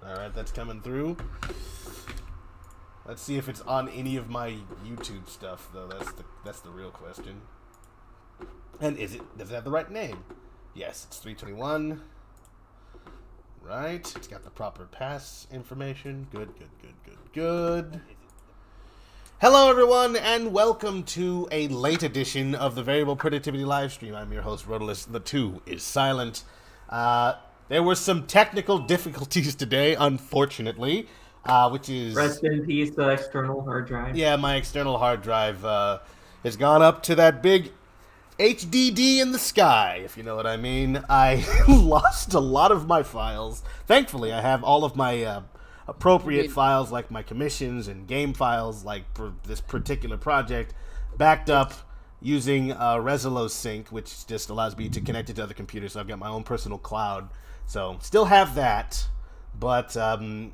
Alright, that's coming through. Let's see if it's on any of my YouTube stuff, though. That's the real question. And does it have the right name? Yes, it's 321. Right. It's got the proper pass information. Good. Hello, everyone, and welcome to a late edition of the Variable Productivity Livestream. I'm your host, Rotalus. The 2 is silent. There were some technical difficulties today, unfortunately, which is... Rest in peace, the external hard drive. Yeah, my external hard drive has gone up to that big HDD in the sky, if you know what I mean. I lost a lot of my files. Thankfully, I have all of my appropriate files, like my commissions and game files, like for this particular project, backed up using Resolo Sync, which just allows me to connect it to other computers. So I've got my own personal cloud. So still have that, but I'm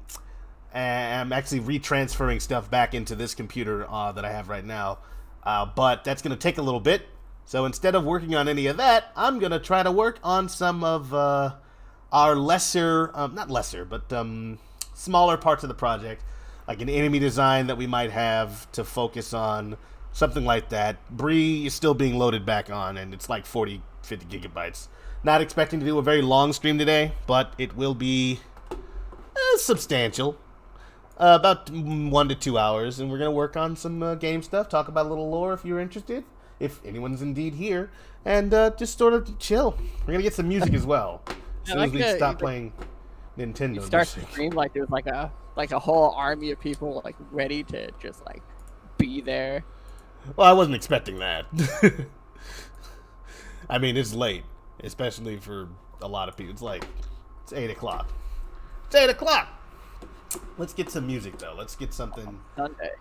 actually retransferring stuff back into this computer that I have right now. But that's going to take a little bit. So instead of working on any of that, I'm going to try to work on some of our lesser, not lesser, but smaller parts of the project, like an enemy design that we might have to focus on, something like that. Bree is still being loaded back on, and it's like 40, 50 gigabytes. Not expecting to do a very long stream today, but it will be substantial. About 1 to 2 hours, and we're going to work on some game stuff, talk about a little lore if you're interested, if anyone's indeed here, and just sort of chill. We're going to get some music as well, as soon as we stop playing Nintendo. You start to stream like there's like a whole army of people like ready to just like be there. Well, I wasn't expecting that. I mean, it's late, especially for a lot of people. It's 8 o'clock. It's 8 o'clock! Let's get some music, though. Let's get something... Sunday.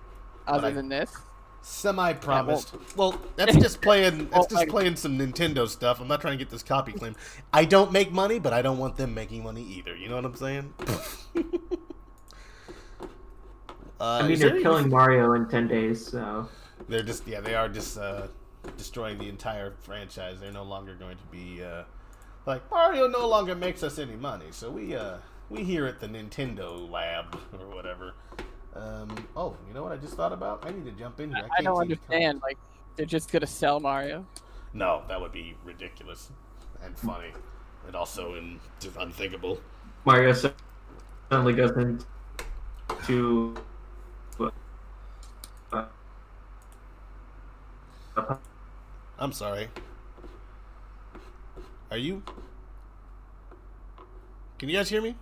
Other than this? Semi-promised. Well, that's just playing playing some Nintendo stuff. I'm not trying to get this copy claim. I don't make money, but I don't want them making money either. You know what I'm saying? I mean, they're killing Mario in 10 days, so... They are just destroying the entire franchise. They're no longer going to be... like, Mario no longer makes us any money, so we here at the Nintendo lab, or whatever. Oh, you know what I just thought about? I need to jump in here. I don't understand. Like, they're just gonna sell Mario? No, that would be ridiculous and funny, and also just unthinkable. Mario suddenly goes into... I'm sorry. Are you? Can you guys hear me?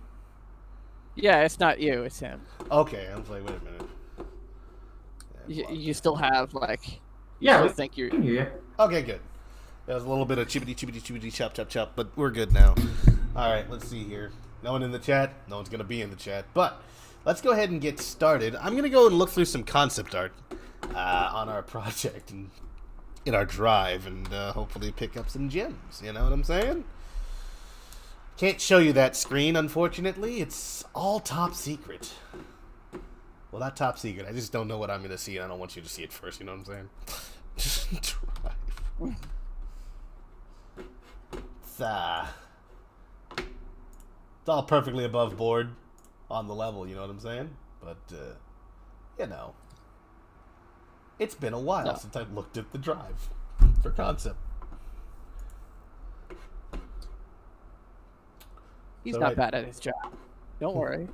Yeah, it's not you, it's him. Okay, I was like, wait a minute. You still have like... Yeah, I think you're... Yeah. Okay, good. There was a little bit of chibbity, chop, chop, chop, but we're good now. Alright, let's see here. No one in the chat? No one's going to be in the chat. But, let's go ahead and get started. I'm going to go and look through some concept art on our project and in our drive and hopefully pick up some gems. You know what I'm saying? Can't show you that screen, unfortunately. It's all top secret. Well, not top secret. I just don't know what I'm going to see, and I don't want you to see it first. You know what I'm saying? Just drive. It's all perfectly above board on the level, you know what I'm saying? But, you know. It's been a while since I've looked at the drive for concept. He's not bad at his job. Don't worry.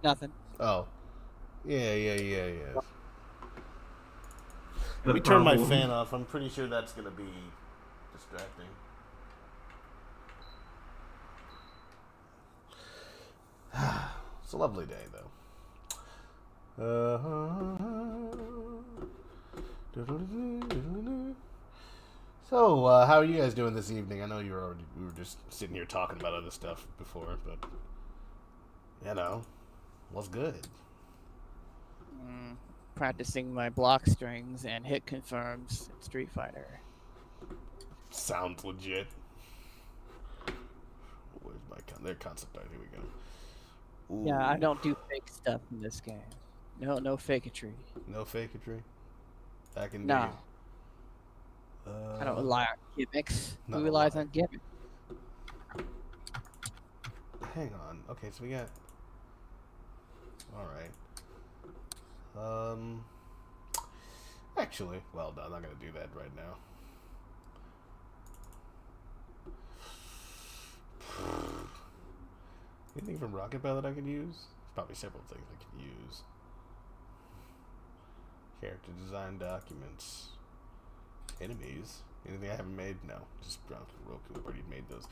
Nothing. Oh. Yeah. Let me turn my fan off. I'm pretty sure that's going to be distracting. It's a lovely day, though. So, how are you guys doing this evening? I know we were just sitting here talking about other stuff before, but, you know, what's good? Practicing my block strings and hit confirms in Street Fighter. Sounds legit. Where's their concept art? Here we go. Ooh. Yeah, I don't do fake stuff in this game. No fakeatry. No fakeatry? Back in No. I don't rely on gimmicks. Who relies on gimmicks? hang on. Okay, so we got. All right. Actually, well, no, I'm not gonna do that right now. Anything from Rocket Bell that I could use? There's probably several things I could use. Character design documents. Enemies. Anything I haven't made? No. Just Roku already made those.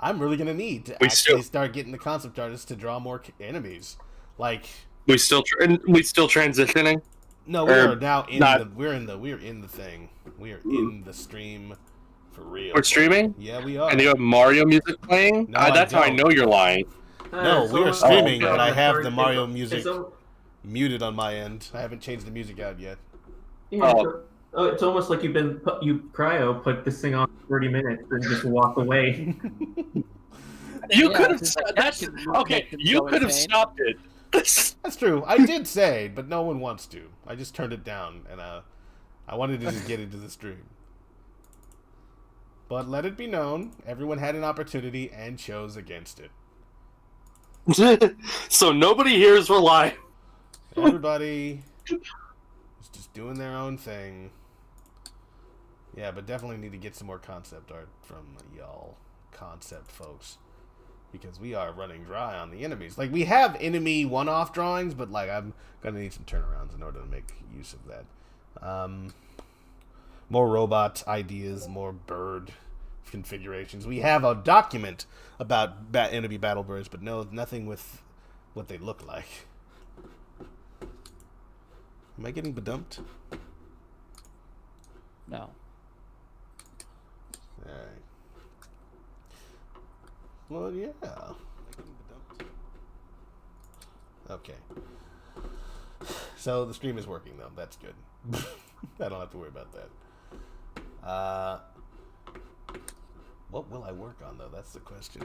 I'm really gonna need to start getting the concept artists to draw more enemies. Like we still transitioning. No, we are now in we're in the thing. We are in the stream for real. We're streaming? Yeah, we are. And you have Mario music playing? No, that's how I know you're lying. No, we are streaming, but I have the Mario music muted on my end. I haven't changed the music out yet. Yeah, it's almost like you cryo put this thing on 30 minutes and just walk away. You could have okay. You could have stopped it. That's true. I did say, but no one wants to. I just turned it down, and I wanted to just get into the stream. But let it be known, everyone had an opportunity and chose against it. So nobody here is relying. Everybody is just doing their own thing. Yeah, but definitely need to get some more concept art from y'all concept folks. Because we are running dry on the enemies. Like, we have enemy one-off drawings, but, like, I'm going to need some turnarounds in order to make use of that. More robot ideas, more bird configurations. We have a document about enemy battle birds, but no, nothing with what they look like. Am I getting bedumped? No. Alright. Well, yeah. Okay. So the stream is working, though. That's good. I don't have to worry about that. What will I work on, though? That's the question.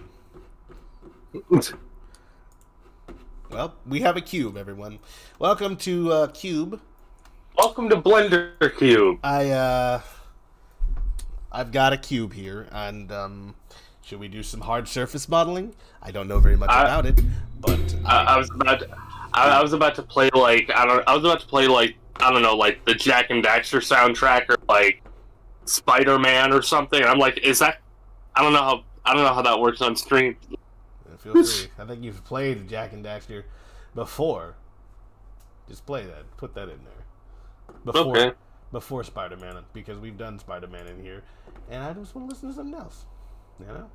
Well, we have a cube, everyone. Welcome to Cube. Welcome to Blender Cube. I've got a cube here, and should we do some hard surface modeling? I don't know very much about it, but I was about to play like I don't know, like the Jack and Daxter soundtrack or like Spider-Man or something. And I'm like, is that? I don't know how that works on stream. Feel free. I think you've played Jack and Daxter before. Just play that. Put that in there. Before Spider-Man, because we've done Spider-Man in here, and I just want to listen to something else. You know?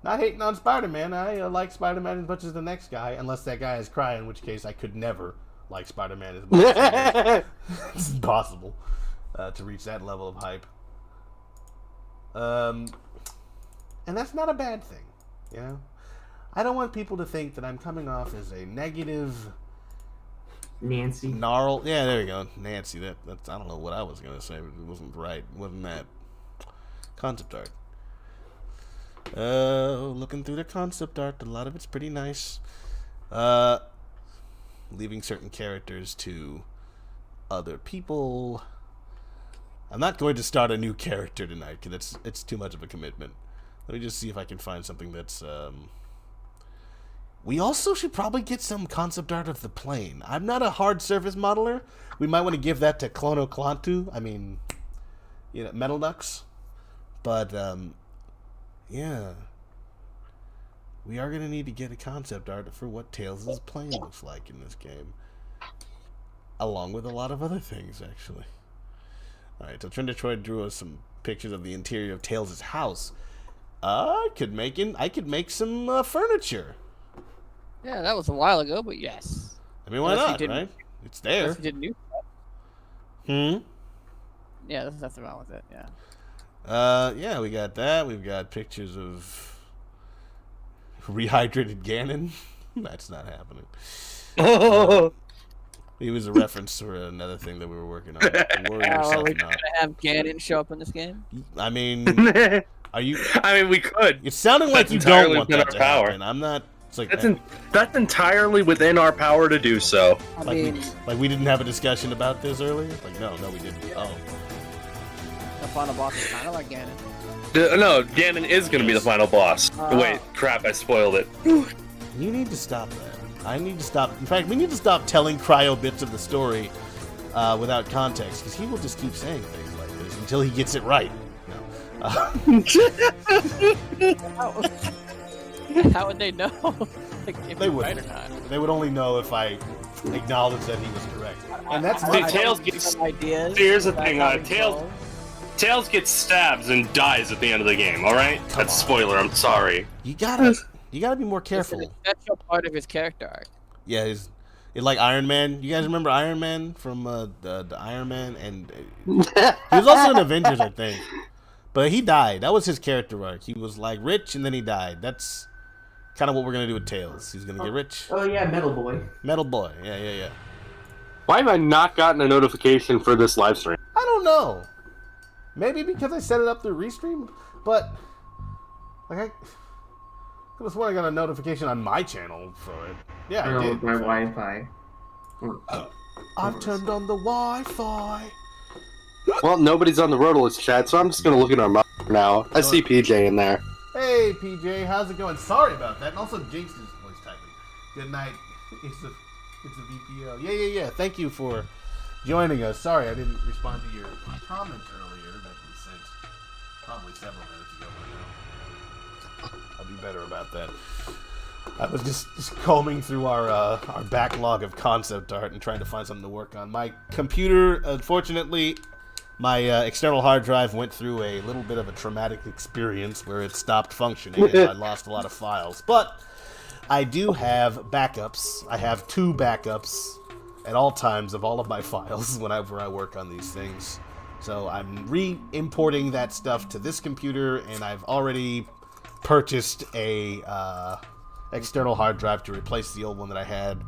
Not hating on Spider-Man. I like Spider-Man as much as the next guy, unless that guy is crying, in which case I could never like Spider-Man as much as it's impossible to reach that level of hype. And that's not a bad thing, you know? I don't want people to think that I'm coming off as a negative... Nancy. Gnarl. Yeah, there you go. Nancy. That's I don't know what I was going to say, but it wasn't right. It wasn't that. Concept art. Looking through the concept art, a lot of it's pretty nice. Leaving certain characters to other people. I'm not going to start a new character tonight because it's too much of a commitment. Let me just see if I can find something that's. We also should probably get some concept art of the plane. I'm not a hard surface modeler. We might want to give that to Clono Clantu. I mean, you know, Metal Nux. But yeah, we are gonna need to get a concept art for what Tails' plane looks like in this game, along with a lot of other things, actually. All right, so Trendertroid drew us some pictures of the interior of Tails' house. I could make some furniture. Yeah, that was a while ago, but yes. I mean, why not, right? It's there. Unless he did new stuff. Yeah, that's nothing wrong with it, yeah. Yeah, we got that. We've got pictures of rehydrated Ganon. That's not happening. He was a reference for another thing that we were working on. Are we going to have Ganon show up in this game? I mean, are you... I mean, we could. It's sounding like you don't want that to happen. I'm not... Like, that's entirely within our power to do so. Like we didn't have a discussion about this earlier? Like, no, we didn't. Yeah. Oh. final boss is kind of like Ganon. No, Ganon is going to be the final boss. Wait, crap, I spoiled it. You need to stop that. I need to stop. In fact, we need to stop telling Cryo bits of the story without context, because he will just keep saying things like this until he gets it right. No. How would they know? Like, if They he's would. right or not? They would only know if I acknowledged that he was correct. And that's See, my Tails Some gets. ideas. Here's the about thing, how we Tails- go. Tails gets stabs and dies at the end of the game. All right, Come that's a on. spoiler. I'm sorry. You gotta be more It's careful. an essential part of his character arc. Yeah, it's like Iron Man. You guys remember Iron Man from the Iron Man, and he was also in Avengers, I think. But he died. That was his character arc. He was like rich, and then he died. That's kind of what we're gonna do with Tails. He's gonna get rich. Oh yeah, Metal Boy. Metal Boy. Yeah. Why have I not gotten a notification for this live stream? I don't know. Maybe because I set it up through Restream, but like I could have sworn I got a notification on my channel for it. Yeah, I Oh, did. my Wi-Fi. I've turned on the Wi-Fi. Well, nobody's on the Rotalist chat, so I'm just gonna look at our monitor now. I see PJ in there. Hey PJ, how's it going? Sorry about that. And also Jinx is voice typing. Good night. It's a VPO. Yeah. Thank you for joining us. Sorry I didn't respond to your comment earlier that we sent probably several minutes ago by now. I'll be better about that. I was just combing through our backlog of concept art and trying to find something to work on. My computer, unfortunately, my external hard drive went through a little bit of a traumatic experience where it stopped functioning and I lost a lot of files. But I do have backups. I have 2 backups at all times of all of my files whenever I work on these things. So I'm re-importing that stuff to this computer, and I've already purchased a external hard drive to replace the old one that I had.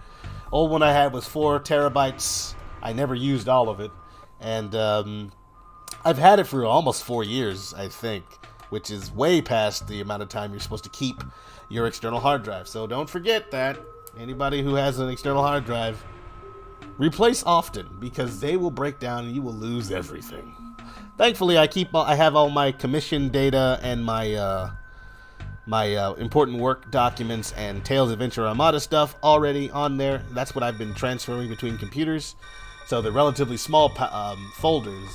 Old one I had was 4 terabytes. I never used all of it, and I've had it for almost 4 years, I think, which is way past the amount of time you're supposed to keep your external hard drive. So don't forget that. Anybody who has an external hard drive, replace often, because they will break down and you will lose everything. Thankfully, I have all my commission data and my important work documents and Tales Adventure Armada stuff already on there. That's what I've been transferring between computers. So they're relatively small folders,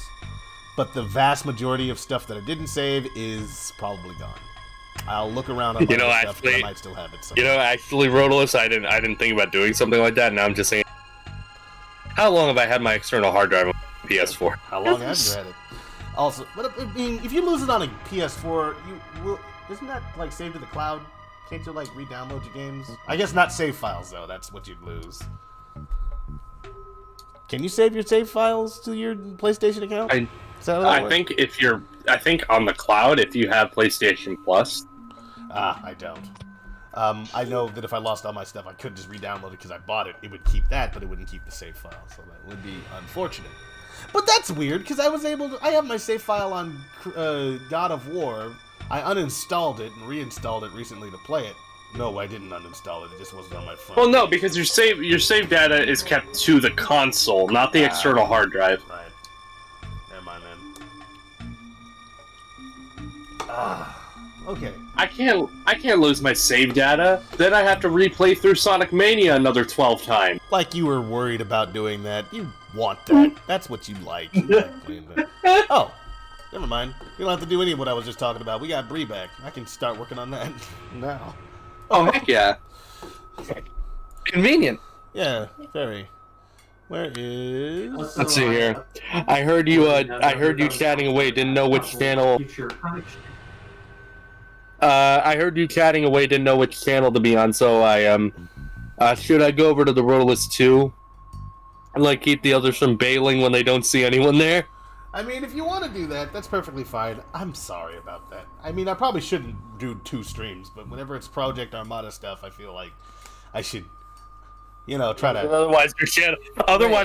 but the vast majority of stuff that I didn't save is probably gone. I'll look around on my other stuff, but I might still have it somewhere. Actually, Rotalist, I didn't think about doing something like that. Now I'm just saying, how long have I had my external hard drive on PS4? How long have you had it? Also, but I mean, if you lose it on a PS4, isn't that like saved to the cloud? Can't you like re-download your games? I guess not save files though. That's what you'd lose. Can you save your save files to your PlayStation account? Is that how that works? I think on the cloud, if you have PlayStation Plus. I don't. I know that if I lost all my stuff, I could just re-download it because I bought it. It would keep that, but it wouldn't keep the save file, so that would be unfortunate. But that's weird because I was able to. I have my save file on God of War. I uninstalled it and reinstalled it recently to play it. No, I didn't uninstall it. It just wasn't on my phone. Well, no, because your save data is kept to the console, not the external hard drive. Right. Never mind then. Okay. I can't lose my save data. Then I have to replay through Sonic Mania another 12 times. Like you were worried about doing that. You want that. That's what you like. You like playing that. Oh, never mind. You don't have to do any of what I was just talking about. We got Bree back. I can start working on that now. Oh heck yeah! Convenient. Yeah, very. Where is? Let's see here. I heard you chatting away. Didn't know which channel. I heard you chatting away. Didn't know which channel to be on. So should I go over to the Rotalist 2 and like keep the others from bailing when they don't see anyone there? I mean, if you want to do that, that's perfectly fine. I'm sorry about that. I mean, I probably shouldn't do 2 streams, but whenever it's Project Armada stuff, I feel like I should, try to. Otherwise,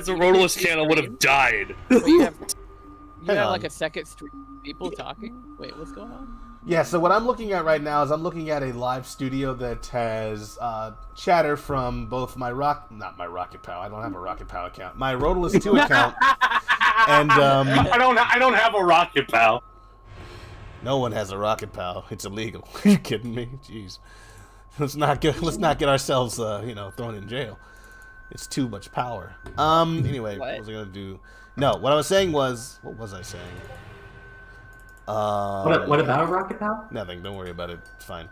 the Rotalist channel would have died. Wait, you have Hang on. like a second stream of people talking? Wait, what's going on? Yeah, so what I'm looking at right now is I'm looking at a live studio that has chatter from both not my Rocket Pow, I don't have a Rocket Pow account, my Rotalist 2 account, And I don't have a rocket, pal. no one has a rocket, pal. It's illegal. Are you kidding me? Jeez. Let's not get ourselves thrown in jail. It's too much power. Anyway, what was I gonna do? No, what I was saying was, what was I saying? What about a rocket pal? Nothing. Don't worry about it. It's fine.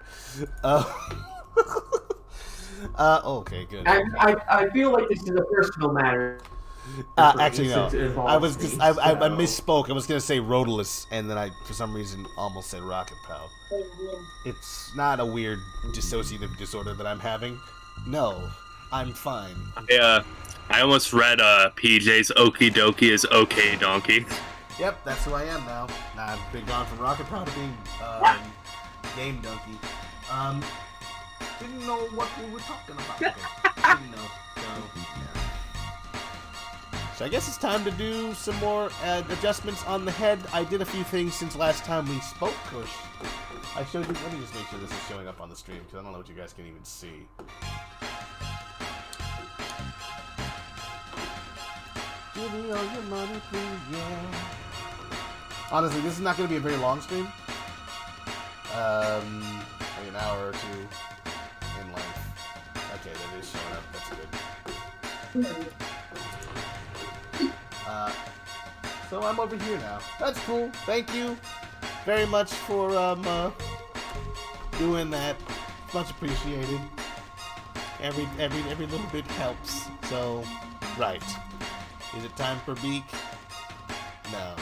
Okay, good. I feel like this is a personal matter. Actually, no. Since it involves I was just me, I so- misspoke. I was gonna say Rodolus, and then I, for some reason, almost said Rocket Pal. It's not a weird dissociative disorder that I'm having. No, I'm fine. I almost read PJ's Okie Dokie is okay donkey. Yep, that's who I am now. I've been gone from Rocket Pal to being Game Donkey. Didn't know what we were talking about. Didn't know. So, yeah. So I guess it's time to do some more adjustments on the head. I did a few things since last time we spoke. I showed you. Let me just make sure this is showing up on the stream because I don't know what you guys can even see. Give me all your money, please, yeah. Honestly, this is not going to be a very long stream. Maybe an hour or two in length. Okay, that is showing up. That's good. So I'm over here now. That's cool. Thank you very much for doing that. Much appreciated. Every little bit helps. So, right. Is it time for Beak? No.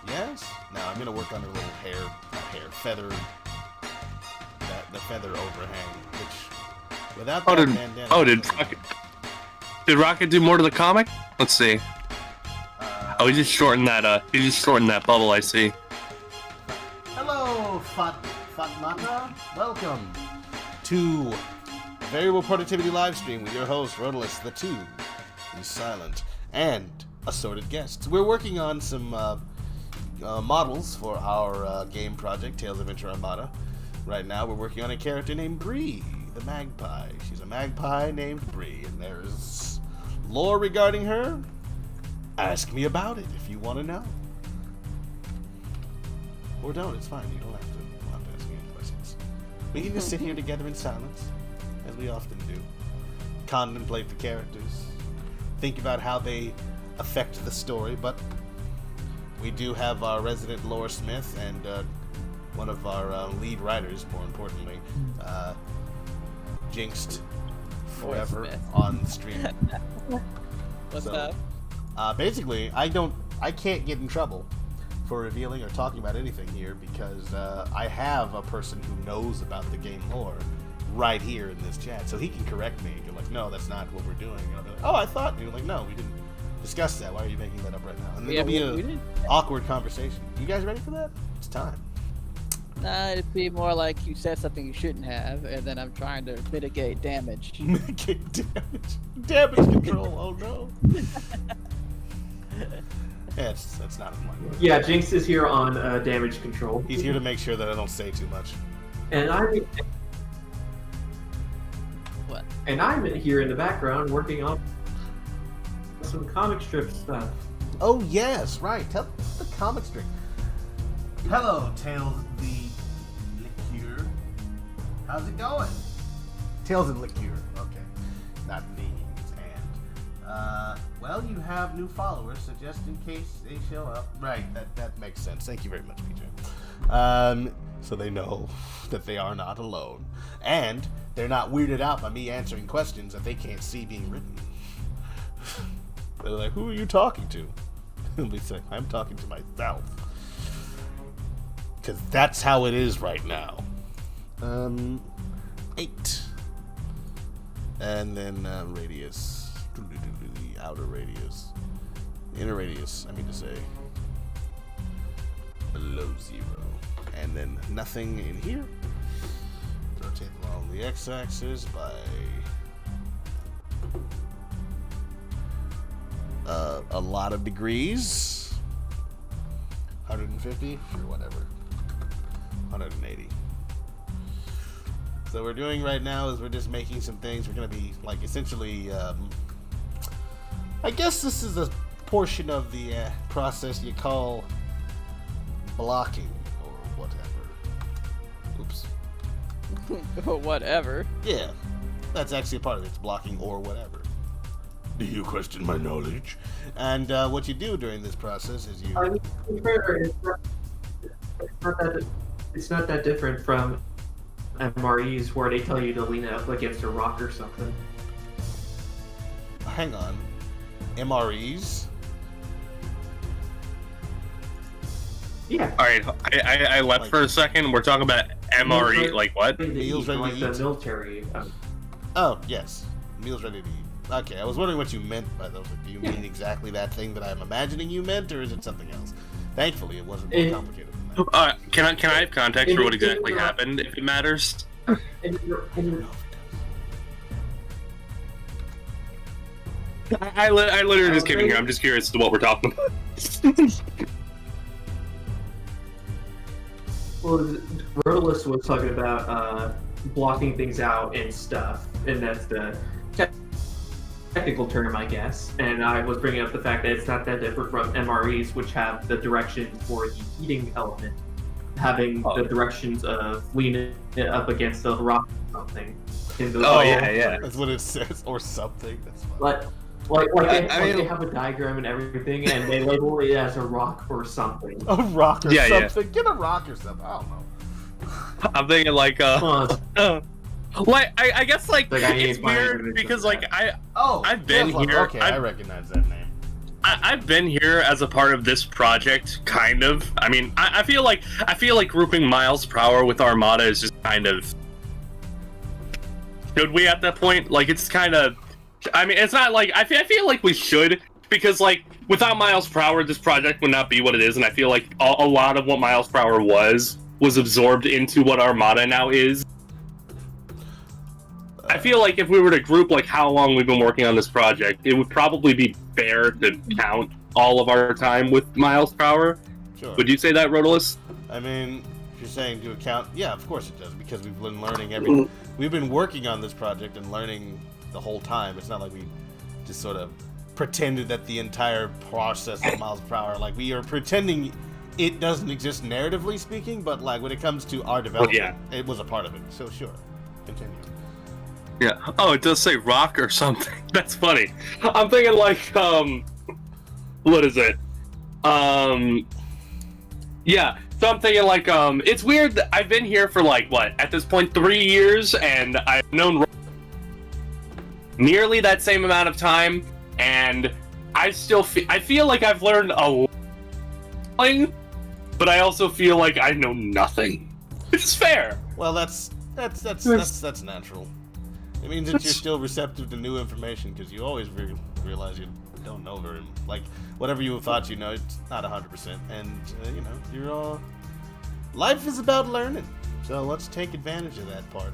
Yes? No, I'm gonna work on her little feather. The feather overhang, which without that bandana. Did Rocket do more to the comic? Let's see. He just shortened that. He just shortened that bubble. I see. Hello, Fatmata. Welcome to Variable Productivity Livestream with your host Rodolus the Two, who's silent, and assorted guests. We're working on some models for our game project, Tales of Venture Armada. Right now, we're working on a character named Bree, the magpie. She's a magpie named Bree, and there's lore regarding her. Ask me about it if you want to know. Or don't, it's fine. You don't have to ask me any questions. We can just sit here together in silence, as we often do. Contemplate the characters. Think about how they affect the story, but we do have our resident lore smith and one of our lead writers, more importantly, jinxed forever on stream. What's up? Basically, I can't get in trouble for revealing or talking about anything here because I have a person who knows about the game lore right here in this chat, so he can correct me. You're like, no, that's not what we're doing. And I'll be like, oh, I thought. And you're like, no, we didn't discuss that. Why are you making that up right now? And then there'll be an awkward conversation. You guys ready for that? It's time. Nah, it'd be more like you said something you shouldn't have, and then I'm trying to mitigate damage. Mitigate damage. Damage control. Oh no. That's not my word. Yeah, Jinx is here on damage control. He's here to make sure that I don't say too much. And I'm What? here in the background working on some comic strip stuff. Oh yes, right. Tell the comic strip. Hello, Tails the Liqueur. How's it going? Tails and Liqueur. Okay, not me. It's and. Well, you have new followers, so just in case they show up. Right. That makes sense. Thank you very much, PJ. So they know that they are not alone, and they're not weirded out by me answering questions that they can't see being written. They're like, "Who are you talking to?" And we say, "I'm talking to myself." Because that's how it is right now. 8. And then radius. The outer radius. Inner radius, I mean to say. Below 0. And then nothing in here. Rotate along the x-axis by a lot of degrees. 150? Sure, whatever. 180. So what we're doing right now is we're just making some things. We're going to be, like, essentially, I guess this is a portion of the process you call blocking or whatever. Oops. Whatever. Yeah, that's actually a part of it. It's blocking or whatever. Do you question my knowledge? And what you do during this process is you... I mean, to be fair, it's not that different from MREs where they tell you to lean up against a rock or something. Hang on. MREs? Yeah. All right, I left Like- for a second. We're talking about MRE, like what? Meals ready to like the eat. military. Oh, yes. Meals ready to eat. Okay, I was wondering what you meant by those. Like, do you mean exactly that thing that I'm imagining you meant, or is it something else? Thankfully, it wasn't more complicated than that. Can I have context for what exactly happened, if it matters? And you're- I literally just kidding here. I'm just curious as to what we're talking about. Well, Rotolist was talking about blocking things out and stuff, and that's the technical term, I guess. And I was bringing up the fact that it's not that different from MREs, which have the directions for the heating element, having the directions of leaning it up against a rock or something. In those yeah. That's what it says, or something. That's fine. They have a diagram and everything, and they label it as a rock or something. A rock or Yeah, yeah. something. Get a rock or something. I don't know. I'm thinking like like I guess like Like, I it's ain't buying weird it, because like like Oh, I've been Tesla. here. Okay, I recognize that name. I've been here as a part of this project, kind of. I mean, I feel like grouping miles per hour with Armada is just kind of. Should we at that point? Like, it's kind of. I mean, it's not like I feel like we should, because like without miles per hour, this project would not be what it is, and I feel like a lot of what miles per hour was absorbed into what Armada now is. I feel like if we were to group like how long we've been working on this project, it would probably be fair to count all of our time with miles per hour. Sure. Would you say that, Rotolus? I mean, if you're saying to account, yeah, of course it does, because we've been learning everything. We've been working on this project and learning the whole time. It's not like we just sort of pretended that the entire process of miles per hour, like we are pretending it doesn't exist narratively speaking, but like when it comes to our development, it was a part of it. So sure, continue. Yeah. Oh, it does say rock or something. That's funny. I'm thinking like, what is it? Yeah. So I'm thinking like, it's weird that I've been here for like, what, at this point, 3 years, and I've known nearly that same amount of time, and I still I feel like I've learned a lot, but I also feel like I know nothing. Which is fair. Well, that's natural. It means that you're still receptive to new information, because you always realize you don't know very, like, whatever you thought you know, it's not 100%, and you know, you're all. Life is about learning, so let's take advantage of that part.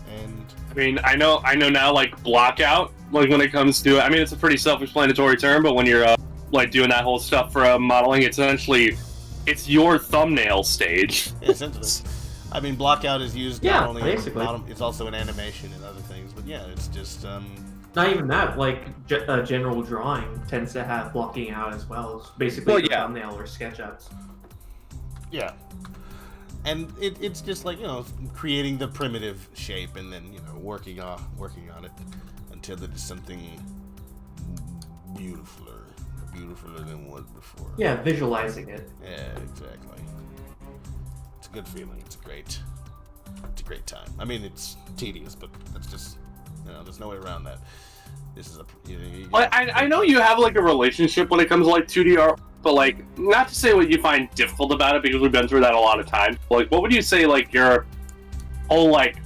And I mean, I know now, like, blockout, like, when it comes to, I mean, it's a pretty self-explanatory term, but when you're, like, doing that whole stuff for modeling, it's essentially, it's your thumbnail stage. essentially, I mean, blockout is used Yeah, not only basically. it's also in animation and other things, but yeah, it's just Not even that, like general drawing tends to have blocking out as well. It's basically Well, your yeah. thumbnail or SketchUps. yeah. And it's just like, you know, creating the primitive shape and then, you know, working on it until it is something beautifuler than what before. Yeah, visualizing it. Yeah, exactly. It's a good feeling. It's a great time. I mean, it's tedious, but that's just, you know, there's no way around that. This is I know you have like a relationship when it comes to like 2D art, but like not to say what you find difficult about it, because we've been through that a lot of times. Like, what would you say like your whole like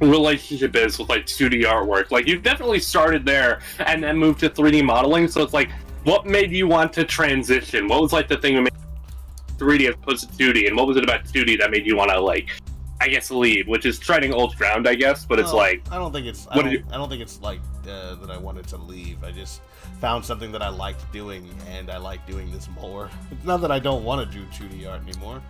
relationship is with like 2D artwork? Like, you've definitely started there and then moved to 3D modeling. So it's like, what made you want to transition? What was like the thing that made 3D as opposed to 2D, and what was it about 2D that made you want to like, I guess, leave? Which is treading old ground, I guess, but it's like, I don't think it's What did you- I don't think it's like that I wanted to leave. I just found something that I liked doing, and I like doing this more. It's not that I don't want to do 2D art anymore.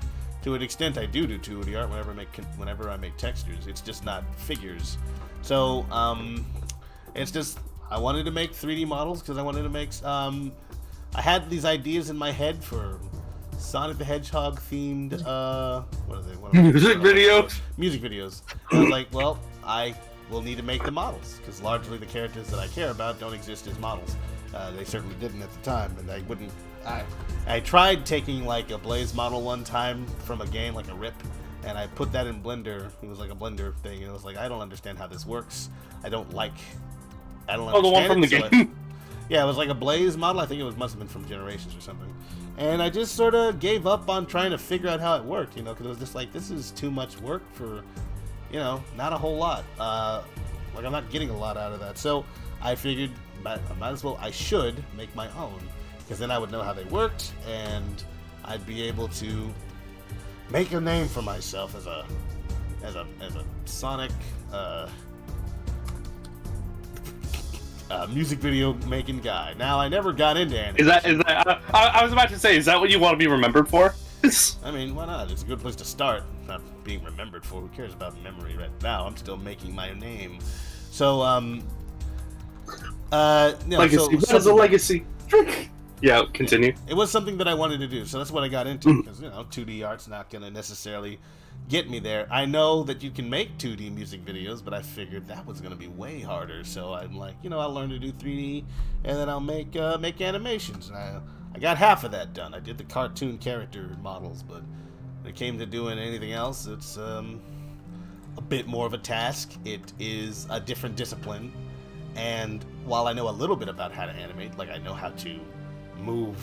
To an extent, I do 2D art whenever I make textures. It's just not figures. So it's just I wanted to make 3D models because I wanted to make I had these ideas in my head for Sonic the Hedgehog themed what are they? What are Music videos? Music videos. I was like, well, I will need to make the models because largely the characters that I care about don't exist as models. They certainly didn't at the time, and I wouldn't. I tried taking like a Blaze model one time from a game, like a RIP, and I put that in Blender. It was like a Blender thing, and it was like, I don't understand how this works. I don't understand. Oh, the one from the game. Yeah, it was like a Blaze model. I think must have been from Generations or something. And I just sort of gave up on trying to figure out how it worked, because it was just like, this is too much work for, not a whole lot. Like, I'm not getting a lot out of that. So I figured I should make my own, because then I would know how they worked, and I'd be able to make a name for myself as a Sonic music video making guy. Now, I never got into animation. Is that? I was about to say, is that what you want to be remembered for? I mean, why not? It's a good place to start. Not being remembered for. Who cares about memory right now? I'm still making my name. So, legacy. What is a legacy? Yeah, continue. It was something that I wanted to do, so that's what I got into. Because 2D art's not going to necessarily get me there. I know that you can make 2D music videos, but I figured that was going to be way harder. So I'm like, I'll learn to do 3D, and then I'll make animations. And I got half of that done. I did the cartoon character models, but when it came to doing anything else, it's a bit more of a task. It is a different discipline, and while I know a little bit about how to animate, like I know how to move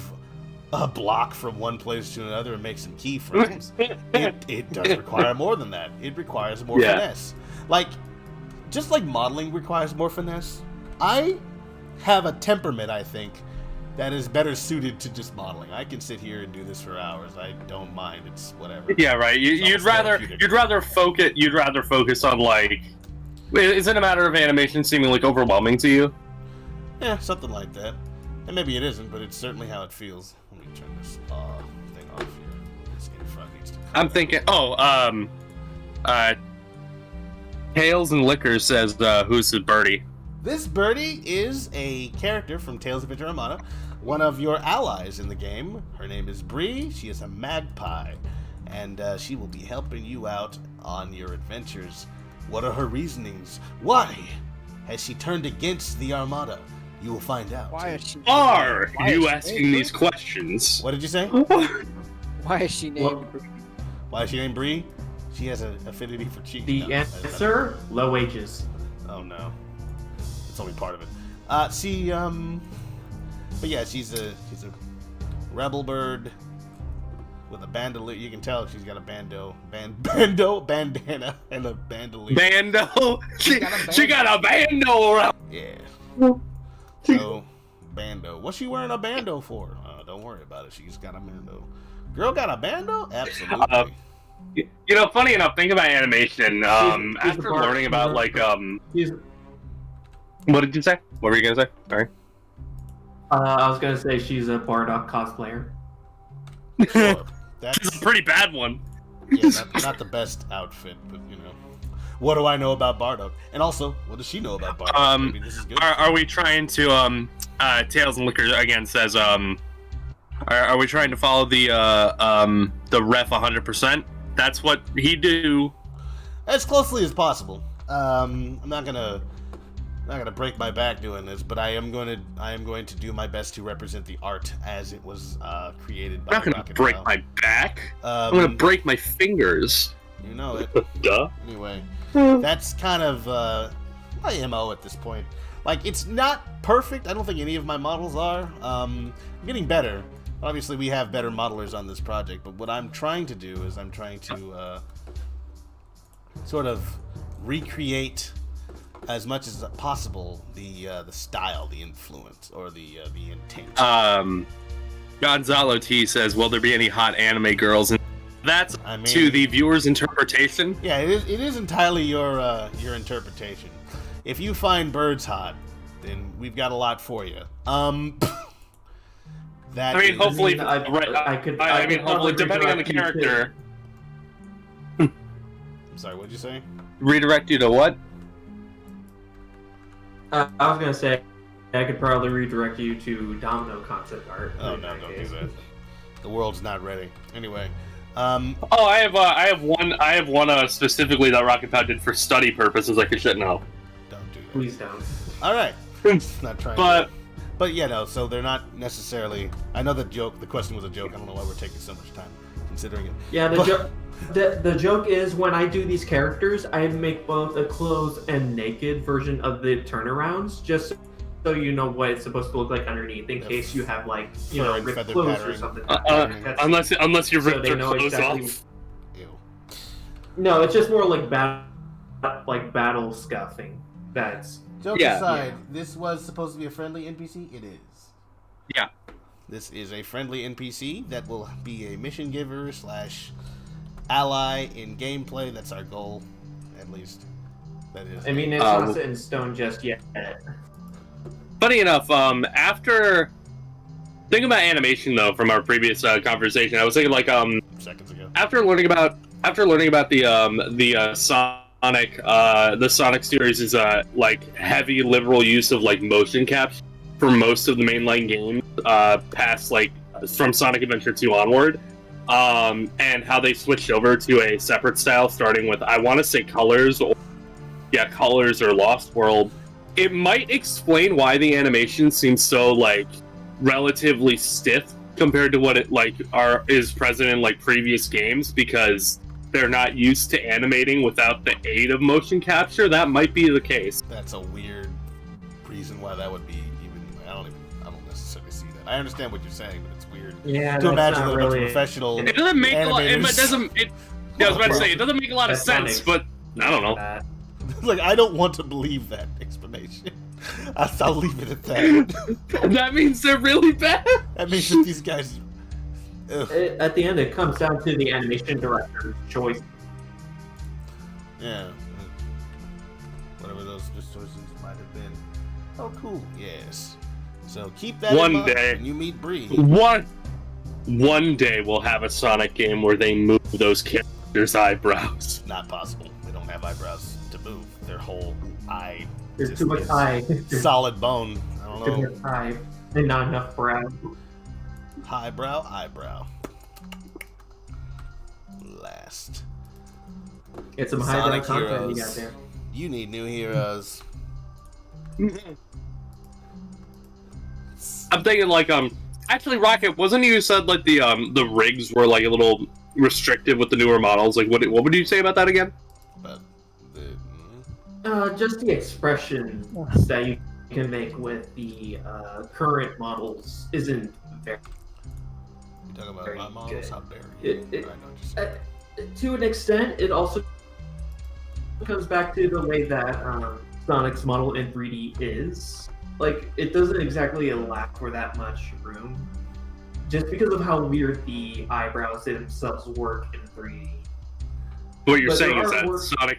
a block from one place to another and make some keyframes, it does require more than that. It requires more finesse. Like, just like modeling requires more finesse, I have a temperament, I think, that is better suited to just modeling. I can sit here and do this for hours. I don't mind. It's whatever. Yeah, right. You'd rather focus on, like, isn't a matter of animation seeming like overwhelming to you? Yeah, something like that. And maybe it isn't, but it's certainly how it feels. Let me turn this thing off here. This in front needs to. I'm thinking. Tails and Liquor says, "Who's the birdie?" This birdie is a character from Tales of Adventure Armada, one of your allies in the game. Her name is Bree. She is a magpie, and she will be helping you out on your adventures. What are her reasonings? Why has she turned against the Armada? You will find out. Why is she? Are you asking these questions? What did you say? Why is she named Bree? Why is she named Bree? She has an affinity for cheese. The answer: low wages. Oh no, it's only part of it. But yeah, she's a rebel bird with a bandolier. You can tell she's got a bandana, and a bandolier. Bando. She got a bando around. Yeah. So, bando. What's she wearing a bando for? Don't worry about it. She's got a bando. Girl got a bando? Absolutely. Funny enough, think about animation. After learning about what did you say? What were you gonna say? Sorry. I was gonna say she's a Bardock cosplayer. Sure. That's a pretty bad one. Yeah, not the best outfit, but what do I know about Bardock? And also, what does she know about Bardock? Maybe this is good. Are we trying to Tails and Liquor again says are we trying to follow the ref 100%? That's what he do. As closely as possible. I'm not gonna break my back doing this, but I am going to do my best to represent the art as it was created by I'm not gonna break my back. I'm gonna break my fingers. You know it. Duh. Anyway, that's kind of my MO at this point. Like, it's not perfect. I don't think any of my models are. I'm getting better. Obviously, we have better modelers on this project, but what I'm trying to do is I'm trying to sort of recreate as much as possible the style, the influence, or the intent. Gonzalo T says, "Will there be any hot anime girls?" And that's to the viewer's interpretation. Yeah, it is entirely your interpretation. If you find birds hot, then we've got a lot for you. Hopefully, depending on the character. I'm sorry, what'd you say? Redirect you to what? I was gonna say, I could probably redirect you to Domino concept art. Oh in no, that don't case. do that. The world's not ready. Anyway, Oh, I have one specifically that Rocket Pad did for study purposes. I should know. don't do that. Please don't. All right, not trying. But yeah, no. So they're not necessarily. I know the question was a joke. I don't know why we're taking so much time considering it. Yeah, the joke is when I do these characters, I make both a clothed and naked version of the turnarounds, just so you know what it's supposed to look like underneath, in case you have like Fur and ripped feather clothes pattern. or something. Unless you So rip they their know clothes exactly- off. Ew. No, it's just more like battle scuffing. That's Joke Yeah. aside, this was supposed to be a friendly NPC. It is. Yeah. This is a friendly NPC that will be a mission giver / ally in gameplay. That's our goal, at least. That is. I mean, it's not set in stone just yet. Funny enough, after thinking about animation though from our previous conversation, I was thinking like seconds ago. after learning about the Sonic series is like heavy liberal use of like motion capture for most of the mainline games past like from Sonic Adventure 2 onward, and how they switched over to a separate style starting with I want to say Colors or Lost World. It might explain why the animation seems so like relatively stiff compared to what it like is present in like previous games, because they're not used to animating without the aid of motion capture. That might be the case. That's a weird reason why that would be even. I don't necessarily see that. I understand what you're saying, but it's weird Yeah, to imagine not that a bunch of really. professional. It doesn't make a lot. It animators- doesn't. It. Yeah, I was about to say it doesn't make a lot of That's sense, Sonic. but I don't know. Like, I don't want to believe that explanation. I'll leave it at that. That means they're really bad. That means that these guys. Ugh. At the end, it comes down to the animation director's choice. Yeah. Whatever those choices might have been. Oh, cool. Yes. So keep that One in mind day. when you meet Bree. One day we'll have a Sonic game where they move those characters' eyebrows. Not possible. They don't have eyebrows to move. Their whole eye. There's just too much is eye. Solid bone. I don't Too know. much eye. And not enough brow. Highbrow, eyebrow. Last. Get some highbrow Sonic content you got Heroes. there. You need new heroes. I'm thinking like actually Rocket, wasn't you said like the rigs were like a little restricted with the newer models? Like what would you say about that again? But the Just the expressions that you can make with the current models isn't very. you talking about Very my models? good. How dare It- you? it- I know what you're saying. To an extent, it also comes back to the way that Sonic's model in 3D is. Like, it doesn't exactly allow for that much room, just because of how weird the eyebrows themselves work in 3D. What you're But saying there is are that work- Sonic.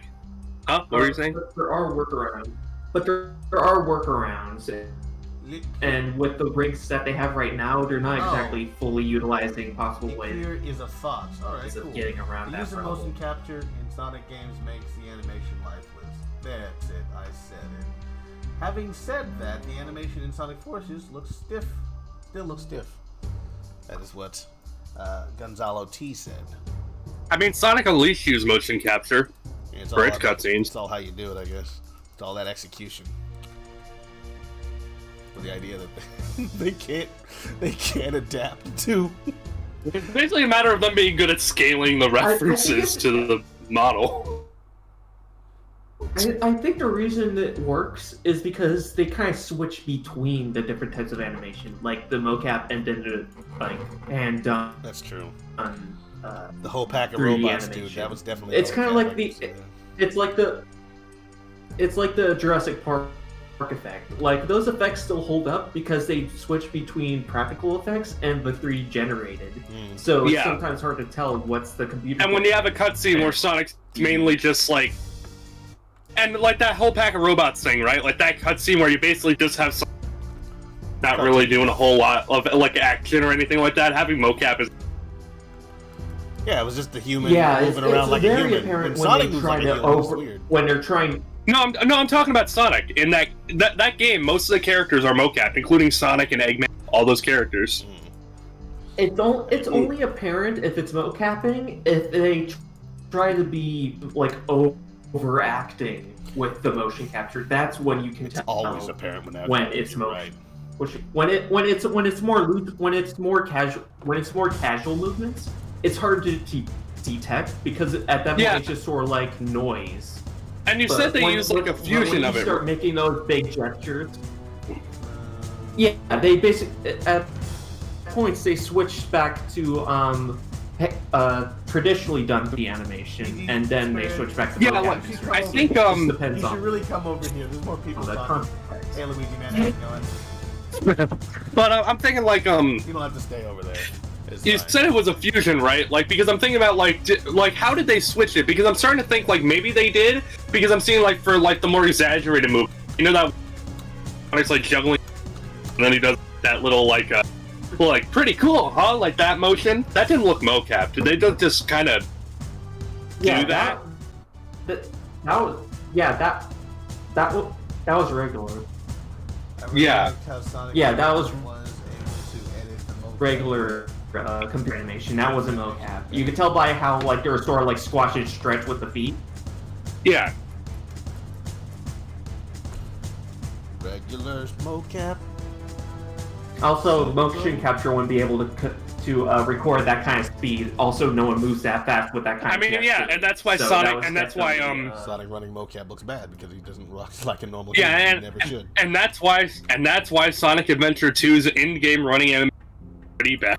Huh? What were you saying? There are workarounds, but there are workarounds, and with the rigs that they have right now, they're not Oh. exactly fully utilizing possible ways Here is a fox. Alright, of cool. getting around The that use of problem. motion capture in Sonic games makes the animation lifeless. That's it, I said it. Having said that, the animation in Sonic Forces looks stiff. Still looks stiff. That is what Gonzalo T said. I mean, Sonic Unleashed used motion capture. It's For all its about- cutscenes. It's all how you do it, I guess. It's all that execution. With the idea that they can't adapt to. It's basically a matter of them being good at scaling the think references it's- to the model. I think the reason it works is because they kind of switch between the different types of animation, like the mocap and then That's true. uh, The whole pack of 3D robots, dude. animation. That was definitely. It's kind kinda like it's like the Jurassic Park effect. Like those effects still hold up because they switch between practical effects and the 3D generated. So it's Yeah. sometimes hard to tell what's the computer. And when you have a cutscene where Sonic's mainly just like, and like that whole pack of robots thing, right? Like that cutscene where you basically just have Sonic not really doing a whole lot of like action or anything like that. Having mocap is Yeah, it was just the human yeah, moving it's around like a very human. apparent When when Sonic they moves try like a to human, it's weird. when they're trying. I'm talking about Sonic. In that game, most of the characters are mocap, including Sonic and Eggman. All those characters. It's only apparent if it's mocapping if they try to be like overacting with the motion capture. That's when you can It's tell. always apparent when it's motion. right. When it's more loose, when it's more casual movements, it's hard to detect because at that point it's just sort of like noise. And you said they use like a fusion of it. When you start making those big gestures, yeah, they basically at points they switched back to traditionally done the animation, and then they switched back to mocap. I think depends You on should really come over here. There's more people the talking. context. Hey, Luigi, man, how's it going? but I'm thinking like You don't have to stay over there. It's you fine. said it was a fusion, right? Like because I'm thinking about like how did they switch it? Because I'm starting to think like maybe they did because I'm seeing like for like the more exaggerated move, you know that it's like juggling, and then he does that little like pretty cool, huh? Like that motion that didn't look mocap. Did they just kind of do that? That was regular. I really Yeah. liked how Sonic Yeah, that was able to edit the mocap. Regular computer animation. That wasn't mocap. You could tell by how like there was sort of like squash and stretch with the feet. Yeah. Regular mocap. Also, motion capture wouldn't be able to record that kind of speed. Also, no one moves that fast with that kind I of mean, gesture. yeah, and that's why So Sonic, that was and that's why definitely, Sonic running mocap looks bad because he doesn't rock like a normal yeah, human. and He never should. and that's why Sonic Adventure 2's in-game running animation is pretty bad.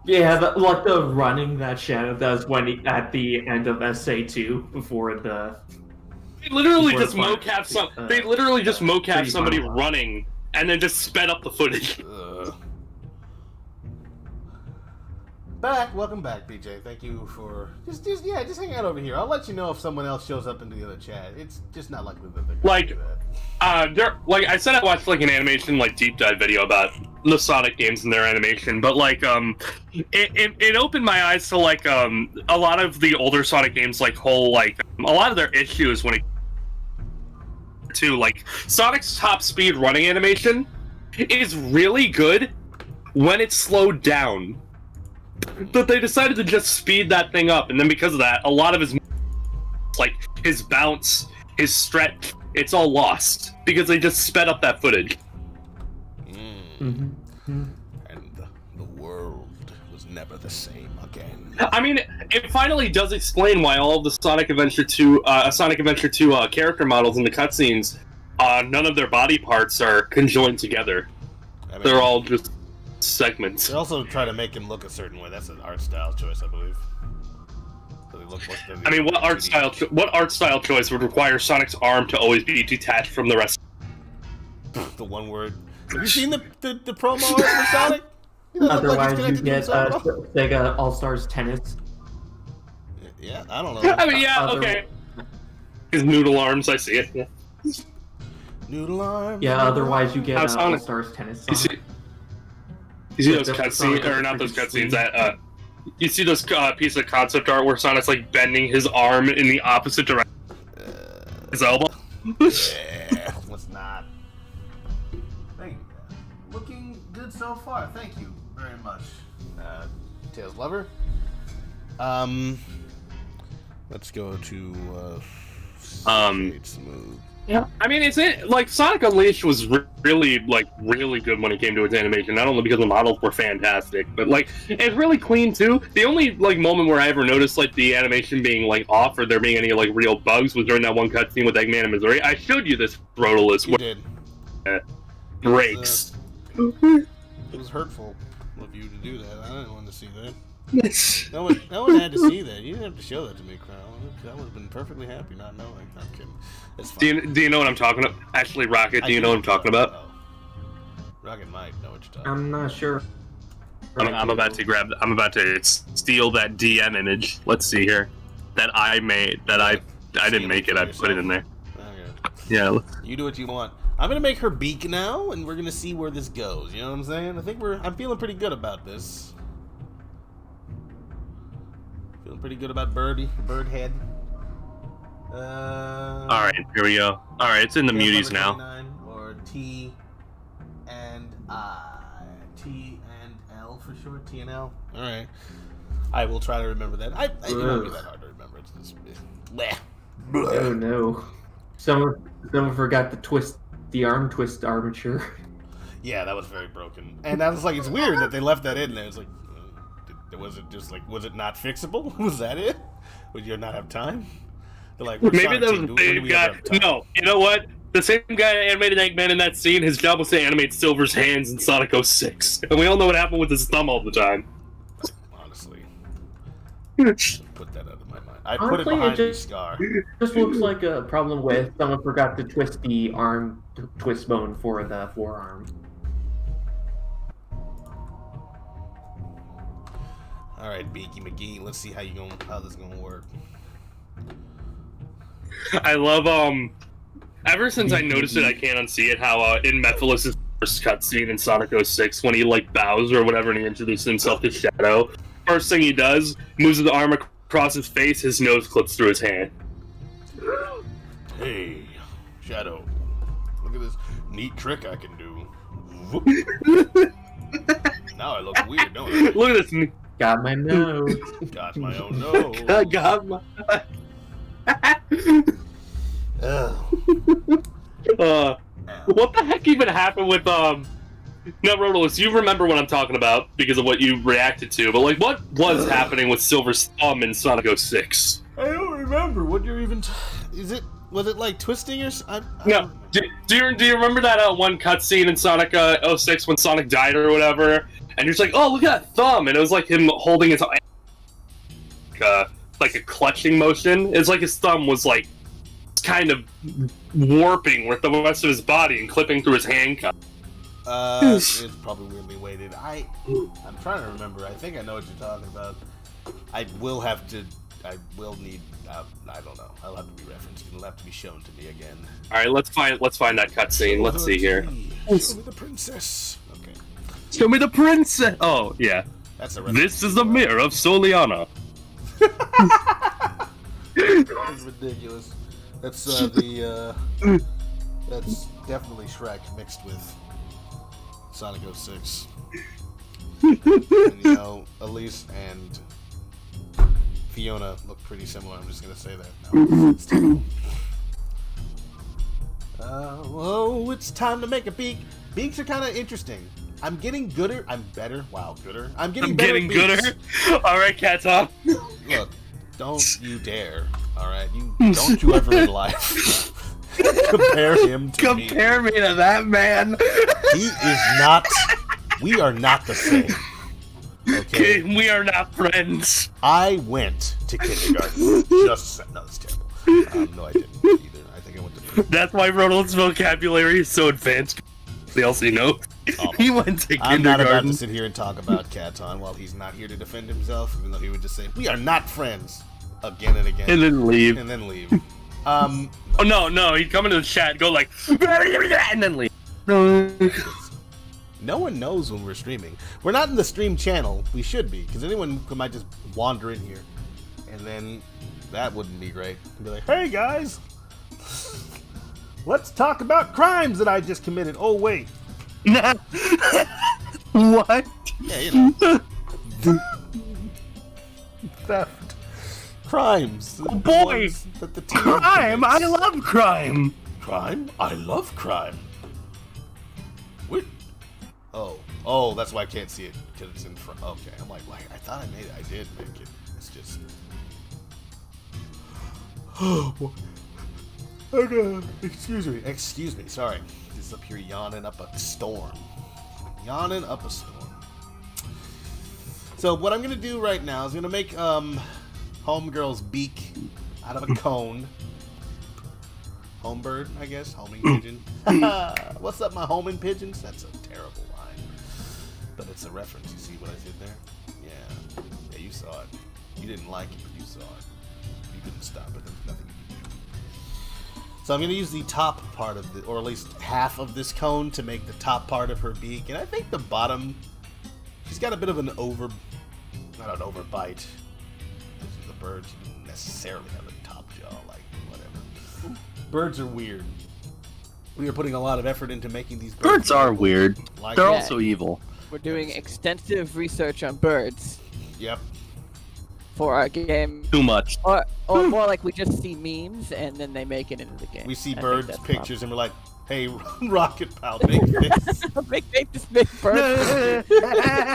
Yeah, like the running that Shadow does at the end of SA2 before the. They literally Before just the final- mocap some. They literally just mocap pretty somebody final. running and then just sped up the footage. Welcome back, BJ. Thank you for just hang out over here. I'll let you know if someone else shows up into the other chat. It's just not likely that they're gonna Like, do that. like I said, I watched like an animation like deep dive video about the Sonic games and their animation, but like it opened my eyes to like a lot of the older Sonic games, like a lot of their issues when it to like Sonic's top speed running animation is really good when it's slowed down. But they decided to just speed that thing up, and then because of that, a lot of his like his bounce, his stretch, it's all lost because they just sped up that footage. And the world was never the same again. I mean, it finally does explain why all of the Sonic Adventure 2 character models in the cutscenes, none of their body parts are conjoined together. I mean, They're all just segments. They also try to make him look a certain way. That's an art style choice, I believe. So they look like they're I mean, what art style choice would require Sonic's arm to always be detached from the rest? The one word. Have you seen the promo art for Sonic? He doesn't look like he's Otherwise, you connected to get himself at all. Sega All Stars Tennis. Yeah, I don't know. I mean, yeah, Other- okay. His noodle arms, I see it. Yeah. Noodle arm. Yeah, otherwise you get How's All Sonic? Stars Tennis. You see Yeah, those the cutscenes, Sonic or is not those pretty cutscenes? sweet. That you see those piece of concept art where Sonic's like bending his arm in the opposite direction, his elbow. Yeah, let's not. Thank you. Looking good so far. Thank you very much, Tails Lover. Let's go to smooth. Yeah, I mean, it's like Sonic Unleashed was really good when it came to its animation. Not only because the models were fantastic, but like it's really clean too. The only like moment where I ever noticed like the animation being like off or there being any like real bugs was during that one cutscene with Eggman and Missouri. I showed you this, Rodolus, You where did. it breaks. It was hurtful of you to do that. I didn't want to see that. No one had to see that. You didn't have to show that to me, Crown. I would have been perfectly happy not knowing. I'm kidding. It's fine. Do you know what I'm talking about? Actually, Rocket, do you know what I'm talking about? Oh. Rocket might know what you're talking I'm not sure. I'm about to steal that DM image. Let's see here. That I made. That I didn't make it. I put it in there. about. Okay. Yeah. You do what you want. I'm gonna make her beak now, and we're gonna see where this goes. You know what I'm saying? I'm feeling pretty good about this. Feeling pretty good about bird head. Alright, here we go. Alright, it's in the muties now. 29, or T and I. T and L for short. T and L. Alright. I will try to remember that. It won't be that hard to remember. It's just, bleh. Oh no. Someone forgot to the arm twist armature. Yeah, that was very broken. And I was like, it's weird that they left that in there. It's like, was it just like, was it not fixable? Was that it? Would you not have time? They're like, maybe that was the same guy. No, you know what? The same guy that animated Eggman in that scene, his job was to animate Silver's hands in Sonic 06. And we all know what happened with his thumb all the time. Honestly. Put that out of my mind. I put it behind the scar. Just looks like a problem with someone forgot to twist the arm twist bone for the forearm. All right, Beaky McGee. Let's see how this is gonna work. I love ever since I noticed it, I can't unsee it. How in Mephiles' first cutscene in Sonic 06, when he like bows or whatever, and he introduces himself to Shadow, first thing he does, moves the arm across his face, his nose clips through his hand. Hey, Shadow, look at this neat trick I can do. Now I look weird, don't I? Look at this. Got my nose. Got my own nose. I got my. What the heck even happened with No, Rodolus, you remember what I'm talking about because of what you reacted to, but like, what was happening with Silver's thumb in Sonic 06? I don't remember what you're even. Was it like twisting or? No. Do you remember that one cutscene in Sonic 06 when Sonic died or whatever? And you're just like, oh, look at that thumb, and it was like him holding his like a clutching motion. It's like his thumb was like kind of warping with the rest of his body and clipping through his handcuff. It's probably weirdly weighted. I'm trying to remember. I think I know what you're talking about. I will need. I don't know. I'll have to be referenced. It'll have to be shown to me again. All right, let's find that cutscene. Let's see here. Show me the princess. Okay. Show me the princess. Oh yeah. That's a. This is the mirror of Soliana. That's ridiculous. That's that's definitely Shrek mixed with Sonic 06. And, you know, Elise and Fiona look pretty similar. I'm just gonna say that now. Oh, it's time to make a beak. Beaks are kind of interesting. I'm getting gooder. I'm better. Wow, gooder. I'm getting gooder. All right, Cat Top. Look, don't you dare. All right, don't you ever in life compare him to me. Compare me to that man. He is not. We are not the same. Okay, we are not friends. I went to kindergarten. No, that's terrible. No, I didn't either. I think I went to. That's why Ronald's vocabulary is so advanced. They also know. He went to kindergarten. I'm not about to sit here and talk about Katon while he's not here to defend himself, even though he would just say, "We are not friends," again and again, and then leave. Oh no, he'd come into the chat, and go like, and then leave. No one knows when we're streaming. We're not in the stream channel. We should be, because anyone might just wander in here, and then that wouldn't be great. And be like, "Hey guys, let's talk about crimes that I just committed." Oh wait. What? Yeah, you know. Theft. Crimes. Oh boy! Crime! I love crime! Crime? I love crime. What? Oh, that's why I can't see it, because it's in front. Okay, I'm like, I thought I made it. I did make it. It's just... Oh, boy. Okay. Excuse me, sorry. Just up here yawning up a storm. So what I'm gonna do right now is gonna make Homegirl's beak out of a cone. Homebird, I guess. Homing pigeon. What's up, my homing pigeons? That's a terrible line, but it's a reference. You see what I did there? Yeah, you saw it. You didn't like it, but you saw it. You couldn't stop it. There was nothing you could do. So I'm going to use the top part of the, or at least half of this cone to make the top part of her beak, and I think the bottom, she's got a bit of an overbite. birds necessarily have a top jaw. Like, whatever. Birds are weird. We are putting a lot of effort into making these birds. Birds are weird. Like They're that. also evil. We're doing extensive research on birds Yep. for our game, Too much. or more like we just see memes and then they make it into the game. We see I think birds that's pictures and we're like, hey, Rocket Pal, make this. make this big bird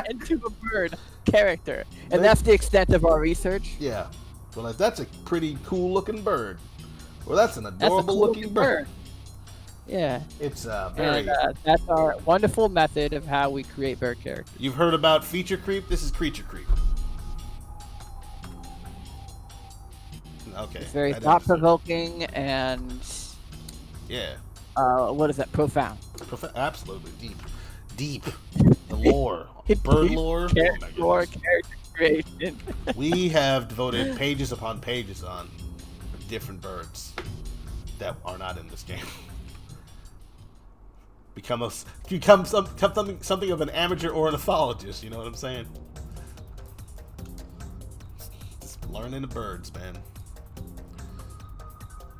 into a bird character, and that's the extent of our research. Yeah. Well, like, that's a pretty cool looking bird. Well, that's an That's a adorable cool looking bird. Yeah, It's very. and that's our wonderful method of how we create bird characters. You've heard about feature creep? This is creature creep. Okay. It's very I didn't- thought-provoking and Yeah. what is that? Profound. Absolutely deep. The lore, bird Deep lore. Oh my Character goodness. creation. We have devoted pages upon pages on different birds that are not in this game. Become something of an amateur ornithologist. You know what I'm saying? Just learning the birds, man.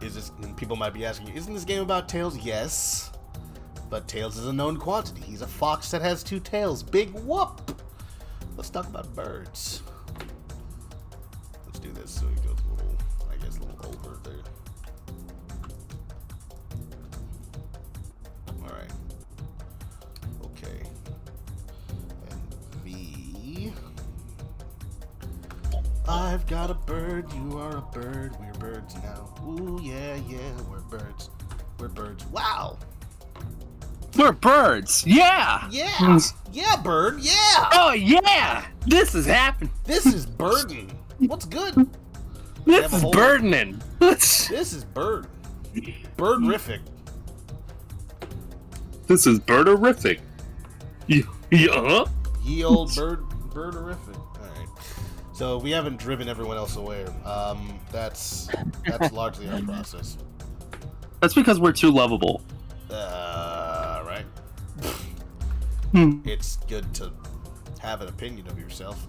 Is this? And people might be asking, isn't this game about tails? Yes, but tails is a known quantity. He's a fox that has 2 tails. Big whoop. Let's talk about birds. Let's do this so it goes a little, I guess, a little over there. All right. Okay. And V. I've got a bird. You are a bird. We're birds now. Ooh yeah, we're birds. We're birds. Wow. We're birds. Yeah. Yeah. Yeah, bird. Yeah. Oh yeah. This is happening. This is burden. What's good? This have a is whole- burdening. This is bird. Birdrific. This is birderific. Yeah. Ye old birderific. Alright. So we haven't driven everyone else away. That's largely our process. That's because we're too lovable. Right. Hmm. It's good to have an opinion of yourself.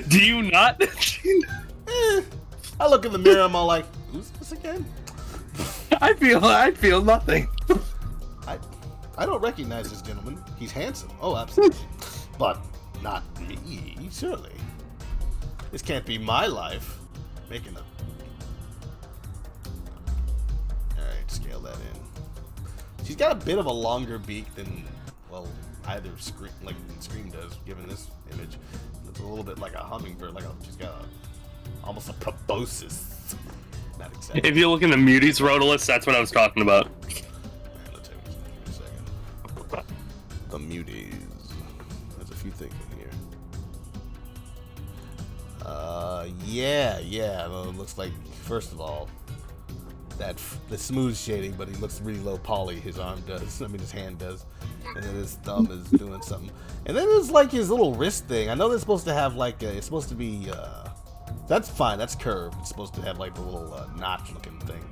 Do you not? I look in the mirror, I'm all like, who's this again? I feel nothing. I don't recognize this gentleman. He's handsome. Oh, absolutely. But not me, surely. This can't be my life. Making a... Alright, scale that in. She's got a bit of a longer beak than, well, either Scream, like Scream does, given this image. It's a little bit like a hummingbird, she's got almost a proboscis. Not exactly. If you look in the Muties Rhodolus, that's what I was talking about. Let's take a second. The muties. There's a few things in here. Yeah. Well, it looks like, first of all, the smooth shading, but he looks really low poly. His arm does. I mean, his hand does. And then his thumb is doing something. And then there's like his little wrist thing. I know they're supposed to have like it's supposed to be. That's fine. That's curved. It's supposed to have like the little notch-looking thing.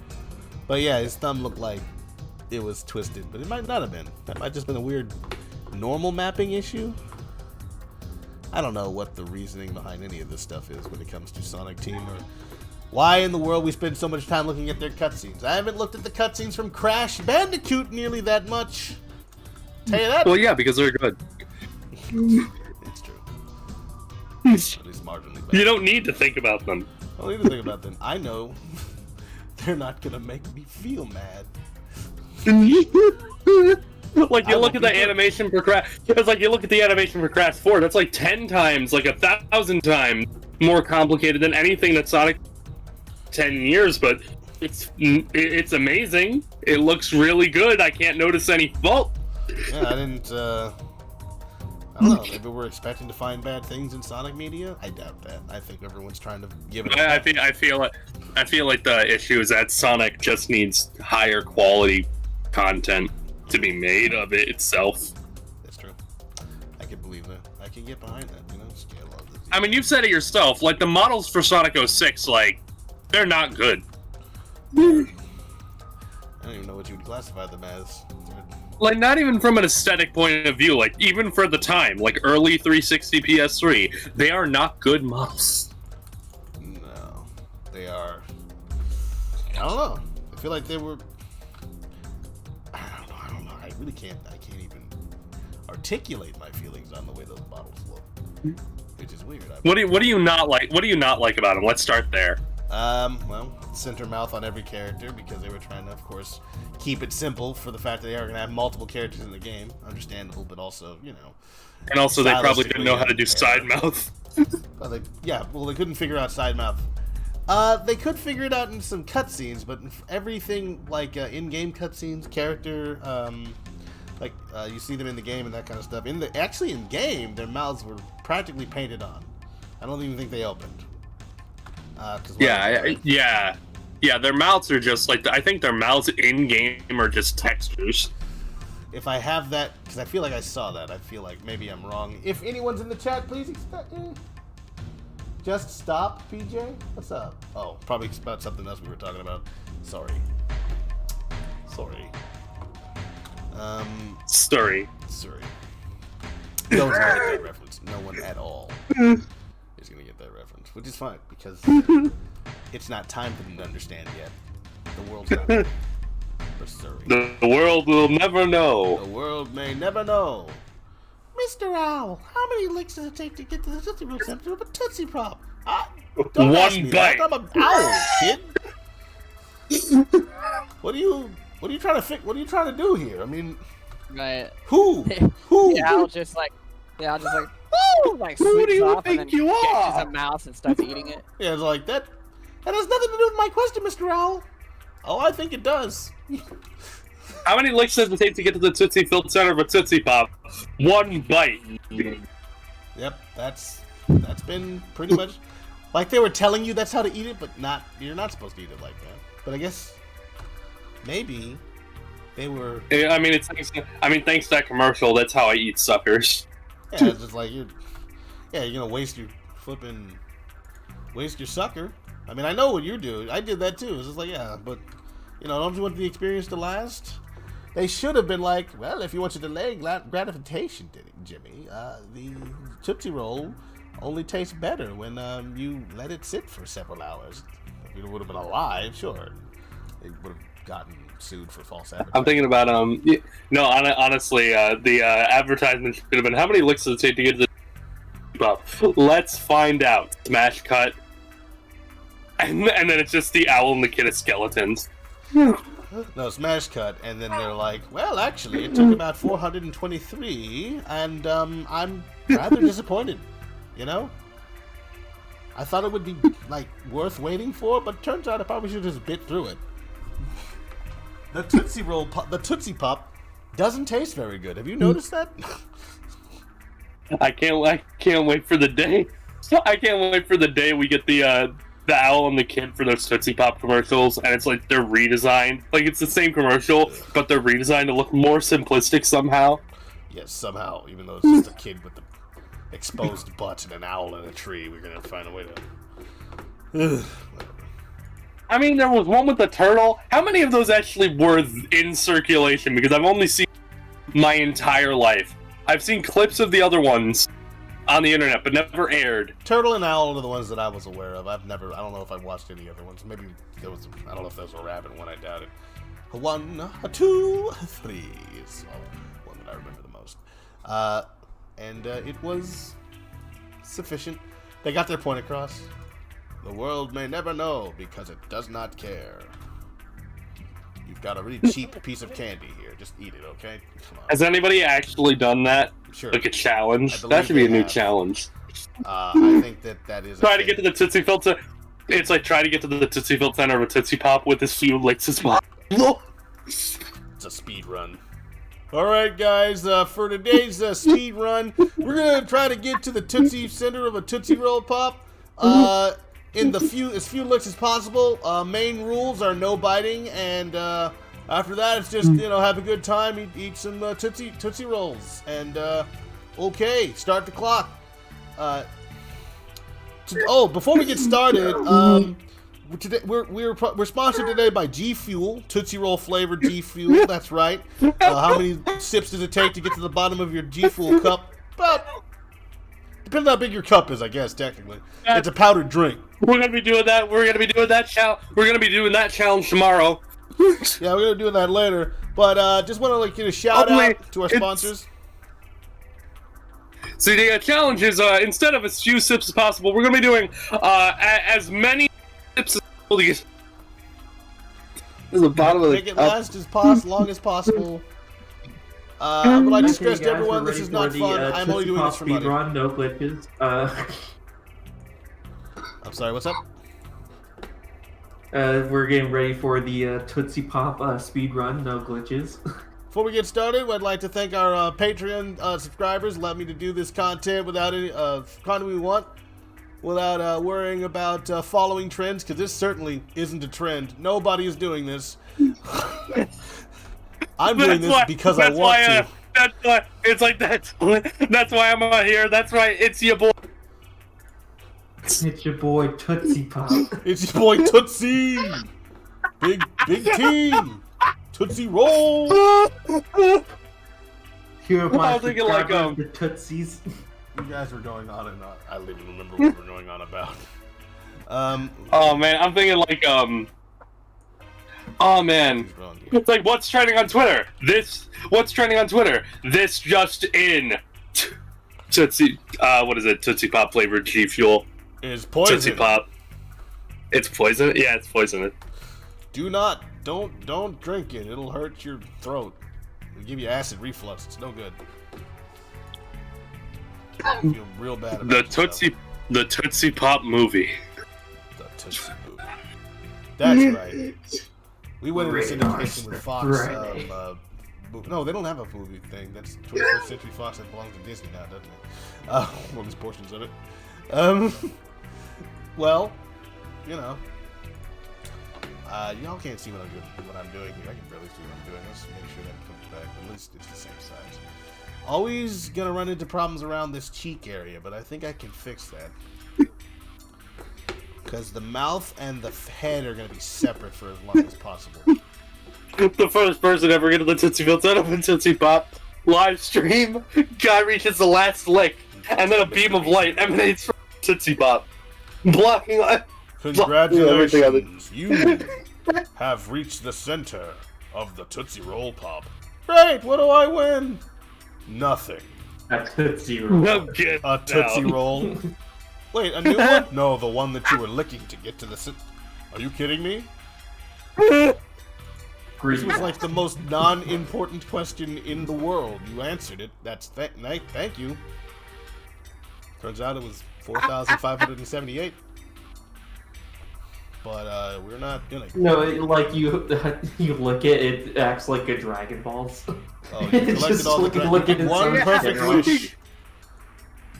But yeah, his thumb looked like it was twisted, but it might not have been. That might have just been a weird normal mapping issue. I don't know what the reasoning behind any of this stuff is when it comes to Sonic Team, or why in the world we spend so much time looking at their cutscenes. I haven't looked at the cutscenes from Crash Bandicoot nearly that much. Tell you that. Well, yeah, because they're good. It's true. At least marginally better. You don't need to think about them. I don't even think about them. I know they're not gonna make me feel mad. Like you look at the animation for Crash. It's like you look at the animation for Crash 4. That's like 10 times, like 1,000 times more complicated than anything that Sonic 10 years. But it's amazing. It looks really good. I can't notice any fault. Yeah, I didn't. I don't know. Maybe we're expecting to find bad things in Sonic media. I doubt that. I think everyone's trying to give it. I feel like the issue is that Sonic just needs higher quality content to be made of it itself. That's true. I can believe that. I can get behind that. You know, scale all this. I mean, you've said it yourself. Like the models for Sonic 06, like they're not good. I don't even know what you would classify them as. like not even from an aesthetic point of view, like even for the time, like early 360 PS3, they are not good models. No, they are. I don't know. I feel like they were. I don't know. I really can't. I can't even articulate my feelings on the way those models look, which is weird. What do you not like? What do you not like about them? Let's start there. Well, center mouth on every character because they were trying to, of course, keep it simple for the fact that they are going to have multiple characters in the game. Understandable, but also, you know. And also, they probably didn't know how to do side mouth. Well, they couldn't figure out side mouth. They could figure it out in some cutscenes, but everything like in-game cutscenes, character, you see them in the game and that kind of stuff. Actually in game, their mouths were practically painted on. I don't even think they opened. Yeah. Their mouths are just like I think their mouths in game are just textures. If I have that, because I feel like I saw that. I feel like maybe I'm wrong. If anyone's in the chat, please just stop, PJ. What's up? Oh, probably about something else we were talking about. Sorry. Story. No one's gonna get that reference. No one at all is gonna get that reference, which is fine because it's not time for them to understand yet. The world's not ready for Surrey. The world will never know. The world may never know. Mr. Owl, how many licks does it take to get to the Tootsie Roll Center of a Tootsie Pop? Don't ask me bite. that. I'm an owl, kid. What are you trying to fix? What are you trying to do here? I mean, Right. who? Yeah, I'll just like, woo! Like Who do sweeps you off think and then you catches are? a mouse and starts eating it. Yeah, it's like that. That has nothing to do with my question, Mr. Owl. Oh, I think it does. How many licks does it take to get to the Tootsie Filled Center of a Tootsie Pop? One bite. Yep, that's been pretty much like they were telling you that's how to eat it, but you're not supposed to eat it like that. But I guess maybe they were. I mean, thanks to that commercial, that's how I eat suckers. Yeah, it's just like you're gonna waste your sucker. I mean, I know what you do. I did that too. It's just like, yeah, but don't you want the experience to last? They should have been like, well, if you want to delay gratification, Jimmy, the Tootsie Roll only tastes better when you let it sit for several hours. If it would have been alive, sure, it would have gotten sued for false advertising. I'm thinking about honestly, the advertisement should have been how many licks does it take to get to the pop? Let's find out. Smash cut, and then it's just the owl and the kid of skeletons. No, smash cut, and then they're like, well, actually, it took about 423, and I'm rather disappointed, I thought it would be, like, worth waiting for, but turns out I probably should have just bit through it. The Tootsie Pop doesn't taste very good. Have you noticed that? I can't wait for the day. I can't wait for the day we get the owl and the kid for those Tootsie Pop commercials, and it's like they're redesigned. Like it's the same commercial, but they're redesigned to look more simplistic somehow. Yes, somehow, even though it's just a kid with the exposed butt and an owl in a tree, we're gonna find a way to. I mean, there was one with the turtle. How many of those actually were in circulation? Because I've only seen my entire life. I've seen clips of the other ones on the internet, but never aired. Turtle and owl are the ones that I was aware of. I don't know if I've watched any other ones. Maybe there was. I don't know if there was a rabbit one. I doubt it. 1, 2, 3 is one that I remember the most. And it was sufficient. They got their point across. The world may never know because it does not care. You've got a really cheap piece of candy here. Just eat it, okay? Come on. Has anybody actually done that? Sure. Like a challenge? I That should be a believe they new have. challenge. I think that is. Try to get to the Tootsie Filter. It's like try to get to the Tootsie Field Center of a Tootsie Pop with as few licks as possible. It's a speed run. All right, guys. For today's speed run, we're gonna try to get to the Tootsie Center of a Tootsie Roll Pop. In as few licks as possible. Main rules are no biting, and after that, it's just have a good time, eat some Tootsie Rolls, and okay, start the clock. Before we get started, Today we're sponsored today by G Fuel, Tootsie Roll flavored G Fuel. That's right. How many sips does it take to get to the bottom of your G Fuel cup? About, depends on how big your cup is, I guess. Technically, it's a powdered drink. We're gonna be doing that. We're gonna be doing that challenge tomorrow. Yeah, we're gonna do that later. But just want to give a shout out to our sponsors. So the challenge is instead of as few sips as possible, we're gonna be doing as many sips as possible. This is the bottom of the Make it last as long as possible. I would like to stress to everyone, this is not fun. I'm only doing this for money. Speedrun, no glitches. I'm sorry, what's up? We're getting ready for the Tootsie Pop speedrun, no glitches. Before we get started, I'd like to thank our Patreon subscribers. Allow me to do this content without any content we want, without worrying about following trends, because this certainly isn't a trend. Nobody is doing this. I'm doing this because I want to. That's why it's like that. That's why I'm out here. That's right. It's your boy. It's your boy Tootsie Pop. It's your boy Tootsie. Big team. Tootsie Roll. Here are my thinking like, the Tootsies. You guys were going on and on. I don't even remember what we were going on about. Oh man, I'm thinking like oh man, it's like what's trending on Twitter? What's trending on Twitter? This just in. Tootsie, what is it? Tootsie Pop flavored G Fuel. Is poison. Tootsie Pop. It's poison. Yeah, it's poison. Don't drink it. It'll hurt your throat. It'll give you acid reflux. It's no good. I feel real bad about the Tootsie Pop movie. The Tootsie movie. That's right. We went into syndication with Fox. No, they don't have a movie thing. That's 21st Century Fox. That belongs to Disney now, doesn't it? Well, there's portions of it. Well, you know. Y'all can't see what I'm doing here. I can barely see what I'm doing. Let's make sure that comes back. At least it's the same size. Always gonna run into problems around this cheek area, but I think I can fix that. Because the mouth and the head are gonna be separate for as long as possible. The first person ever get to the Tootsie Field set up in Tootsie Pop live stream. Guy reaches the last lick, and then a beam of light emanates from Tootsie Pop, blocking. Congratulations, you have reached the center of the Tootsie Roll Pop. Great, what do I win? Nothing. A Tootsie Roll. No, get A Tootsie down. Roll? Wait, a new one? No, the one that you were licking to get to the... Are you kidding me? This was like the most non-important question in the world. You answered it. That's thank you. Turns out it was 4,578. But we're not gonna. No, like you look at it, it acts like a Dragon Balls. Oh, you collected all the Dragon Balls. One perfect wish.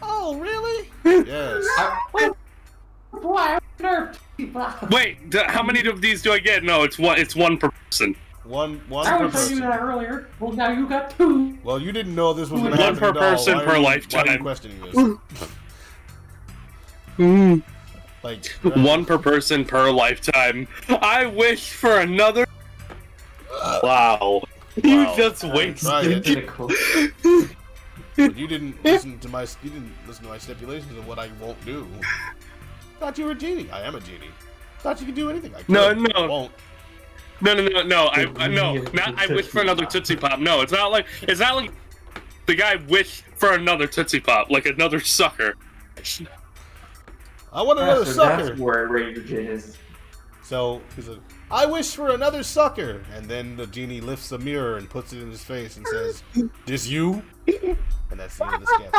Oh, really? Yes. Wait, how many of these do I get? No, it's one. It's one per person. One I per was telling you person. that earlier. Well, now you got two. Well, you didn't know this was gonna One happen per at all. person Why per are you- lifetime. Why are you questioning this? Like One per person per lifetime. I wish for another. Wow. You just Try wasted. it. But you didn't listen to my stipulations of what I won't do. Thought you were a genie. I am a genie. Thought you could do anything. I could. No. I won't. No. I wish for another Tootsie Pop. No, it's not like the guy wished for another Tootsie Pop, like another sucker. I want another sucker. That's where Rage is. So he said, "I wish for another sucker," and then the genie lifts a mirror and puts it in his face and says, "This you?" And that's the end of the sketch.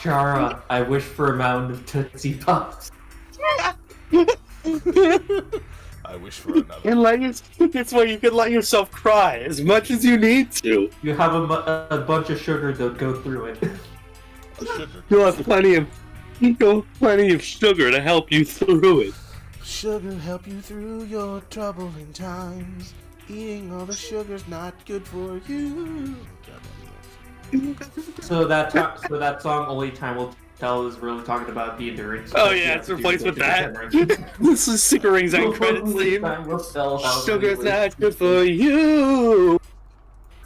Chara, I wish for a mound of Tootsie Pops. I wish for another. It's where you can let yourself cry as much as you need to. You have a bunch of sugar to go through it. Sugar. You'll have plenty of sugar to help you through it. Sugar help you through your troubling times. Eating all the sugar's not good for you. So that song, Only Time Will tell is really talking about the endurance. Oh yeah, it's replaced with that. This is Secret Rings end credit scene. Sugar's not good for you.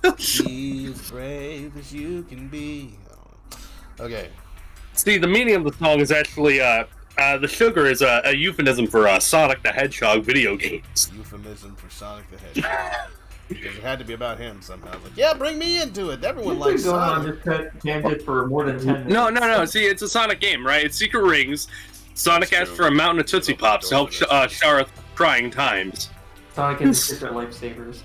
Be as brave as you can be. Okay. See, the meaning of the song is actually the sugar is a euphemism for Sonic the Hedgehog video games. Euphemism for Sonic the Hedgehog. Because it had to be about him somehow. Like, yeah, bring me into it. Everyone likes going on Sonic. this tangent for more than 10 minutes. No. See, it's a Sonic game, right? It's Secret Rings. Sonic asks for a mountain of Tootsie Pops to help Shara trying times. Sonic and the Secret Lifesavers.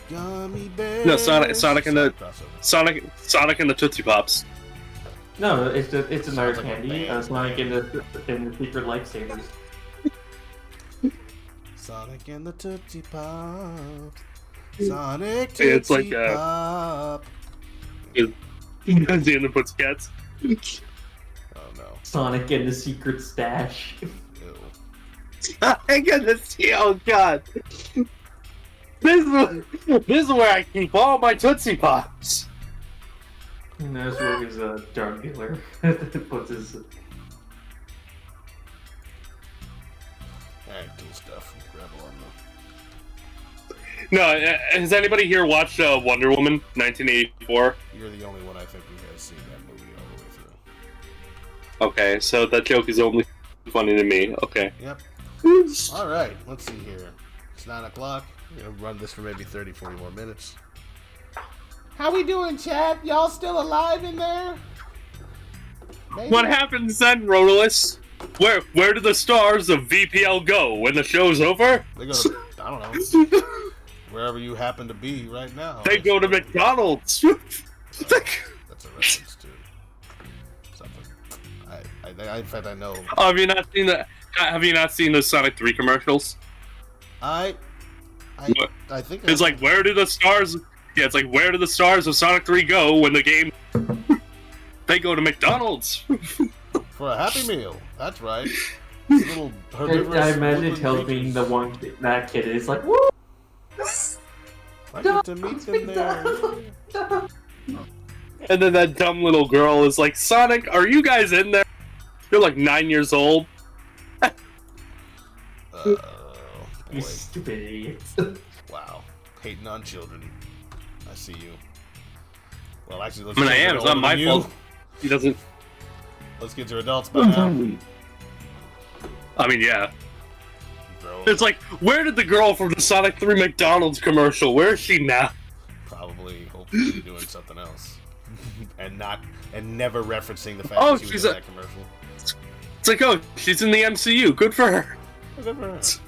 Gummy bears. No, Sonic and the Crossover. Sonic and the Tootsie Pops. No, it's another Sounds like a candy. band. Sonic and the Secret Lifesavers. Sonic and the Tootsie Pop. Sonic Tootsie It's like, Pop. The end of Pussycats. Oh no. Sonic and the Secret Stash. Ew. I gotta see. Oh god. This is where I keep all my Tootsie Pops. And that's where he's a drug dealer. Puts his. Alright, cool stuff. Grab on No, has anybody here watched Wonder Woman 1984? You're the only one I think who has seen that movie all the way through. Okay, so that joke is only funny to me. Okay. Yep. Alright, let's see here. It's 9 o'clock. We're gonna run this for maybe 30, 40 more minutes. How we doing, chat? Y'all still alive in there? Maybe? What happens then, Rodolus? Where do the stars of VPL go when the show's over? They go to, I don't know, wherever you happen to be right now. They go to McDonald's. That's a reference to something. In fact, I know. Have you not seen the? Have you not seen those Sonic 3 commercials? I What? think It's like, where do the stars? Yeah, it's like, where do the stars of Sonic 3 go when the game? They go to McDonald's. for a Happy Meal. That's right. Little herbivorous. I imagine woodland Tails being creatures. the one that kid is like, woo! I get to meet them there. And then that dumb little girl is like, Sonic, are you guys in there? You're like 9 years old. You Boy. stupid idiots. Wow. Hating on children. I see you. Well, actually, those I mean, I kids am. are It's not older my than fault. you. He doesn't. Those kids are adults by now. I mean, yeah. Bro, It's like, where did the girl from the Sonic 3 McDonald's commercial? Where is she now? probably, hopefully, doing something else, and never referencing the fact Oh, that she was she's in a- that commercial. It's like, oh, she's in the MCU. Good for her. Good for her. It's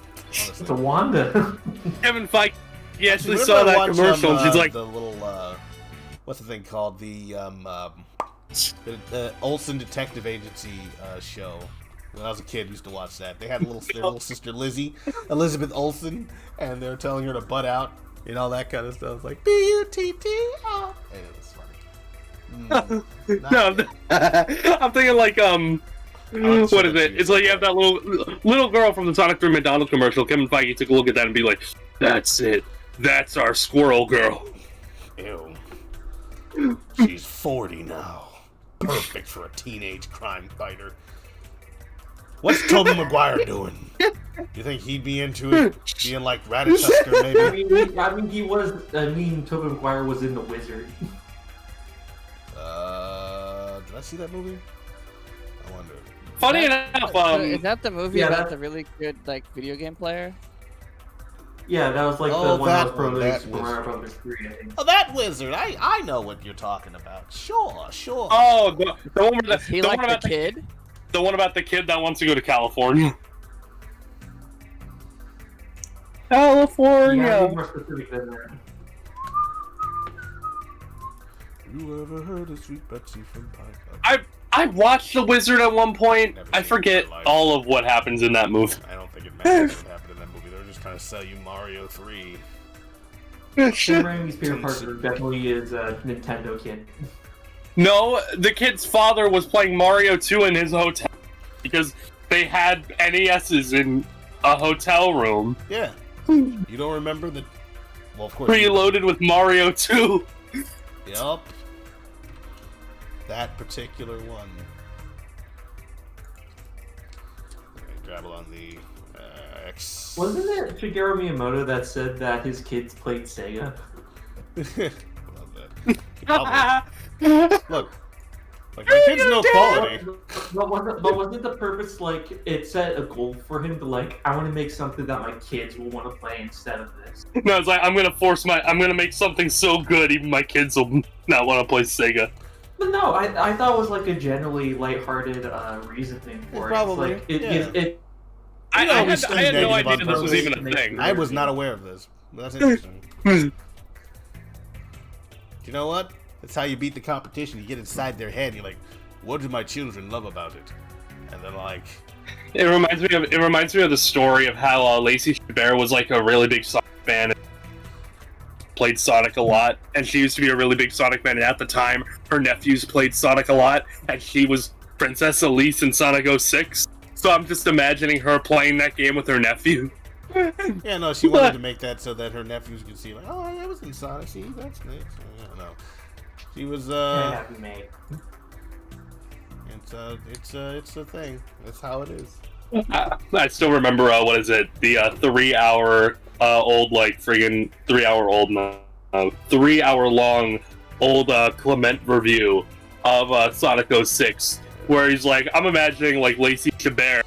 Honestly. a Wanda. Kevin Feige actually whenever saw I that watch, commercial, and she's like, the little what's the thing called, the Olsen Detective Agency show. When I was a kid, I used to watch that. They had their little sister Lizzie, Elizabeth Olsen, and they were telling her to butt out and all that kind of stuff. It's like B-U-T-T-O. And it was funny. no, I'm thinking like, what is it? It's like you have that little girl from the Sonic 3 McDonald's commercial. Kevin Feige took a look at that and be like, that's it. That's our squirrel girl. Ew. She's 40 now. Perfect for a teenage crime fighter. What's Tobey Maguire doing? Do you think he'd be into it? Being like Ratatusker, maybe? Tobey Maguire was in The Wizard. Did I see that movie? I wonder. Funny enough, is that the movie yeah, about that- the really good like video game player? Yeah, that was like Oh, the one that that was one, from that Super was- Mario Brothers 3, I think. Oh, that wizard! I know what you're talking about. Sure. oh, the one where Is he the like one the about kid? the one about the kid that wants to go to California. Yeah, California. be more specific than that. You ever heard of Sweet Betsy from Pine? I watched The Wizard at one point. Never I seen it in forget my life. all of what happens in that movie. I don't think it matters what happened in that movie. They were just trying to sell you Mario 3. Sam Raimi's favorite partner definitely is Nintendo kid. No, the kid's father was playing Mario 2 in his hotel because they had NESs in a hotel room Yeah. You don't remember the... Well, of course... you- preloaded with Mario 2. Yup. That particular one. Scrabble on the X. Wasn't it Shigeru Miyamoto that said that his kids played Sega? Love that. Look, like my kids know quality. But wasn't the purpose like it set a goal for him to like I want to make something that my kids will want to play instead of this? No, it's like I'm gonna make something so good even my kids will not want to play Sega. But no, I thought it was like a generally lighthearted reasoning for it. Probably, It's like, yeah. I always had no negative idea on this was purpose. even a thing. I was not aware of this. But that's interesting. You know what? That's how you beat the competition. You get inside their head. And you're like, what do my children love about it? And then like, It reminds me of the story of how Lacey Chabert was like a really big Sonic fan and played Sonic a lot, and she used to be a really big Sonic fan, and at the time her nephews played Sonic a lot, and she was Princess Elise in Sonic 06. So I'm just imagining her playing that game with her nephew. yeah, no, she wanted to make that so that her nephews could see, like, oh, I was in Sonic. See, that's nice. I don't know. She was happy mate. it's a thing. That's how it is. I still remember what is it? The 3 hour old like friggin' 3 hour old 3 hour long old Clement review of Sonic 06, where he's like, I'm imagining like Lacey Chabert.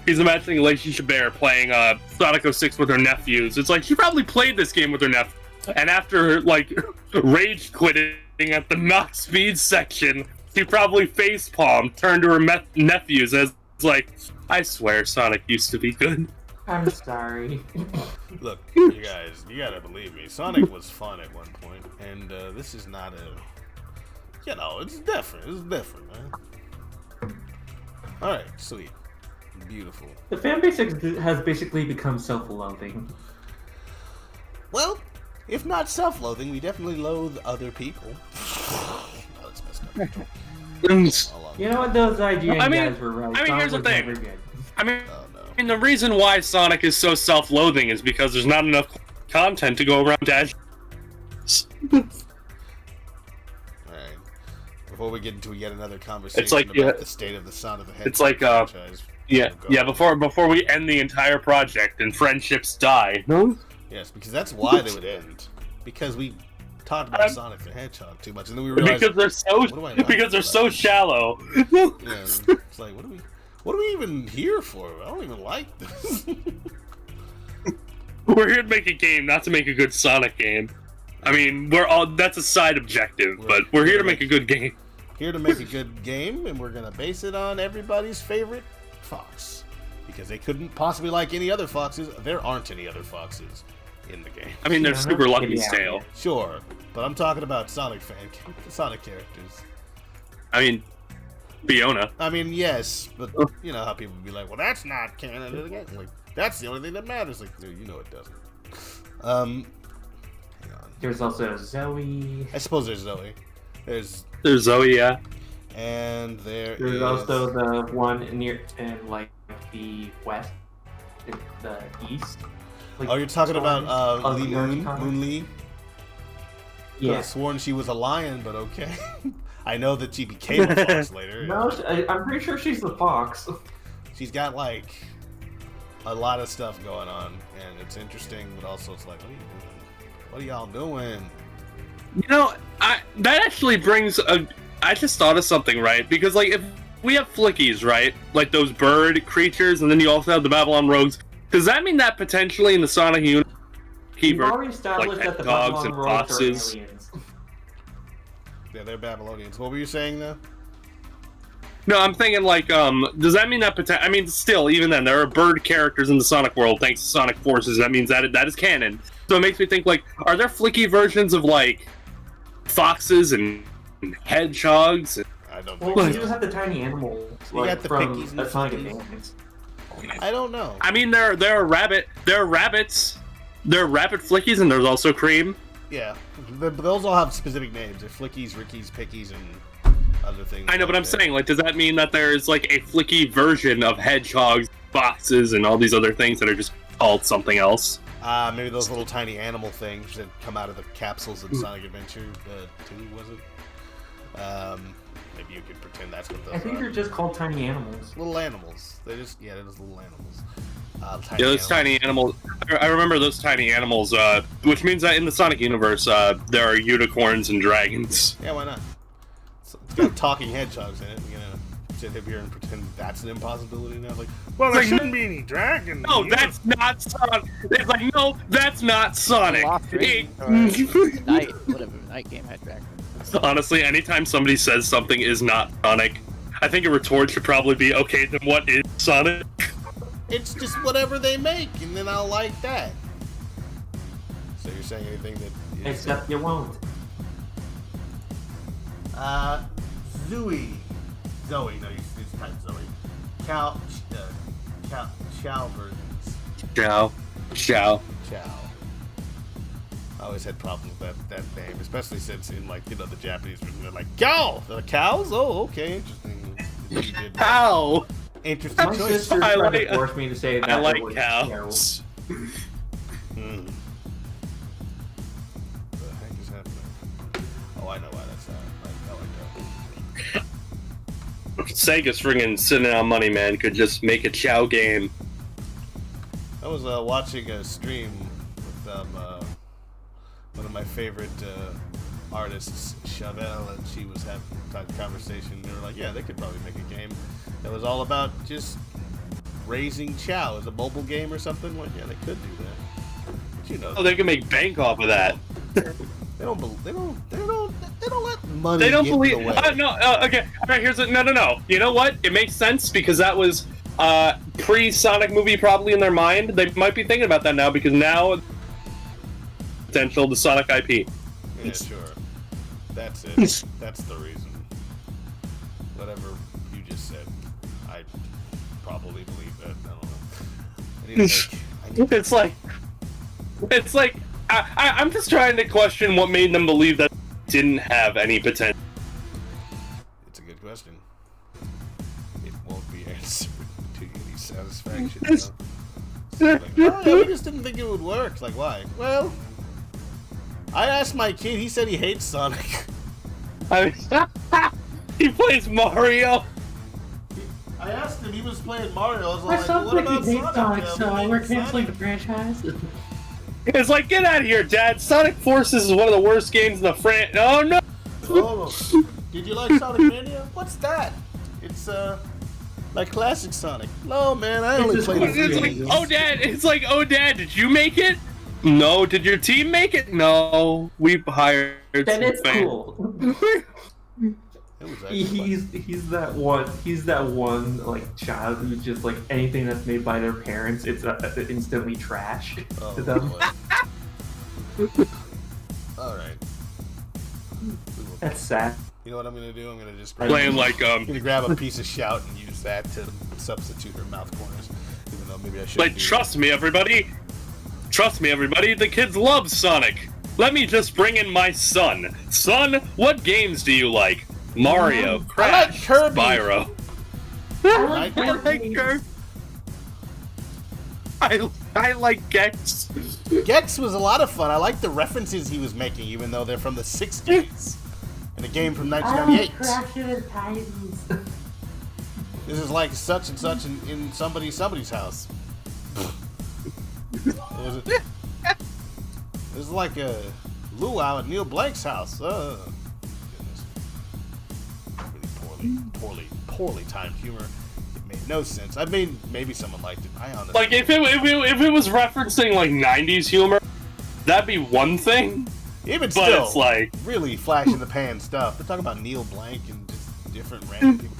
He's imagining Lacey Chabert playing Sonic 06 with her nephews. It's like she probably played this game with her nephew, and after like rage quitting at the Mach Speed section, she probably facepalmed, turned to her nephews as like, I swear Sonic used to be good. I'm sorry. Look, you guys, you gotta believe me. Sonic was fun at one point, and this is not a, you know, it's different. It's different, man. All right, sweet, beautiful. The fan base has basically become self-loathing. Well, if not self-loathing, we definitely loathe other people. Oh, that's messed up. You know what? Those IGN guys were right. I mean, Sonic here's the was thing. never good. I mean, Oh no. the reason why Sonic is so self-loathing is because there's not enough content to go around Dash. All right. Before we get into yet another conversation It's like, about yeah, the state of the Sonic the Hedgehog it's like, franchise, Yeah, we'll go. yeah. Before we end the entire project and friendships die. No. Yes, because that's why they would end. Because we talked about Sonic the Hedgehog too much, and then we realized Because they're so what do I like because they're about so it? shallow. Yeah, it's like what are we even here for? I don't even like this. We're here to make a game, not to make a good Sonic game. I mean, that's a side objective, but we're here to make a good game. Here to make a good game, and we're gonna base it on everybody's favorite fox. Because they couldn't possibly like any other foxes. There aren't any other foxes in the game. I mean, there's Yeah, Super Lucky's yeah. Tale. Sure, but I'm talking about Sonic Sonic characters. I mean, Fiona. I mean, yes, but you know how people be like, "Well, that's not canon." To the game. Like, that's the only thing that matters. Like, dude, you know it doesn't. Hang on. There's also Zoe. I suppose there's Zoe. There's There's Zoe, yeah. and There's is also the one near in like the west, in the east. Like, Oh, you're talking about of Lee the Moon, Earth Moon Lee. Could Yeah. have sworn she was a lion, but okay. I know that she became a fox later. No, I'm pretty sure she's the fox. She's got like a lot of stuff going on, and it's interesting, but also it's like, what are you doing? What are y'all doing? You know, that actually brings a. I just thought of something, right? Because like, if we have flickies, right, like those bird creatures, and then you also have the Babylon Rogues. Does that mean that potentially in the Sonic universe, We've already established that the hedgehogs Babylon and Rogues are foxes. aliens. Yeah, they're Babylonians. What were you saying though? No, I'm thinking like, does that mean that I mean, still, even then, there are bird characters in the Sonic world thanks to Sonic Forces. That means that is canon. So it makes me think like, are there flicky versions of like foxes and hedgehogs? I don't Well, think we do so. have the tiny animals You like, got the from pickies and a Sonic flickies. Advance. I don't know. I mean, there are rabbits. There are rabbit flickies, and there's also cream. Yeah, those all have specific names. They're flickies, rickies, pickies, and other things. I know, but like I'm that. saying, like, does that mean that there's like a flicky version of hedgehogs, foxes, and all these other things that are just called something else? Maybe those little tiny animal things that come out of the capsules in Sonic Adventure 2, was it? Maybe you could pretend that's what those I think are. they're just called tiny animals. Little animals. They're just little animals. Yeah, those tiny animals. I remember those tiny animals, which means that in the Sonic universe, there are unicorns and dragons. Yeah, why not? It's got talking hedgehogs in it. You're gonna sit up here and pretend that's an impossibility now? Like, well, there shouldn't be any dragon. No, that's not Sonic. It's like, no, that's not Sonic. Lost Ring or Night, whatever Night game had dragons. Honestly, anytime somebody says something is not Sonic, I think a retort should probably be, okay, then what is Sonic? It's just whatever they make, and then I'll like that. So you're saying anything that is... Except you won't. Zoe, no, it's type Zoe. Chow versions. Chow. I always had problems with that name, especially since in the Japanese version they're like cow. The cows? Oh, okay, interesting. You did that. Ow! Interesting My choice. sister I tried like- to force me to say that. I like it was cows. Hmm. The heck is happening? Oh, I know why that's Sega's friggin' sitting on money, man. Could just make a Chow game. I was watching a stream with one of my favorite artists, Chevelle, and she was having a conversation. They were like, yeah, they could probably make a game that was all about just raising Chow as a mobile game or something. Like, yeah, they could do that. But you know, Oh, they can make bank off of that. they don't let money They don't get believe. in the way. No, okay. All right, here's it. No. You know what? It makes sense because that was pre-Sonic movie probably in their mind. They might be thinking about that now because now potential the Sonic IP. Yeah, sure. That's it. That's the reason. Whatever you just said, I probably believe that. I don't know. I need to make, It's like I'm just trying to question what made them believe that it didn't have any potential. It's a good question. It won't be answered to any satisfaction. Like, oh, yeah, we just didn't think it would work. Like, why? Well, I asked my kid. He said he hates Sonic. I mean, he plays Mario. I asked him. He was playing Mario. I was My like, son what thinks about he hates Sonic? Sonic, so we're canceling the franchise. It's like, get out of here, Dad. Sonic Forces is one of the worst games in the Oh no! Oh, did you like Sonic Mania? What's that? It's like classic Sonic. No, man, I only just played cool. the It's like, games. oh Dad. It's like, oh Dad, did you make it? No. Did your team make it? No. We hired. Then some it's fans. cool. It was actually fun. He's that one like child who's just like anything that's made by their parents, it's instantly trash Oh, to them. boy. All right. That's sad. You know what I'm gonna do? I'm gonna just Playing like I'm gonna grab a piece of Shout and use that to substitute her mouth corners. Even though maybe I should. Like, trust me, everybody. Trust me, everybody. The kids love Sonic. Let me just bring in my son. Son, what games do you like? Mario, Crash, Kirby. Spyro. Right? I like Kirby. I like Gex. Gex was a lot of fun. I like the references he was making, even though they're from the '60s. In a game from I 1998. like Crashing and Titans. This is like such and such in somebody's house. This is like a luau at Neil Blank's house. Goodness. Really poorly timed humor. It made no sense. I mean, maybe someone liked it. I honestly. Like, if it was referencing, like, 90s humor, that'd be one thing. Even But still, it's like... really flash in the pan stuff. They're talking about Neil Blank and just different random people,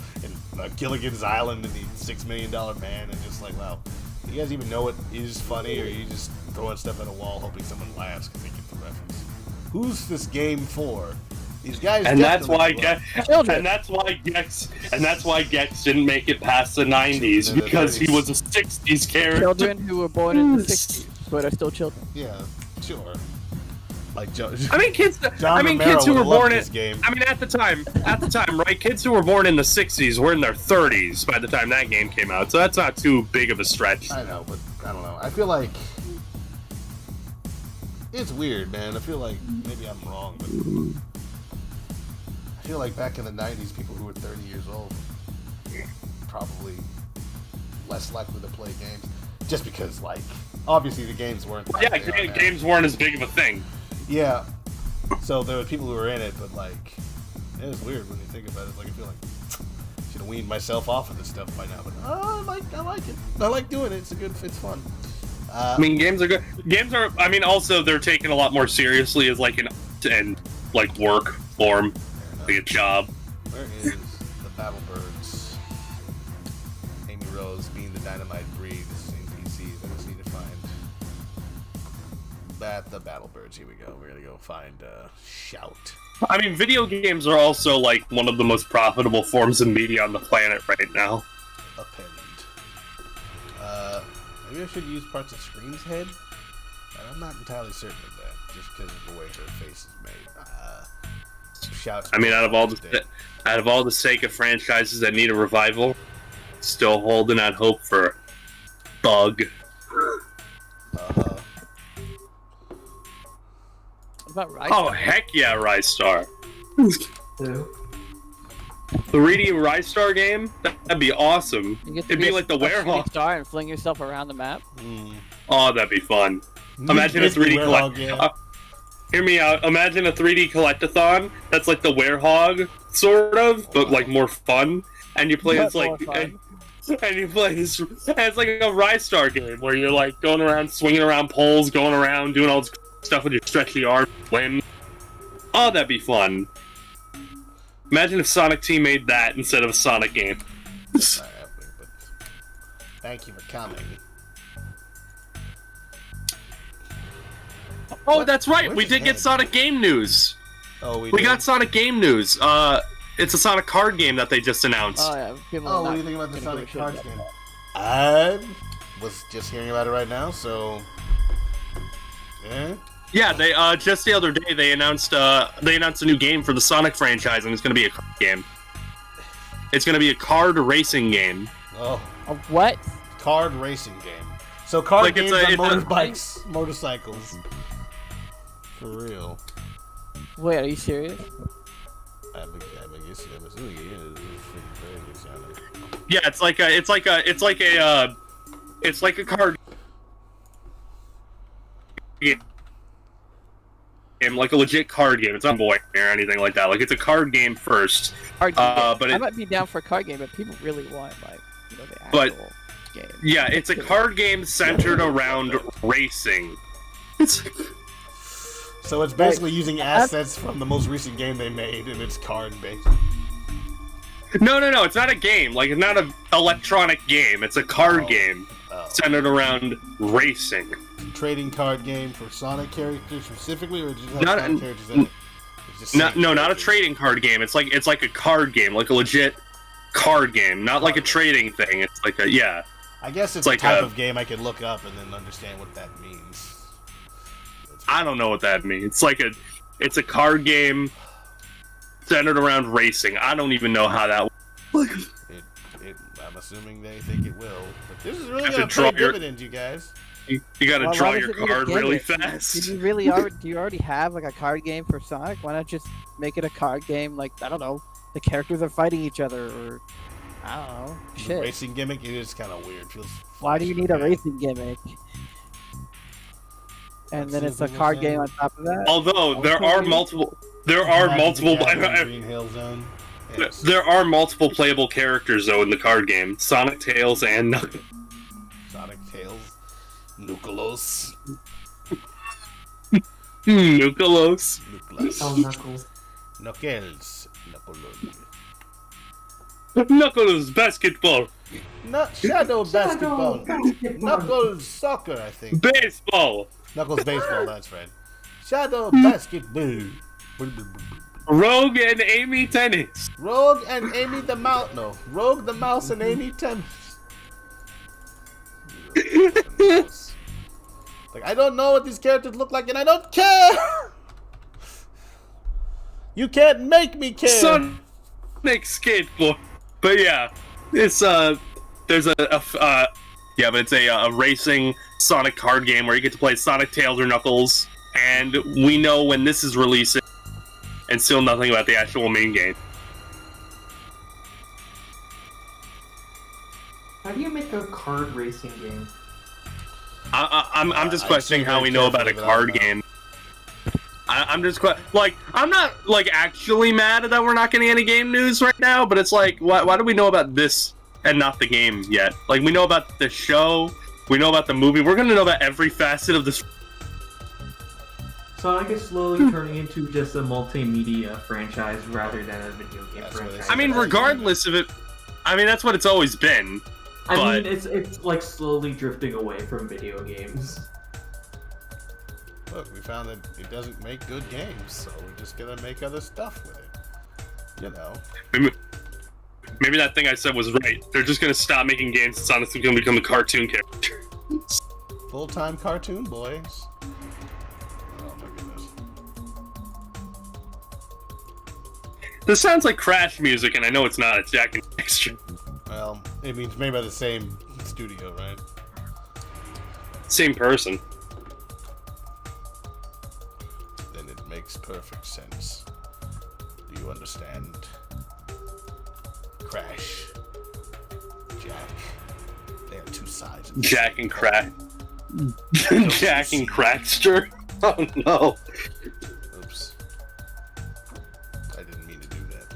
and Gilligan's Island and the $6 Million Man, and just like, wow, do you guys even know what is funny, or are you just throwing stuff at a wall hoping someone laughs because they get the reference? Who's this game for? These guys. And that's why Children. and that's why Gex didn't make it past the 90s, The because he 30s. was a 60s character. Children who were born in the 60s, but are still children. Yeah, sure. Like Joe. I mean, kids. John Romero Kids who were would've loved born in. this game. I mean, at the time, right? Kids who were born in the '60s were in their 30s by the time that game came out, so that's not too big of a stretch. I know, but I don't know. I feel like it's weird, man. I feel like maybe I'm wrong, but I feel like back in the 90s, people who were 30 years old probably less likely to play games. Just because, like, obviously the games weren't. Like Yeah, games weren't as big of a thing. Yeah. So there were people who were in it, but like, it was weird when you think about it. Like, I feel like I should have weaned myself off of this stuff by now. But I like it. I like doing it. It's fun. I mean, games are good. Games are. I mean, also they're taken a lot more seriously as like an and like work form, like a job. Where is the Battle Birds? Amy Rose being the dynamite breed in PCs. I just need to find the Battle Birds. Here we go. We're gonna go find Shout. I mean, video games are also like one of the most profitable forms of media on the planet right now. Append. Maybe I should use parts of Scream's head. I'm not entirely certain of that, just because of the way her face is made. Shout. I mean, out of all the Sega franchises that need a revival, still holding out hope for Bug. What about Rise? Oh heck yeah, Rise Star. Who? 3D Rise Star game? That'd be awesome. You get to It'd be like the a shooting Werehog. star and fling yourself around the map. Oh, that'd be fun. Imagine a 3D collect. Hear me out. Imagine a 3D collectathon that's like the Werehog, sort of, but like more fun. And you play as like, and you play as it's like a Rise Star game where you're like going around, swinging around poles, going around, doing all this stuff with your stretchy arm, win. Oh, that'd be fun. Imagine if Sonic Team made that instead of a Sonic game. Thank you for coming. Oh, that's right. Where's We his did get head? Sonic Game News. Oh, We got Sonic Game News. It's a Sonic card game that they just announced. Oh yeah, people. Oh, are what not do you think about the gonna Sonic give a shit cards about game? I was just hearing about it right now, so. Yeah. Yeah, they just the other day they announced a new game for the Sonic franchise, and it's going to be a card game. It's going to be a card racing game. Oh, A what? card racing game. So card Like, it's games a- on it's a- motorbikes, motorcycles. For real. Wait, are you serious? I'm assuming it is. It's freaking crazy, Sonic. Yeah, it's like a card game, like a legit card game. It's not boy or anything like that. Like it's a card game first. Card game. But I it- might be down for a card game, but people really want like the But- actual game. Yeah, it's a card game centered around racing. It's So it's basically using assets from the most recent game they made, and it's card based. no, it's not a game. Like it's not an electronic game. It's a card game centered around racing. Trading card game for Sonic characters specifically, or just have Not- Sonic characters in it? It's just Not, Sonic no, not a characters. trading card game. It's like a card game, like a legit card game, not like a trading thing. It's like a yeah. I guess it's like a type a- of game I could look up and then understand what that means. I don't know what that means. It's a card game centered around racing. I don't even know how that. I'm assuming they think it will. But this is really have to going to draw pay your- dividends, you guys. You gotta Why draw does your it need a card really gimmick? fast. Do you already have like a card game for Sonic? Why not just make it a card game? Like I don't know, the characters are fighting each other, or I don't know, The shit. racing gimmick, it is kind of weird. Feels. Why do you need a racing gimmick? And then it's a card game on top of that. Although there are multiple Green Hill Zone. Yes. there are multiple playable characters though in the card game. Sonic, Tails, and Knuckles. Sonic Tails. Nucleus. Nucleus. Nucleus. Oh, Knuckles. Knuckles. Knuckles. Knuckles basketball. Shadow basketball. basketball. Knuckles soccer, I think. Baseball. Knuckles baseball, that's right. Shadow basketball. Rogue and Amy tennis. Rogue and Amy the Mouse. No. Rogue the Mouse and Amy Tennis. Like, I don't know what these characters look like, and I don't care! You can't make me care! Sonic skateboard. But yeah, it's there's but it's a racing Sonic card game where you get to play Sonic, Tails, or Knuckles, and we know when this is releasing. and still nothing about the actual main game. How do you make a card racing game? I'm just I'd questioning say how very we know about a carefully, but I card don't know. game. I'm just I'm not like actually mad that we're not getting any game news right now, but it's like, why do we know about this and not the game yet? Like, we know about the show, we know about the movie, we're gonna know about every facet of this. Sonic is slowly turning into just a multimedia franchise rather than a video game That's what they franchise. say. I mean, regardless of it, I mean that's what it's always been. I but- mean, it's like slowly drifting away from video games. Look, we found that it doesn't make good games, so we're just gonna make other stuff with it. You know. Maybe that thing I said was right. They're just gonna stop making games and Sonic's gonna become a cartoon character. Full-time cartoon boys. Oh my goodness. This sounds like Crash music, and I know it's not. It's Jack and Daxter. Well, it means made by the same studio, right? Same person. Then it makes perfect sense. Do you understand? Crash. Jack. They are two sides. of the Jack same and coin. Crack. Jack and Crackster. Oh no. Oops. I didn't mean to do that.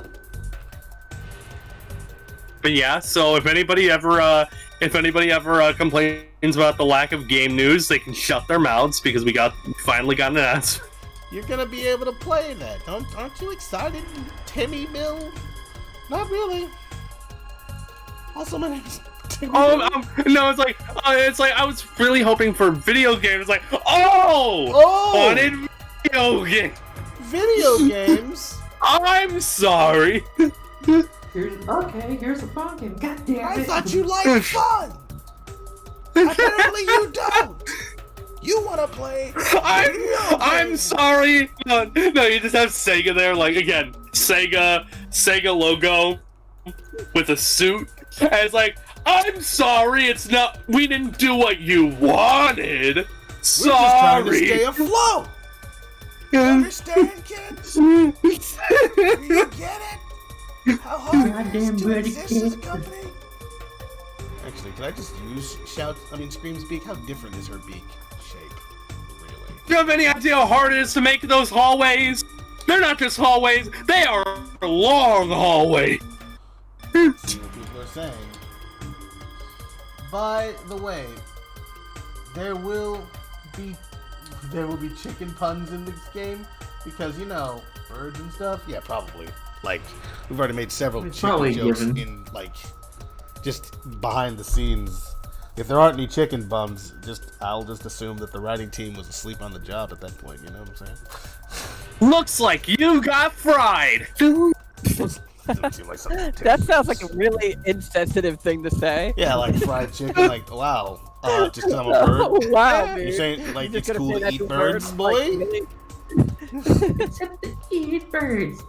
But yeah, so if anybody ever complains about the lack of game news, they can shut their mouths because we finally got an announcement. You're gonna be able to play that. Aren't you excited, Timmy Mill? Not really. Also, my name's Timmy Mill. No, it's like I was really hoping for video games. It's like, oh, Oh! wanted video game. Video games? I'm sorry. Here's a fun game. God damn I it. thought you liked fun! Apparently you don't! You wanna play video I'm games. sorry. No, you just have Sega there, like again, Sega logo with a suit, and it's like, I'm sorry, we didn't do what you wanted. We're just trying to Sorry. stay afloat! You understand, kids? Do you get it? How hard it is Goddamn to buddy exist as a kid. company? Actually, can I just use Scream's beak? How different is her beak shape? Really? Do you have any idea how hard it is to make those hallways? They're not just hallways, they are long hallways. See what people are saying. By the way, there will be chicken puns in this game because birds and stuff. Yeah, probably. Like we've already made several It's chicken probably jokes given. in just behind the scenes. If there aren't any chicken bums, I'll just assume that the writing team was asleep on the job at that point. You know what I'm saying? Looks like you got fried. Doesn't seem like something That sounds like a really insensitive thing to say. yeah, like fried chicken. Like wow, just because I'm a bird. Oh, wow, You're dude. saying like You're it's just gonna cool say to that eat to birds, birds? boy? Like, really? Except to eat birds.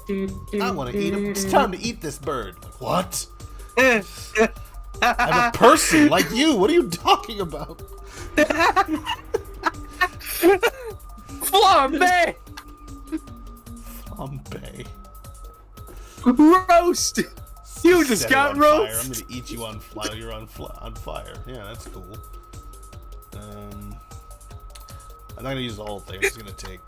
I want to eat him. It's time to eat this bird. Like, what? I'm a person like you. What are you talking about? Flambe! Flambe. Roast! You just Set it got on fire. I'm roast! gonna eat you on fire. You're on fire. Yeah, that's cool. I'm not gonna use the whole thing. I'm just gonna take.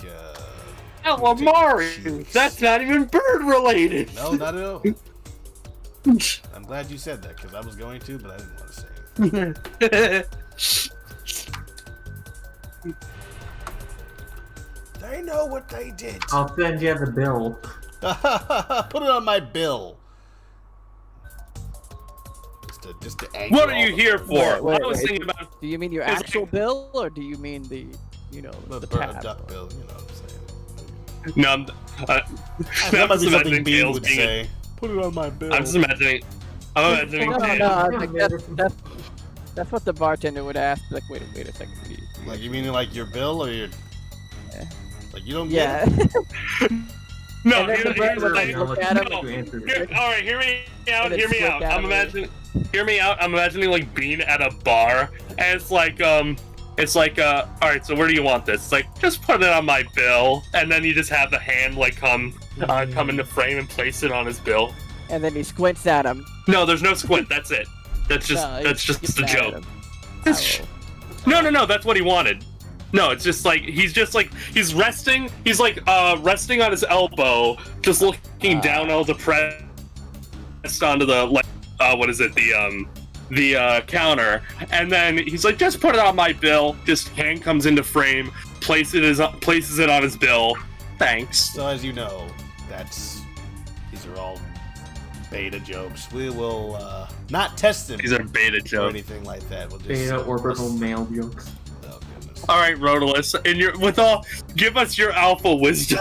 Calamari! cheeks. That's not even bird related! No, not at all. I'm glad you said that because I was going to, but I didn't want to say it. They know what they did. I'll send you the bill. Put it on my bill. Just to anger What are all you the here birds. for? Wait, I was wait. thinking about. Do you mean your It's actual like- bill, or do you mean the The tab? duck bill, you know what I'm saying. No, I'm That just might be something imagining Bean Tails would being. say. Put it on my bill. I'm just imagining. I'm imagining. No, Tails. no, I think that's what the bartender would ask. Like, wait a second. Like you mean like your bill or your? Yeah. Like you don't Yeah. get it? No, And then the bird would like here's look at him. no. You answered Here, it. all right, hear me out. And it Hear me slipped out. out I'm of it. imagining. Hear me out. I'm imagining like being at a bar, and it's like all right. So where do you want this? It's like just put it on my bill, and then you just have the hand like come come into frame and place it on his bill. And then he squints at him. No, there's no squint. That's it. That's just No, he that's just gets the mad at joke. him. It's- I will. No. That's what he wanted. No, it's just like he's resting. He's like resting on his elbow, just looking down, all depressed onto the what is it, the counter, and then he's like, just put it on my bill. Just hand comes into frame, places it on his bill. Thanks. So as you know, these are all beta jokes. We will not test them These are beta or jokes. anything like that. We'll just Beta orbital male jokes. Oh goodness. All right, Rodolus, give us your alpha wisdom.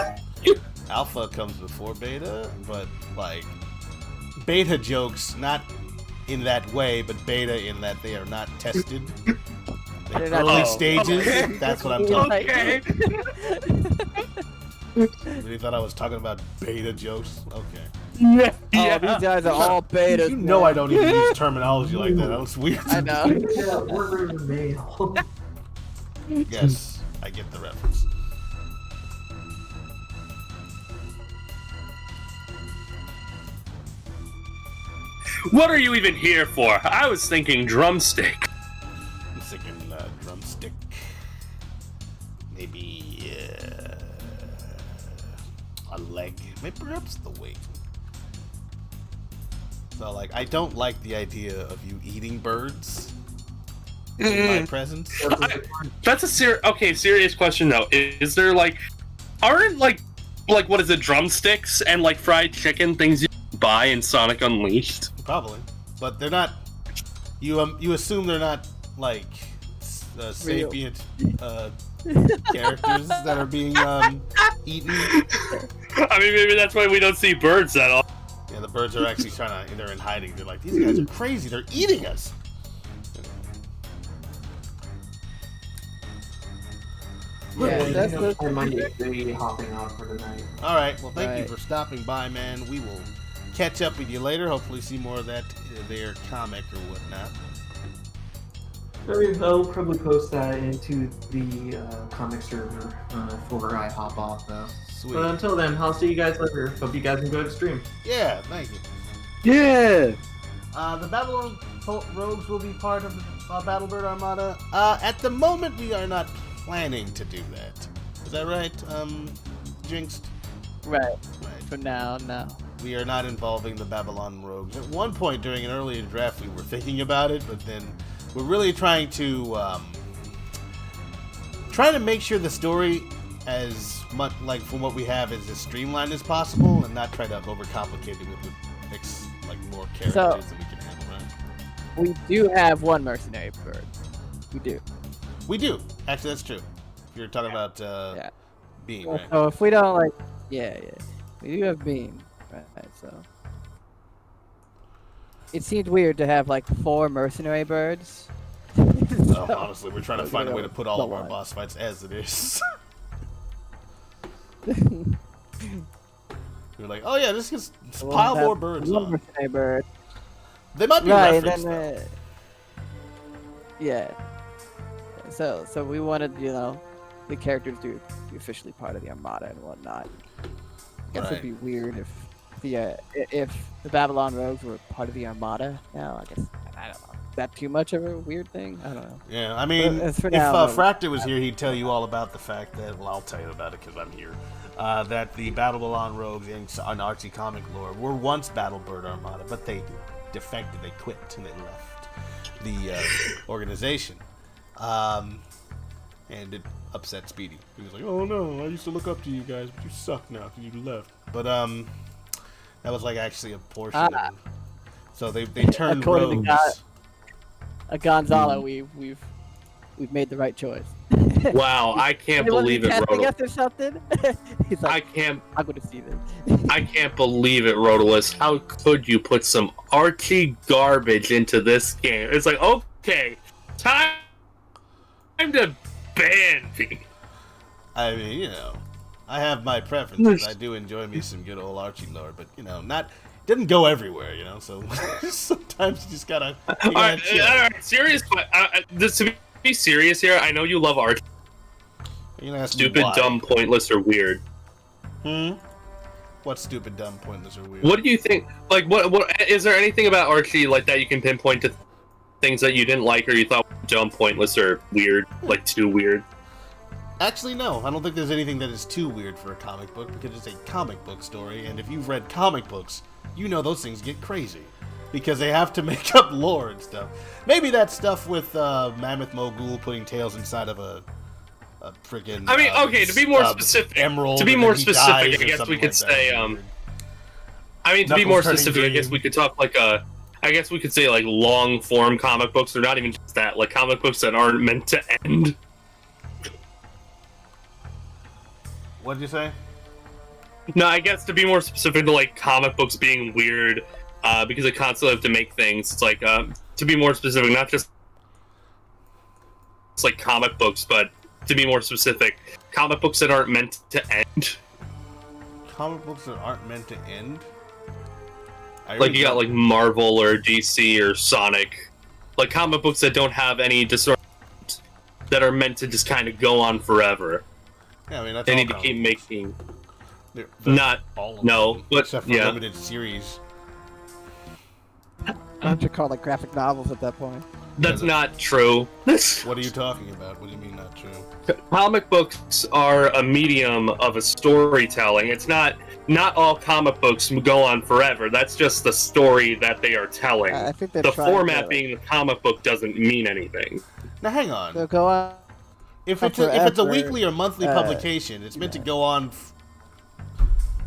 Alpha comes before beta, but like beta jokes, not in that way, but beta in that they are not tested. They're not- Early Oh, stages. okay. That's what I'm talking. Okay. Really thought I was talking about beta jokes. Okay. Yeah. Oh, these guys are all betas. You know man. I don't even use terminology like that. That looks weird. I know. Yeah, orbital male. Yes, I get the reference. What are you even here for? I was thinking drumstick. I'm thinking drumstick. Maybe a leg. Maybe perhaps the weight. So like, I don't like the idea of you eating birds in my presence. That's a serious question though. Is there aren't what is it, drumsticks and like fried chicken things you can buy in Sonic Unleashed? Probably, but they're not. You assume they're not like sapient characters that are being eaten. I mean, maybe that's why we don't see birds at all. Yeah, the birds are actually they're in hiding. They're like, these guys are crazy. They're eating us. Yeah, that's the- I might be hopping off for tonight. All right. Well, thank you Right. for stopping by, man. We will catch up with you later. Hopefully, see more of that their comic or whatnot. I'll probably post that into the comic server before I hop off, though. Sweet. But until then, I'll see you guys later. Hope you guys enjoyed the stream. Yeah. Thank you. Yeah. The Babylon Rogues will be part of the Battlebird Armada. At the moment, we are not planning to do that. Is that right, Jinxed? Right. Right. For now, no. We are not involving the Babylon Rogues. At one point during an earlier draft, we were thinking about it, but then we're really trying to make sure the story, as much like from what we have, is as streamlined as possible, and not try to overcomplicate it with more characters than we can handle. Right? We do have one mercenary bird. We do. We do. Actually, that's true. You're talking about Yeah. Bean, right? So if we don't yeah. We do have Bean. Right, so. It seemed weird to have 4 mercenary birds. So, honestly, we're trying to find a way to put all of our Line. boss fights as it is. You're like, oh yeah, this is We'll pile have more birds one on. mercenary bird. They might be Right, referenced, then though. yeah. So we wanted, the characters to be officially part of the Armada and whatnot. I guess Right. it'd be weird if the Babylon Rogues were part of the Armada now. I guess I don't know. Is that too much of a weird thing? I don't know. Yeah, I mean, as for if now, Fractor was here, he'd tell you all about the fact that, well, I'll tell you about it because I'm here, that the Babylon Rogues in Archie comic lore were once Battlebird Armada, but they defected, they quit, and they left the organization. And it upset Speedy. He was like, oh no, I used to look up to you guys, but you suck now because you left. But, that was actually a portion of it. So they turned According to rogues. Gonzalo, we've made the right choice. Wow, I can't believe it, Testing Rodolus. us or something? He's I like, can't I'm gonna see this. I can't believe it, Rodolus. How could you put some Archie garbage into this game? It's like, okay, time to ban me. I mean, I have my preferences. I do enjoy me some good old Archie lore, but didn't go everywhere, so sometimes you just gotta. You gotta chill. All right, serious. To be serious here, I know you love Archie. You're gonna ask me Stupid, why. dumb, pointless, or weird. What's stupid, dumb, pointless, or weird? What do you think? Like, what is there anything about Archie like that you can pinpoint to things that you didn't like or you thought were dumb, pointless, or weird, like too weird? Actually, no. I don't think there's anything that is too weird for a comic book because it's a comic book story, and if you've read comic books, you know those things get crazy because they have to make up lore and stuff. Maybe that stuff with Mammoth Mogul putting tails inside of a friggin'. I mean, okay, to be more specific, emerald. to be and more then he specific, dies I or guess something we could like that. say, I mean, to be Knuckles more turning specific, I guess green. we could talk like I guess we could say like long form comic books, or not even just that, like comic books that aren't meant to end. What did you say? No, I guess to be more specific to like comic books being weird, because they constantly have to make things. It's like to be more specific, not just it's like comic books, but to be more specific, comic books that aren't meant to end. Comic books that aren't meant to end? Like you got like Marvel or DC or Sonic, like comic books that don't have any discernment, that are meant to just kind of go on forever. Yeah, I mean, that's They all need to comic keep books. making. They're Not all of no, them, but except for yeah. limited series. Why don't you call it graphic novels at that point? That's not true. What are you talking about? What do you mean not true? Comic books are a medium of a storytelling. It's not all comic books go on forever. That's just the story that they are telling. I think they're The trying format to, being the comic book doesn't mean anything. Now, hang on. They'll go on. If for it's a forever, weekly or monthly publication, it's meant to go on.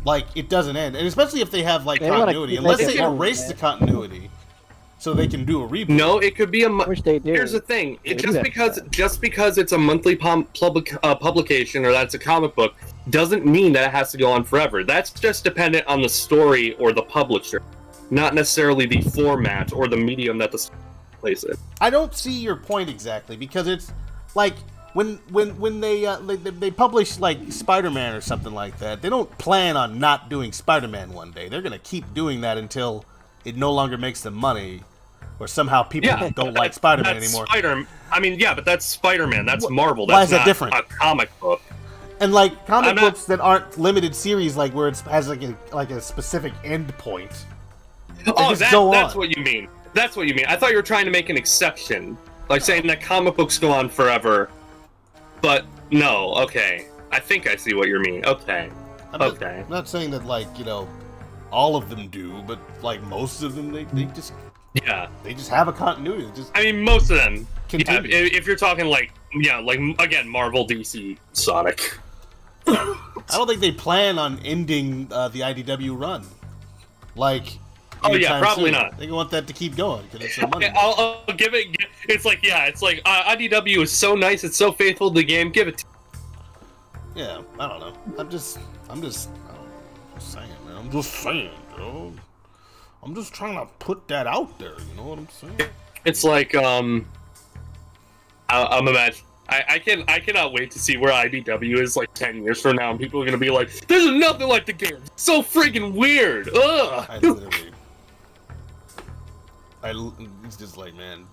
Like it doesn't end, and especially if they have like They wanna continuity. keep Unless making they money, erase man. the continuity, so they can do a reboot. No, it could be a. Which they do. Here's the thing: They do just that. because it's a monthly publication or that's a comic book doesn't mean that it has to go on forever. That's just dependent on the story or the publisher, not necessarily the format or the medium that the story plays in. I don't see your point exactly because it's like when they publish like Spider-Man or something like that. They don't plan on not doing Spider-Man one day. They're gonna keep doing that until it no longer makes them money, or somehow people don't like Spider-Man That's anymore. I mean, yeah, but that's Spider-Man. That's Marvel. That's why is that not different? a comic book. And like comic I'm not- books that aren't limited series, like where it has like a specific end point. Oh, just go that's on. what you mean. That's what you mean. I thought you were trying to make an exception, like saying that comic books go on forever. But no, okay. I think I see what you mean. Okay. Okay. I'm not saying that like all of them do, but like most of them, they just Yeah. have a continuity. They just I mean, most of them. Yeah, continue. if you're talking like again, Marvel, DC, Sonic. I don't think they plan on ending the IDW run. Like. Oh, yeah, anytime probably soon. not. They want that to keep going because it's their money. Okay, I'll give it. It's like IDW is so nice. It's so faithful to the game. Give it. Yeah, I don't know. I'm just saying, man. I'm just saying, bro. I'm just trying to put that out there. You know what I'm saying? It's like I'm imagining. I cannot wait to see where IDW is like 10 years from now, and people are gonna be like, "There's nothing like the game. It's so freaking weird." Ugh. It's just like, man.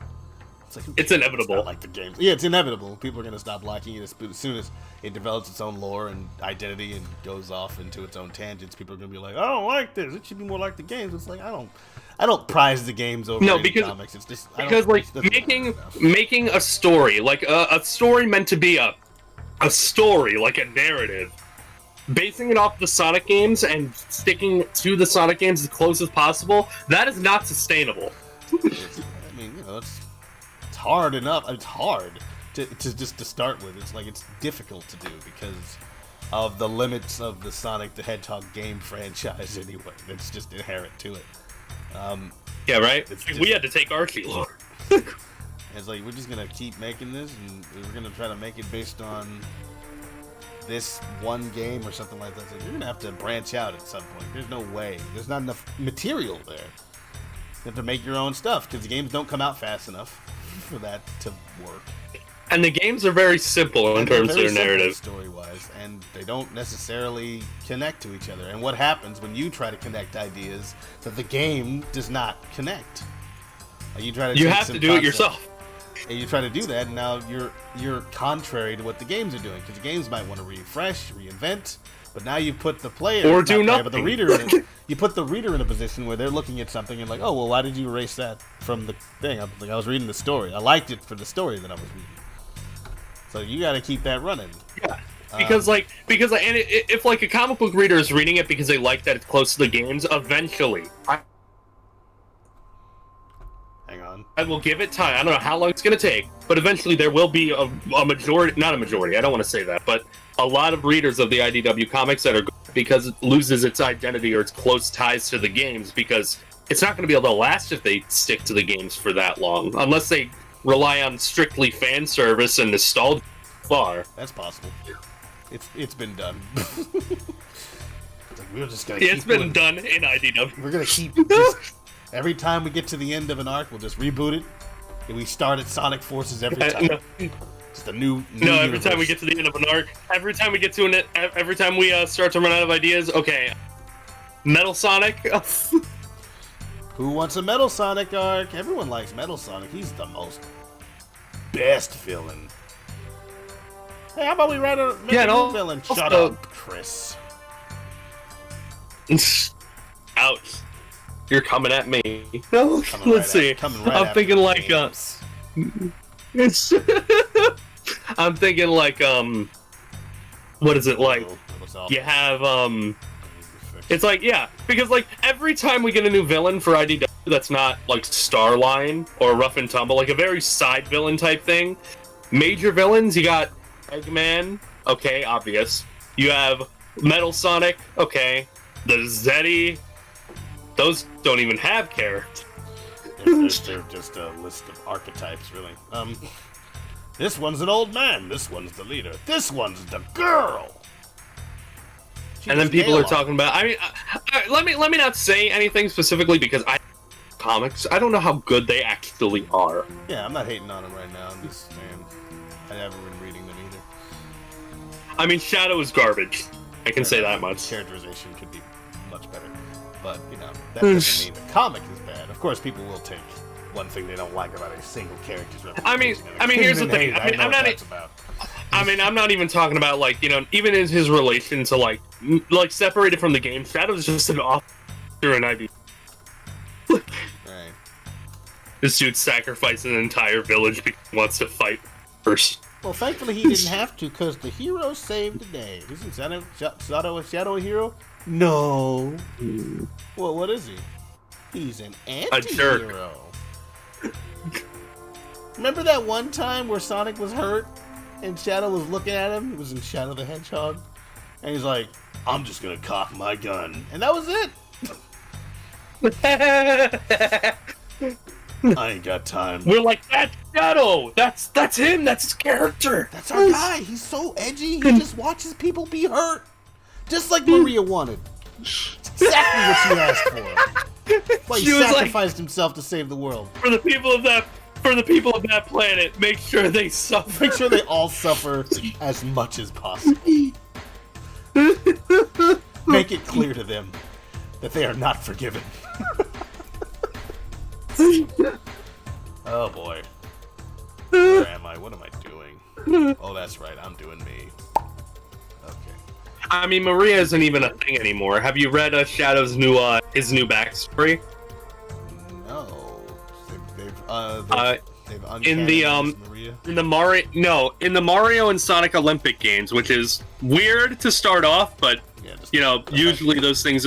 It's like It's inevitable. not like the games. Yeah, it's inevitable. People are gonna stop liking it as soon as it develops its own lore and identity and goes off into its own tangents. People are gonna be like, I don't like this. It should be more like the games. It's like I don't prize the games over No, any because- comics. It's just Because like making a story, like a story meant to be a story, like a narrative, basing it off the Sonic games and sticking to the Sonic games as close as possible, that is not sustainable. I mean, it's hard enough. It's hard to just to start with. It's like it's difficult to do because of the limits of the Sonic the Hedgehog game franchise. Anyway, it's just inherent to it. Yeah, right? It's We had to take Archie lore. It's like we're just gonna keep making this, and we're gonna try to make it based on this one game or something like that. It's like, you're gonna have to branch out at some point. There's no way. There's not enough material there. You have to make your own stuff because the games don't come out fast enough for that to work. And the games are very simple in terms of their narrative. story-wise, and they don't necessarily connect to each other. And what happens when you try to connect ideas that the game does not connect? You try to You take have some to do it concept, yourself. and you try to do that, and now you're contrary to what the games are doing because the games might want to refresh, reinvent, But now you put the player, Or not do player, but the nothing. reader in it. You put the reader in a position where they're looking at something and like, oh, well, why did you erase that from the thing? I was reading the story. I liked it for the story that I was reading. So you got to keep that running. Yeah. Because if like a comic book reader is reading it because they like that it's close to the games, eventually Hang on. I will give it time. I don't know how long it's going to take, but eventually there will be a majority, not a majority, I don't want to say that, but a lot of readers of the IDW comics that are because it loses its identity or its close ties to the games, because it's not going to be able to last if they stick to the games for that long, unless they rely on strictly fan service and nostalgia far. That's possible. It's been done. It's like, we're just gonna. It's keep been doing- done in IDW. We're gonna keep. Just, every time we get to the end of an arc, we'll just reboot it, and we start at Sonic Forces every time. Just a new No, every time we universe. get to the end of an arc, every time we start to run out of ideas, okay, Metal Sonic. Who wants a Metal Sonic arc? Everyone likes Metal Sonic. He's the best villain. Hey, how about we write a Yeah, new no, villain? Shut also- up, Chris. Ouch! You're coming at me. No, Coming let's see. Coming right I'm after thinking the like games. I'm thinking like what is it like? What's off? You have it's like, yeah, because like every time we get a new villain for IDW that's not like Starline or Rough and Tumble, like a very side villain type thing. Major villains, you got Eggman, okay, obvious. You have Metal Sonic, okay. The Zeddy, those don't even have characters. They're just a list of archetypes, really. This one's an old man. This one's the leader. This one's the girl. And then people are talking about. I mean, let me not say anything specifically because comics. I don't know how good they actually are. Yeah, I'm not hating on them right now. I'm just saying I haven't been reading them either. I mean, Shadow is garbage. I can say that much. Characterization could be much better, but you know that doesn't mean the comic is bad. Of course, people will take one thing they don't like about a single character's representation. I mean, here's the and thing. hate it. I mean, know I'm what not. that's about. I mean, I'm not even talking about like, you know, even in his relation to like separated from the game. Shadow's just an officer in ID. Right. This dude sacrificed an entire village because he wants to fight first. Well, thankfully he didn't have to, because the hero saved the day. Isn't Shadow a hero? No. Well, what is he? He's an jerk. anti-hero. Remember that one time where Sonic was hurt and Shadow was looking at him? It was in Shadow the Hedgehog. And he's like, I'm just gonna cock my gun. And that was it. I ain't got time. We're like, that's Shadow. That's him. That's his character. That's our guy. He's so edgy. He just watches people be hurt. Just like Maria wanted. It's exactly what she asked for. Why he She was like- sacrificed himself to save the world. For the people of that planet, make sure they suffer. Make sure they all suffer as much as possible. Make it clear to them that they are not forgiven. Oh boy. Where am I? What am I doing? Oh, that's right. I'm doing me. Okay. I mean, Maria isn't even a thing anymore. Have you read Shadow's his new backstory? No. They've in the, uncanonized Maria. In the Mario and Sonic Olympic games, which is weird to start off, but Yeah, just you know, usually those things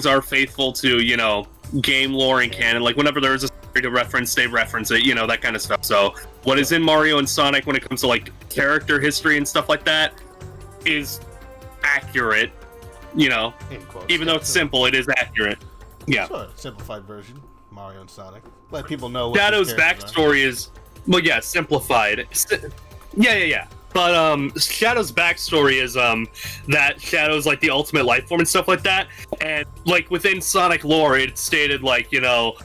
are faithful to, you know, game lore and canon. Like whenever there's a story to reference, they reference it, you know, that kind of stuff. So what is in Mario and Sonic when it comes to like character history and stuff like that is accurate, you know. in quotes. Even though it's simple, it is accurate. Yeah. Sure, simplified version. Mario and Sonic. Let people know what Shadow's these characters are. backstory is, well, yeah, simplified. Yeah. But Shadow's backstory is that Shadow's like the ultimate life form and stuff like that. And like within Sonic lore, it's stated like, you know,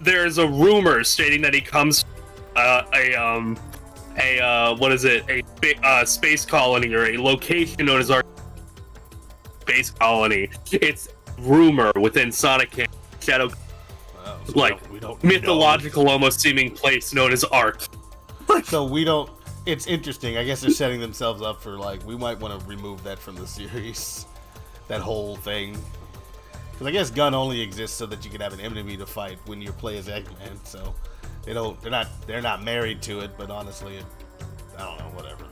there's a rumor stating that he comes a space colony or a location known as our space colony. It's rumor within Sonic canon. Shadow, Oh, so like we don't mythological, almost seeming place known as Ark. So we don't. it's interesting. I guess they're setting themselves up for, like, we might want to remove that from the series. That whole thing. Because I guess gun only exists so that you can have an enemy to fight when you play as Eggman. So they're not married to it, but honestly, I don't know, whatever.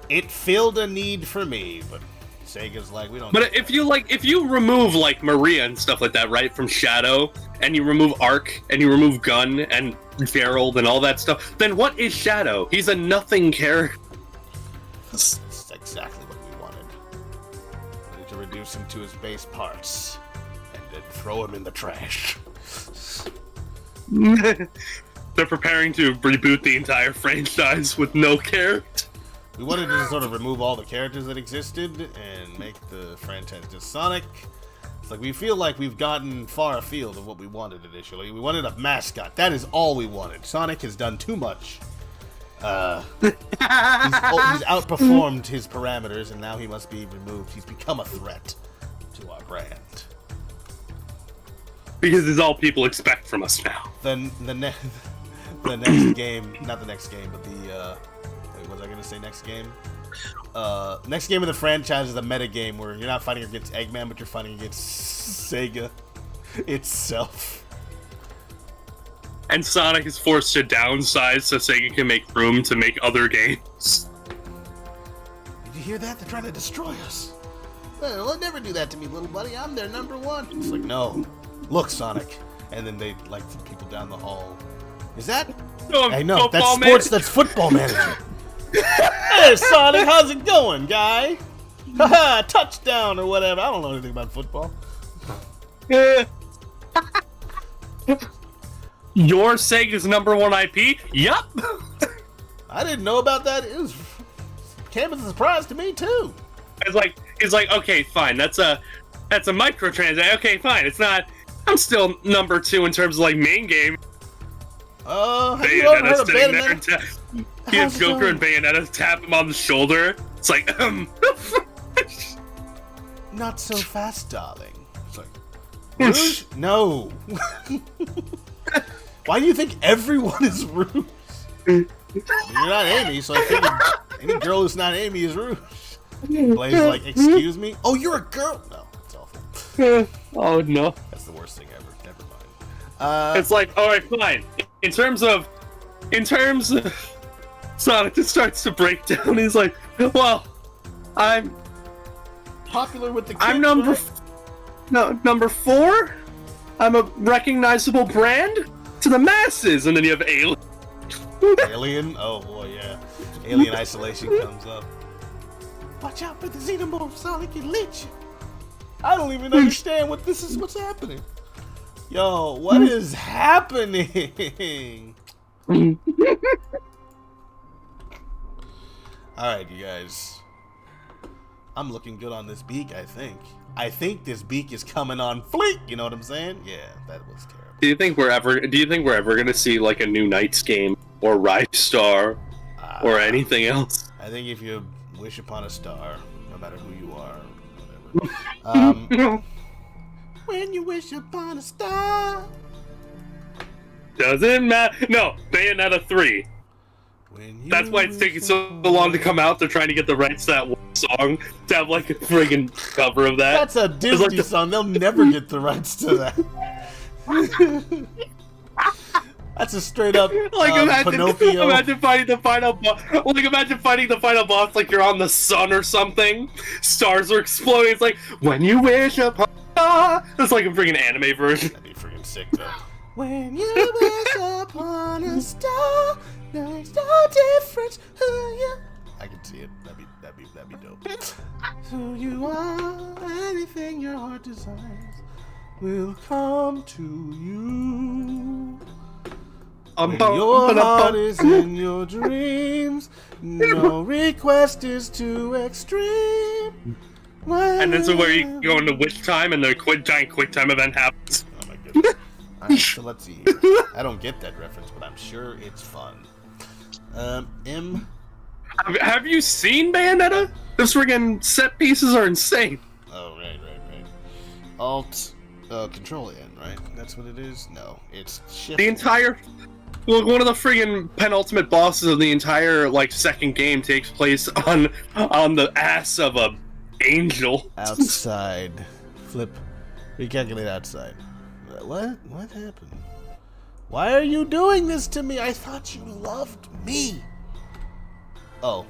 It filled a need for me, but Sega's like, we don't. But if you remove like Maria and stuff like that, right, from Shadow, and you remove Arc, and you remove Gun and Gerald and all that stuff, then what is Shadow? He's a nothing character. That's exactly what we wanted. We need to reduce him to his base parts and then throw him in the trash. They're preparing to reboot the entire franchise with no character. We wanted to sort of remove all the characters that existed and make the franchise just Sonic. It's like we feel like we've gotten far afield of what we wanted initially. We wanted a mascot. That is all we wanted. Sonic has done too much. He's outperformed his parameters, and now he must be removed. He's become a threat to our brand. Because it's all people expect from us now. Then the next game, not the next game, but the wait, what was I gonna say? Next game. Next game of the franchise is a meta game where you're not fighting against Eggman, but you're fighting against Sega itself. And Sonic is forced to downsize so Sega can make room to make other games. Did you hear that? They're trying to destroy us. Well, they'll never do that to me, little buddy. I'm their number one. It's like, no. Look, Sonic. And then they, like, the people down the hall. Is that? Hey, no, that's sports. Manager. That's football manager. Hey, Sonic, how's it going, guy? Haha, touchdown or whatever. I don't know anything about football. Your Sega's number one IP? Yup. I didn't know about that. It came as a surprise to me too. It's like okay, fine. That's a microtransaction. Okay, fine. It's not. I'm still number 2 in terms of like main game. Have you ever heard of Bayonetta? He has Joker and Bayonetta tap him on the shoulder. It's like, Not so fast, darling. It's like, Rouge? No. Why do you think everyone is Rouge? You're not Amy, so I figured any girl who's not Amy is Rouge. Blaze like, excuse me? Oh, you're a girl? No, it's awful. Oh, no. That's the worst thing ever. Never mind. It's like, alright, fine. In terms of Sonic just starts to break down. He's like, well, I'm popular with the kids, I'm number 4. I'm a recognizable brand to the masses. And then you have Alien. Alien? Oh boy, yeah. Alien Isolation comes up. Watch out for the Xenomorph, Sonic, and Lich. I don't even understand what's happening. Yo, what is happening? Alright, you guys. I'm looking good on this beak, I think. I think this beak is coming on fleek, you know what I'm saying? Yeah, that was terrible. Do you think we're ever gonna see like a new Knights game or Rise Star or anything else? I think if you wish upon a star, no matter who you are, whatever. When you wish upon a star. Doesn't matter. No, Bayonetta 3. That's why it's taking so long to come out. They're trying to get the rights to that one song to have like a friggin' cover of that. That's a Disney song. They'll never get the rights to that. That's a straight up Pinocchio. Imagine fighting the final boss. Like imagine fighting the final boss like you're on the sun or something. Stars are exploding. It's like when you wish upon. It's like a friggin' anime version. That'd be friggin' sick though. When you wish upon a star, there's no difference who you. I can see it. That'd be dope. Who you are, anything your heart desires will come to you. When your heart is in your dreams, no request is too extreme. And this is where you go into Wish Time and the giant quick time event happens. Oh my goodness. Alright, so let's see here. I don't get that reference, but I'm sure it's fun. Have you seen Bayonetta? Those friggin' set pieces are insane. Oh, right. Alt, Control N, right? That's what it is? No, it's Shift. The entire Look, one of the friggin' penultimate bosses of the entire like second game takes place on the ass of a angel. Outside. Flip. Recalculate outside. What? What happened? Why are you doing this to me? I thought you loved me. Oh.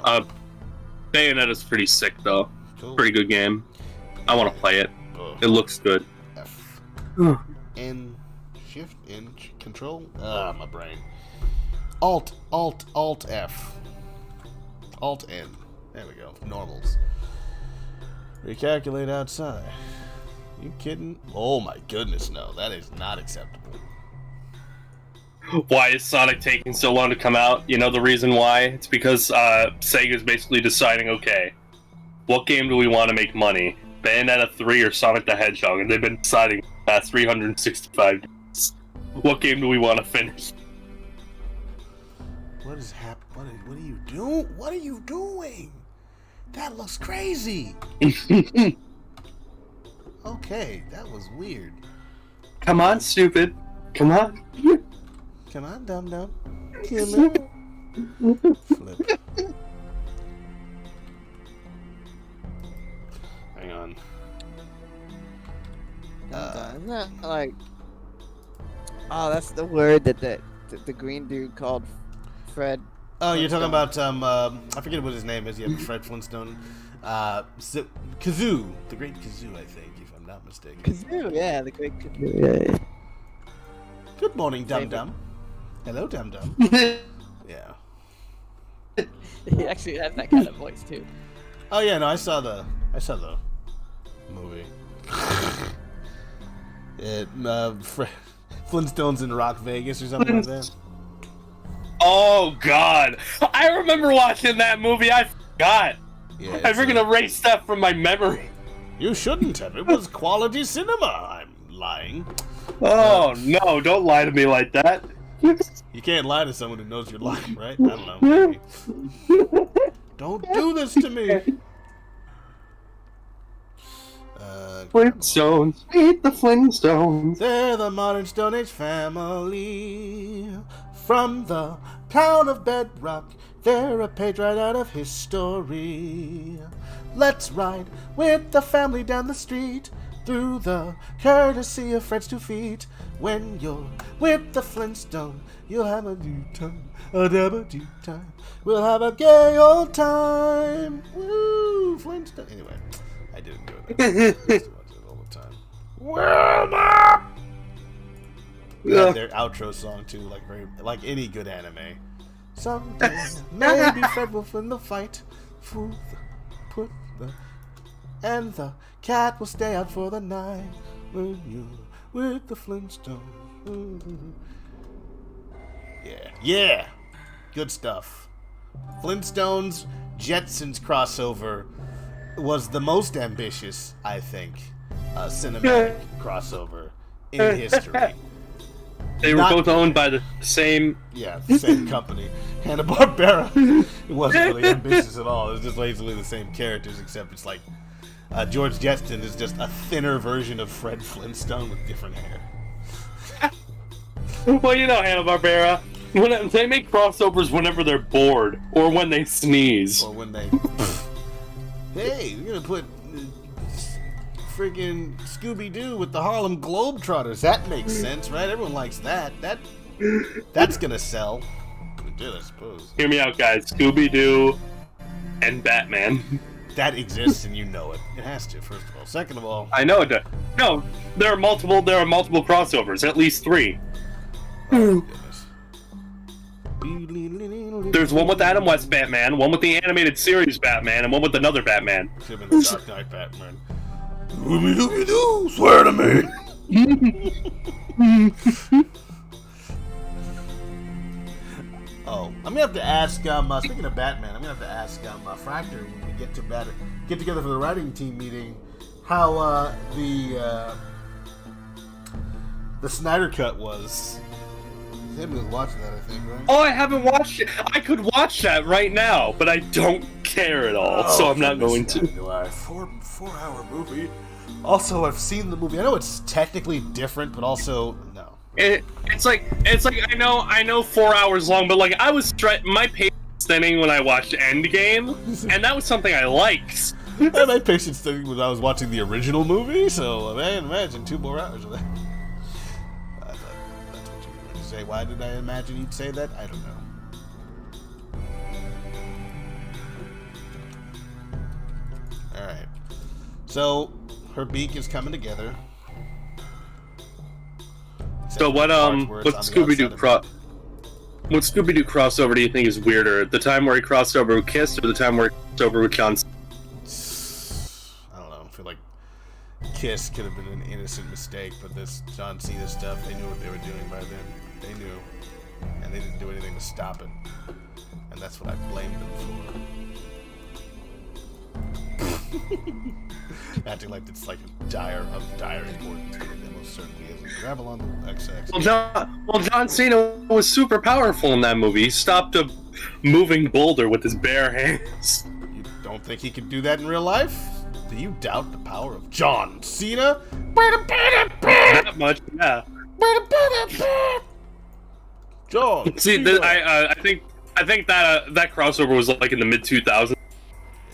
Well, Bayonetta's pretty sick though. cool. Pretty good game. I want to play it. Oh. It looks good. F. N. Shift. N. Control. My brain. Alt F. Alt N. There we go. Normals. Recalculate outside. You kidding? Oh my goodness, no. That is not acceptable. Why is Sonic taking so long to come out? You know the reason why? It's because Sega's basically deciding, okay, what game do we want to make money? Bayonetta 3 or Sonic the Hedgehog? And they've been deciding the past 365 days. What game do we want to finish? What is happening? What are you doing? What are you doing? That looks crazy. Okay, that was weird. Come on, stupid. Come on. Come on, dum-dum. Come on. Flip. Hang on. Isn't that like? Oh, that's the word that the green dude called Fred. Oh, you're talking Flintstone. about I forget what his name is. Yeah, Fred Flintstone. Kazoo, the great Kazoo, I think, if I'm not mistaken. Kazoo, yeah, the great Kazoo. Yeah. Good morning, Dum Dum. Hello, Dum Dum. Yeah. He actually has that kind of voice too. Oh yeah, no, I saw the movie. Flintstones in Rock Vegas or something like that. Oh, God. I remember watching that movie. I forgot. Yeah, I freaking erased that from my memory. You shouldn't have. It was quality cinema. I'm lying. Oh, no. Don't lie to me like that. You can't lie to someone who knows you're lying, right? I don't know. Maybe. Don't do this to me. Flintstones. Meet the Flintstones. They're the modern Stone Age family. From the town of Bedrock, they're a page right out of history. Let's ride with the family down the street, through the courtesy of Fred's 2 feet. When you're with the Flintstone, you'll have a doo time, a dabba doo time. We'll have a gay old time. Woo, Flintstone. Anyway, I didn't do it. I used to watch it all the time. Wilma! Ugh. Their outro song too, like any good anime. Someday maybe Fred will win the fight. And the cat will stay out for the night when you're with the Flintstones. Yeah, good stuff. Flintstones Jetsons crossover was the most ambitious, I think, cinematic crossover in history. They were both owned by the same... Yeah, the same company. Hanna-Barbera. It wasn't really ambitious at all. It was just basically the same characters, except it's like George Jetson is just a thinner version of Fred Flintstone with different hair. Well, you know, Hanna-Barbera. They make crossovers whenever they're bored, or when they sneeze. Or when they... Hey, we're gonna put friggin' Scooby-Doo with the Harlem Globetrotters. That makes sense, right? Everyone likes that. That's gonna sell. It did, I suppose. Hear me out, guys. Scooby-Doo and Batman. That exists and you know it. It has to, first of all. Second of all... I know it does. No, there are multiple crossovers, at least 3. Oh, goodness. There's one with Adam West Batman, one with the animated series Batman, and one with another Batman. Should have been the Dark Knight Batman. Dooby-dooby-doo, swear to me. Oh, I'm gonna have to ask. Speaking of Batman, I'm gonna have to ask Fractor when we get together for the writing team meeting, how the Snyder Cut was. Tim was watching that, I think, right? Oh, I haven't watched it. I could watch that right now, but I don't care at all, so I'm not going to. Do I? 4-hour movie. Also, I've seen the movie. I know it's technically different, but also no. It's like I know 4 hours long, but like I was my patience thinning when I watched Endgame, and that was something I liked. I had my patience thinning when I was watching the original movie, so man, imagine 2 more hours of that. I thought that's what you were going to say. Why did I imagine you'd say that? I don't know. Alright. So, her beak is coming together. So what Scooby-Doo crossover do you think is weirder? The time where he crossed over with Kiss, or the time where he crossed over with John Cena? I don't know. I feel like Kiss could have been an innocent mistake, but this John Cena stuff, they knew what they were doing by then. They knew. And they didn't do anything to stop it. And that's what I blamed them for. Acting like it's like of dire importance, but it most certainly isn't. Gravel on the XX. Well, John Cena was super powerful in that movie. He stopped a moving boulder with his bare hands. You don't think he could do that in real life? Do you doubt the power of John Cena? That much, yeah. John. See, Cena. I think that crossover was like in the mid 2000s.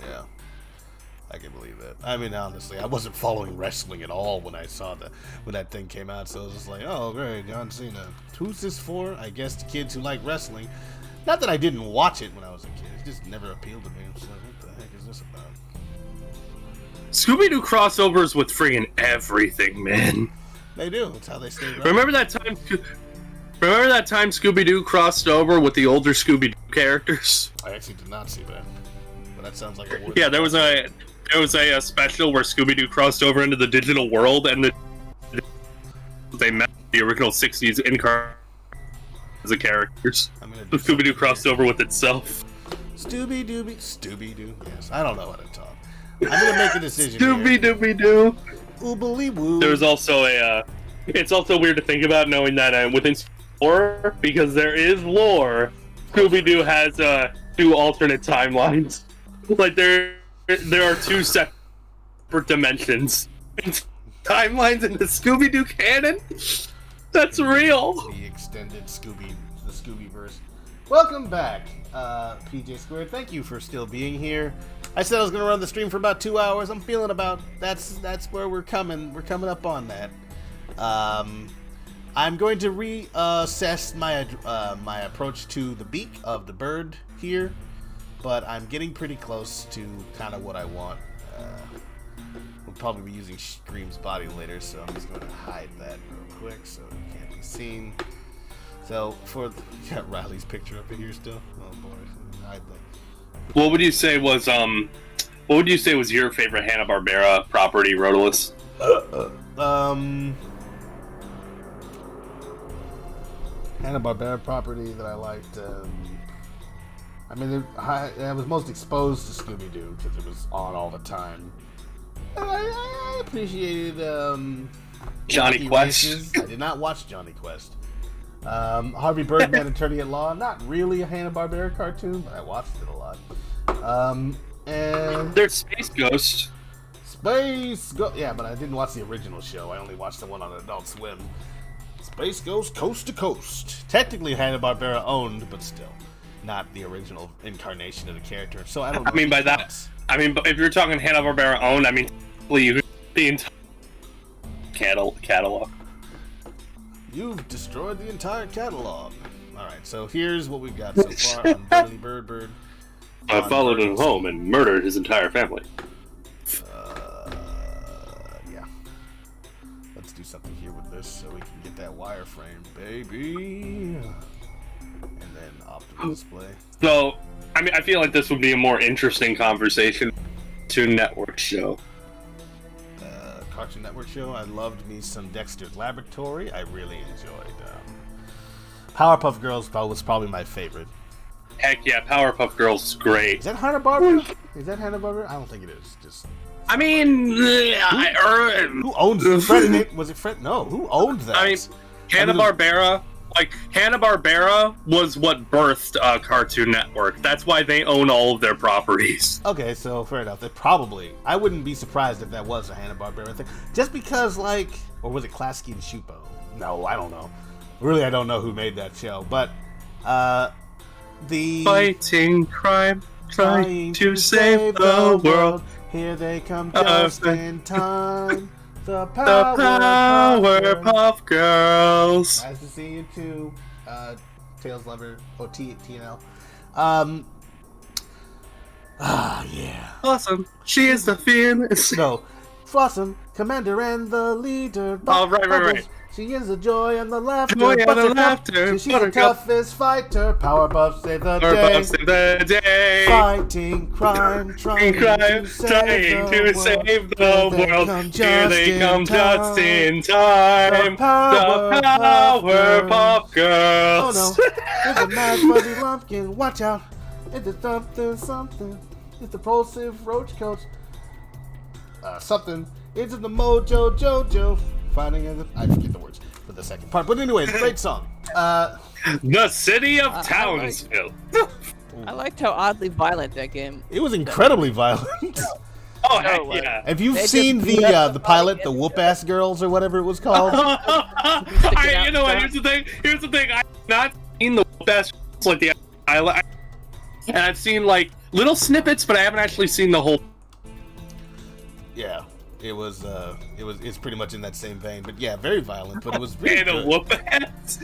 Yeah, I can believe that. I mean, honestly, I wasn't following wrestling at all when I saw when that thing came out. So I was just like, oh, great, John Cena. Who's this for? I guess the kids who like wrestling. Not that I didn't watch it when I was a kid. It just never appealed to me. I was like, what the heck is this about? Scooby-Doo crossovers with friggin' everything, man. They do. That's how they stay relevant. Remember that time Scooby-Doo crossed over with the older Scooby-Doo characters? I actually did not see that. But that sounds like a Yeah, there was a special where Scooby-Doo crossed over into the digital world, and they met the original 60s incarnation as the characters. Scooby-Doo crossed over with itself. Scooby-Doo. Yes, I don't know how to talk. I'm gonna make a decision. Scooby-Doo. Oobly woo. There's also it's also weird to think about knowing that within lore, because there is lore, Scooby-Doo has 2 alternate timelines. Like there are 2 separate dimensions. Timelines in the Scooby-Doo canon? That's real. The extended the Scooby-verse. Welcome back, PJ Squared. Thank you for still being here. I said I was going to run the stream for about 2 hours. I'm feeling about that's where we're coming. We're coming up on that. I'm going to reassess my approach to the beak of the bird here, but I'm getting pretty close to kind of what I want. We'll probably be using Scream's body later, so I'm just going to hide that real quick so it can't be seen. So you got Riley's picture up in here still. Oh boy, hide that. What would you say was your favorite Hanna-Barbera property, Rodolus? Hanna-Barbera property that I liked. I mean, I was most exposed to Scooby-Doo because it was on all the time. I appreciated Johnny Wacky Quest. Races. I did not watch Johnny Quest. Harvey Birdman, Attorney at Law. Not really a Hanna-Barbera cartoon, but I watched it a lot. And There's Space Ghost. Yeah, but I didn't watch the original show. I only watched the one on Adult Swim. Space Ghost Coast to Coast. Technically Hanna-Barbera owned, but still not the original incarnation of the character. So I don't know. I mean, but if you're talking Hanna-Barbera owned, I mean, the entire catalog. You've destroyed the entire catalog. Alright, so here's what we've got so far on Burly Bird. I followed him home and murdered his entire family. Yeah. Let's do something here with this so we can get that wireframe, baby. And then optimal display. So, I mean, I feel like this would be a more interesting conversation to network show. Cartoon Network show. I loved me some Dexter's Laboratory. I really enjoyed. Powerpuff Girls was probably my favorite. Heck yeah, Powerpuff Girls is great. Is that Hanna-Barbera? Is that Hanna-Barbera? I don't think it is. Just. I mean, who owns Fred? Was it Fred? No, who owned that? I mean, Hanna-Barbera. Like, Hanna-Barbera was what birthed Cartoon Network. That's why they own all of their properties. Okay, so fair enough. I wouldn't be surprised if that was a Hanna-Barbera thing. Just because, or was it Klasky and Shupo? No, I don't know. Really, I don't know who made that show, but the Fighting crime, trying to save the world. Here they come just in time. The Powerpuff Girls. Nice to see you too, Tails Lover, or TNL. Yeah. Awesome. She is the fearless. No, Flossom, Commander and the leader. Oh, right. Bubbles, she is the joy and the laughter. Joy and the Buttercup, laughter. she's the Buttercup. toughest fighter. Powerpuff save the day. Powerpuff save the day. Fighting crime, trying to save the world. Here they come just in time. The Powerpuff Girls. Oh no, it's a mad fuzzy lumpkin. Watch out. It's a something. It's the propulsive roach coach. Something. It's the Mojo Jojo. Finding in the... I forget the words for the second part. But anyways, great song. The city of Townsville. I liked how oddly violent that game. It was incredibly violent. Oh, heck No way. yeah. Have you They seen just beat up the pilot, the Whoop Ass Girls, or whatever it was called? You know what? Here's the thing. I've not seen the best like the pilot, and I've seen like little snippets, but I haven't actually seen the whole. Yeah, it's pretty much in that same vein. But yeah, very violent, but it was really And a good. whoop ass.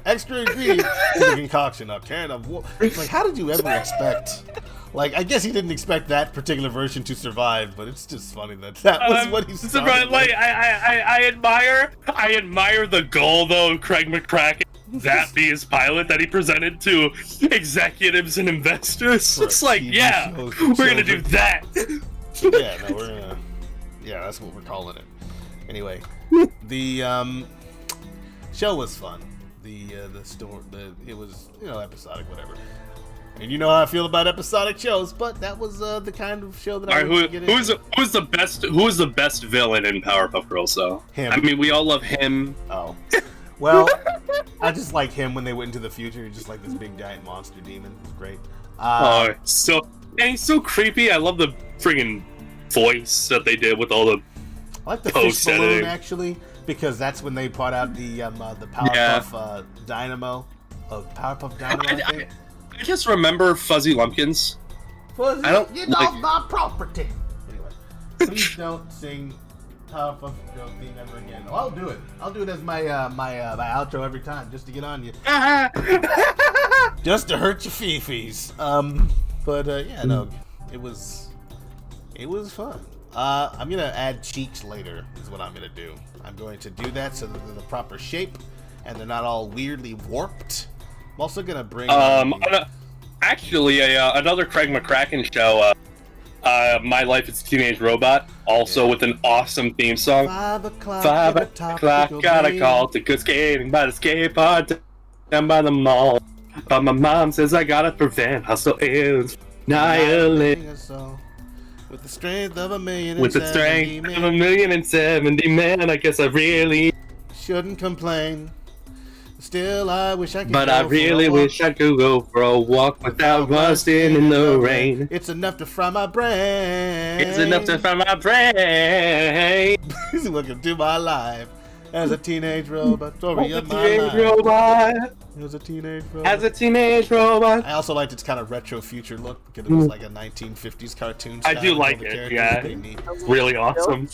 Extra ingredient to the concoction, a can of whoop. Like, how did you ever expect? Like, I guess he didn't expect that particular version to survive, but it's just funny that was what he started Right, like with. I admire the goal though of Craig McCracken. That be his pilot that he presented to executives and investors. For a It's like, TV yeah, show for we're gonna do children. that. Yeah, no, we're gonna. Yeah, that's what we're calling it. Anyway, the show was fun. The story, it was episodic, whatever. And you know how I feel about episodic shows, but that was the kind of show that I All was right, get into. who's the best villain in Powerpuff Girls though? Him. I mean, we all love him. Oh. Well, I just like him when they went into the future. He's just like this big giant monster demon. It was great. And he's so creepy. I love the friggin' voice that they did with all the. I like the post fish balloon editing. actually, because that's when they brought out the Powerpuff Dynamo. Powerpuff Dynamo, I think. I just remember Fuzzy Lumpkins. Fuzzy, I don't you like- know my property. Anyway, please don't sing Powerpuff Girls theme ever again. Oh, I'll do it. I'll do it as my my outro every time, just to get on you, just to hurt your fifis. But yeah, no, it was fun. I'm gonna add cheeks later. Is what I'm gonna do. I'm going to do that so that they're the proper shape and they're not all weirdly warped. I'm also gonna bring. Actually, another Craig McCracken show. My Life as a Teenage Robot, also with an awesome theme song. 5 o'clock. 5 at the o'clock, Topical got a Bay. call to go skating by the skate park down by the mall. But my mom says I gotta prevent hustle is annihilate. So, with the strength of a million. With the and strength 70 of men, 1,070 men, I guess I really. shouldn't complain. Still, I wish I could. But go I for really a walk wish I could go for a walk without rusting in the rain. It's enough to fry my brain. It's enough to find my brain. Welcome to my life as a teenage robot. Story As a of my teenage life. robot. As a teenage robot. As a teenage robot. I also liked its kind of retro future look because it was like a 1950s cartoon. I style do with all like the it, characters. yeah. Pretty neat. Really awesome.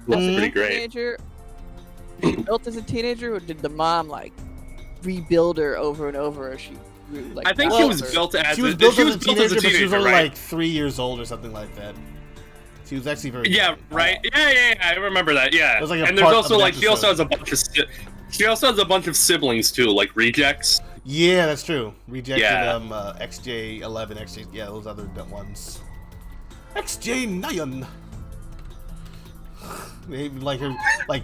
Looks Mhm. pretty great. Teenager, was she built as a teenager, or did the mom like rebuild her over and over as she grew? Like, I think got she was older? built as She was built as a built teenager, but she was only right? like 3 years old or something like that. She was actually very Yeah, young. right. Yeah. I remember that. Yeah. It was like a And there's part also of an like she also has episode. a bunch of she also has a bunch of siblings too, like rejects. Yeah, that's true. Rejected Yeah. XJ11, XJ, yeah, those other ones. XJ9. They even like her, like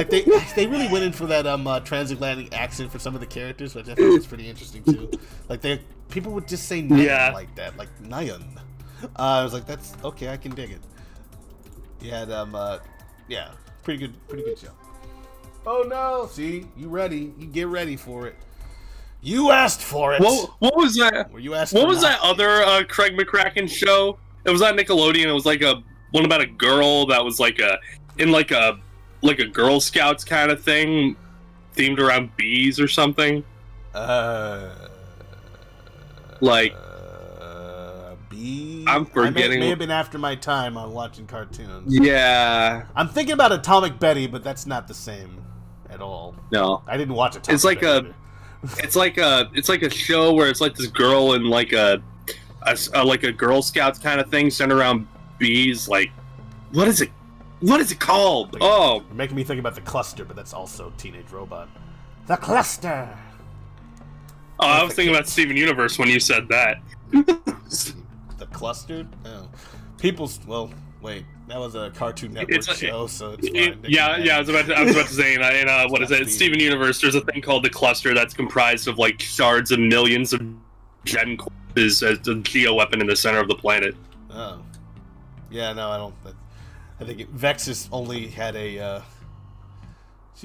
they really went in for that transatlantic accent for some of the characters, which I thought was pretty interesting too. Like people would just say Nayan Yeah. like that, like Nayan. I was like, that's okay, I can dig it. Yeah, yeah, pretty good show. Oh no! See, you ready? You get ready for it. You asked for it. What was that? Were you asked? What for was that nothing. other Craig McCracken show? It was on Nickelodeon. It was like one about a girl that was like in like a like a Girl Scouts kind of thing, themed around bees or something. Like, B. I'm forgetting. May have been after my time on watching cartoons. Yeah, I'm thinking about Atomic Betty, but that's not the same at all. no. I didn't watch Atomic It's like Betty either. It's like a show where it's like this girl in like a Girl Scouts kind of thing centered around bees. Like, what is it called? Oh, You're making me think about The Cluster, but that's also Teenage Robot. The Cluster! I was thinking about Steven Universe when you said that. The Cluster? Oh. Well, wait. That was a Cartoon Network It's a- show, so it's fine. Yeah. I was about to say, what is it? Steven Universe. There's a thing called the Cluster that's comprised of like shards of millions of gen corpses as the geo-weapon in the center of the planet. Oh. Yeah, no, I don't. I think Vexus only had a.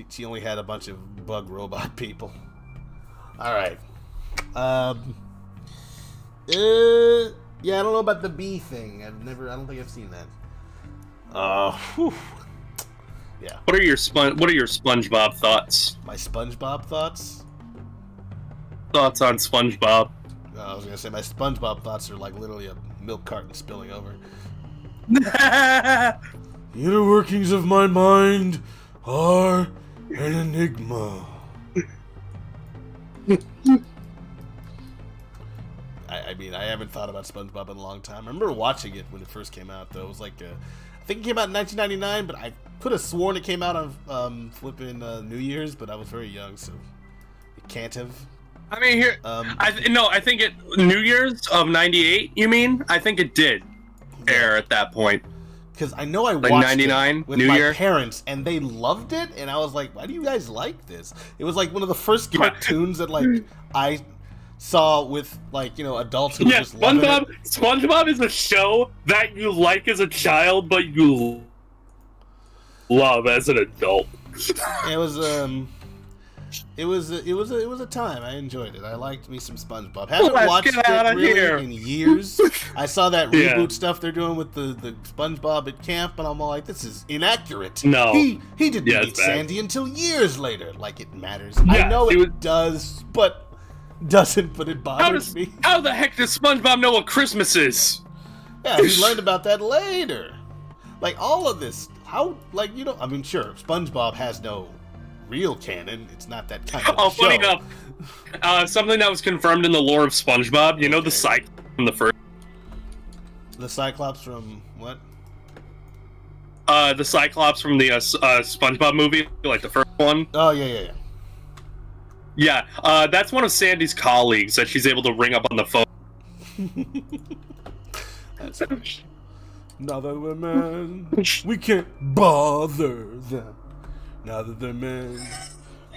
She only had a bunch of bug robot people. Alright. Yeah, I don't know about the bee thing. I don't think I've seen that. Whew. Yeah. What are your SpongeBob thoughts? My SpongeBob thoughts? Thoughts on SpongeBob? I was gonna say my SpongeBob thoughts are like literally a milk carton spilling over. The inner workings of my mind are an enigma. I mean, I haven't thought about SpongeBob in a long time. I remember watching it when it first came out, though. It was like, I think it came out in 1999, but I could have sworn it came out on flipping New Year's, but I was very young, so it can't have. I mean, here, I think it New Year's of '98. You mean? I think it did air at that point. Because I know I Like watched 99, it with New my Year? parents, and they loved it, and I was like, why do you guys like this? It was like one of the first cartoons that like I saw with like, you know, adults who were Yeah, just loving it. SpongeBob is a show that you like as a child, but you love as an adult. It was a time. I enjoyed it. I liked me some SpongeBob. Haven't Let's watched get outta it really here. in years. I saw that Yeah. reboot stuff they're doing with the SpongeBob at camp, and I'm all like, this is inaccurate. No. he didn't Yeah, meet it's bad. Sandy until years later. Like it matters. Yeah, I know he it was- does, but doesn't. But it bothers me. How the heck does SpongeBob know what Christmas is? Yeah, he learned about that later. Like all of this, how like you know? I mean, sure, SpongeBob has no real canon. It's not that kind of Oh, show. funny enough, something that was confirmed in the lore of SpongeBob. You know the Cyclops from the first. The Cyclops from what? The Cyclops from the SpongeBob movie, like the first one. Oh yeah. Yeah, that's one of Sandy's colleagues that she's able to ring up on the phone. That's now that we're men, we can't bother them. Now that they're men,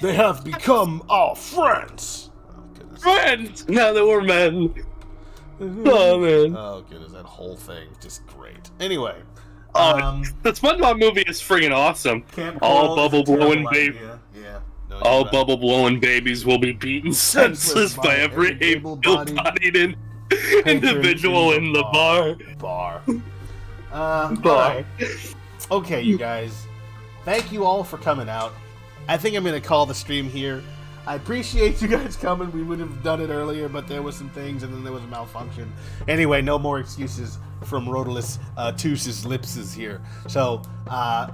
they have become our friends. Oh goodness. Friends! Now that we're men. Oh, man. Oh goodness, that whole thing just great. Anyway, The SpongeBob movie is friggin' awesome. Camp All Coral is a bubble blowing terrible baby. idea. Yeah. No, you're All right. bubble blowing babies will be beaten senseless by every able-bodied individual in the bar. Bar. Alright. Okay, you guys. Thank you all for coming out. I think I'm gonna call the stream here. I appreciate you guys coming. We would have done it earlier, but there were some things, and then there was a malfunction. Anyway, no more excuses from Rodolus Tus's Lipses here. So,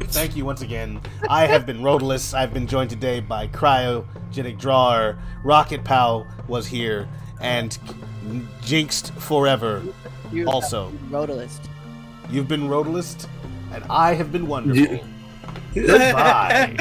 thank you once again. I have been Rodolus. I've been joined today by Cryogenic Drawer. Rocket Pow was here, and Jinxed Forever You also. Rodalist. You've been Rodolist, and I have been wonderful. Goodbye.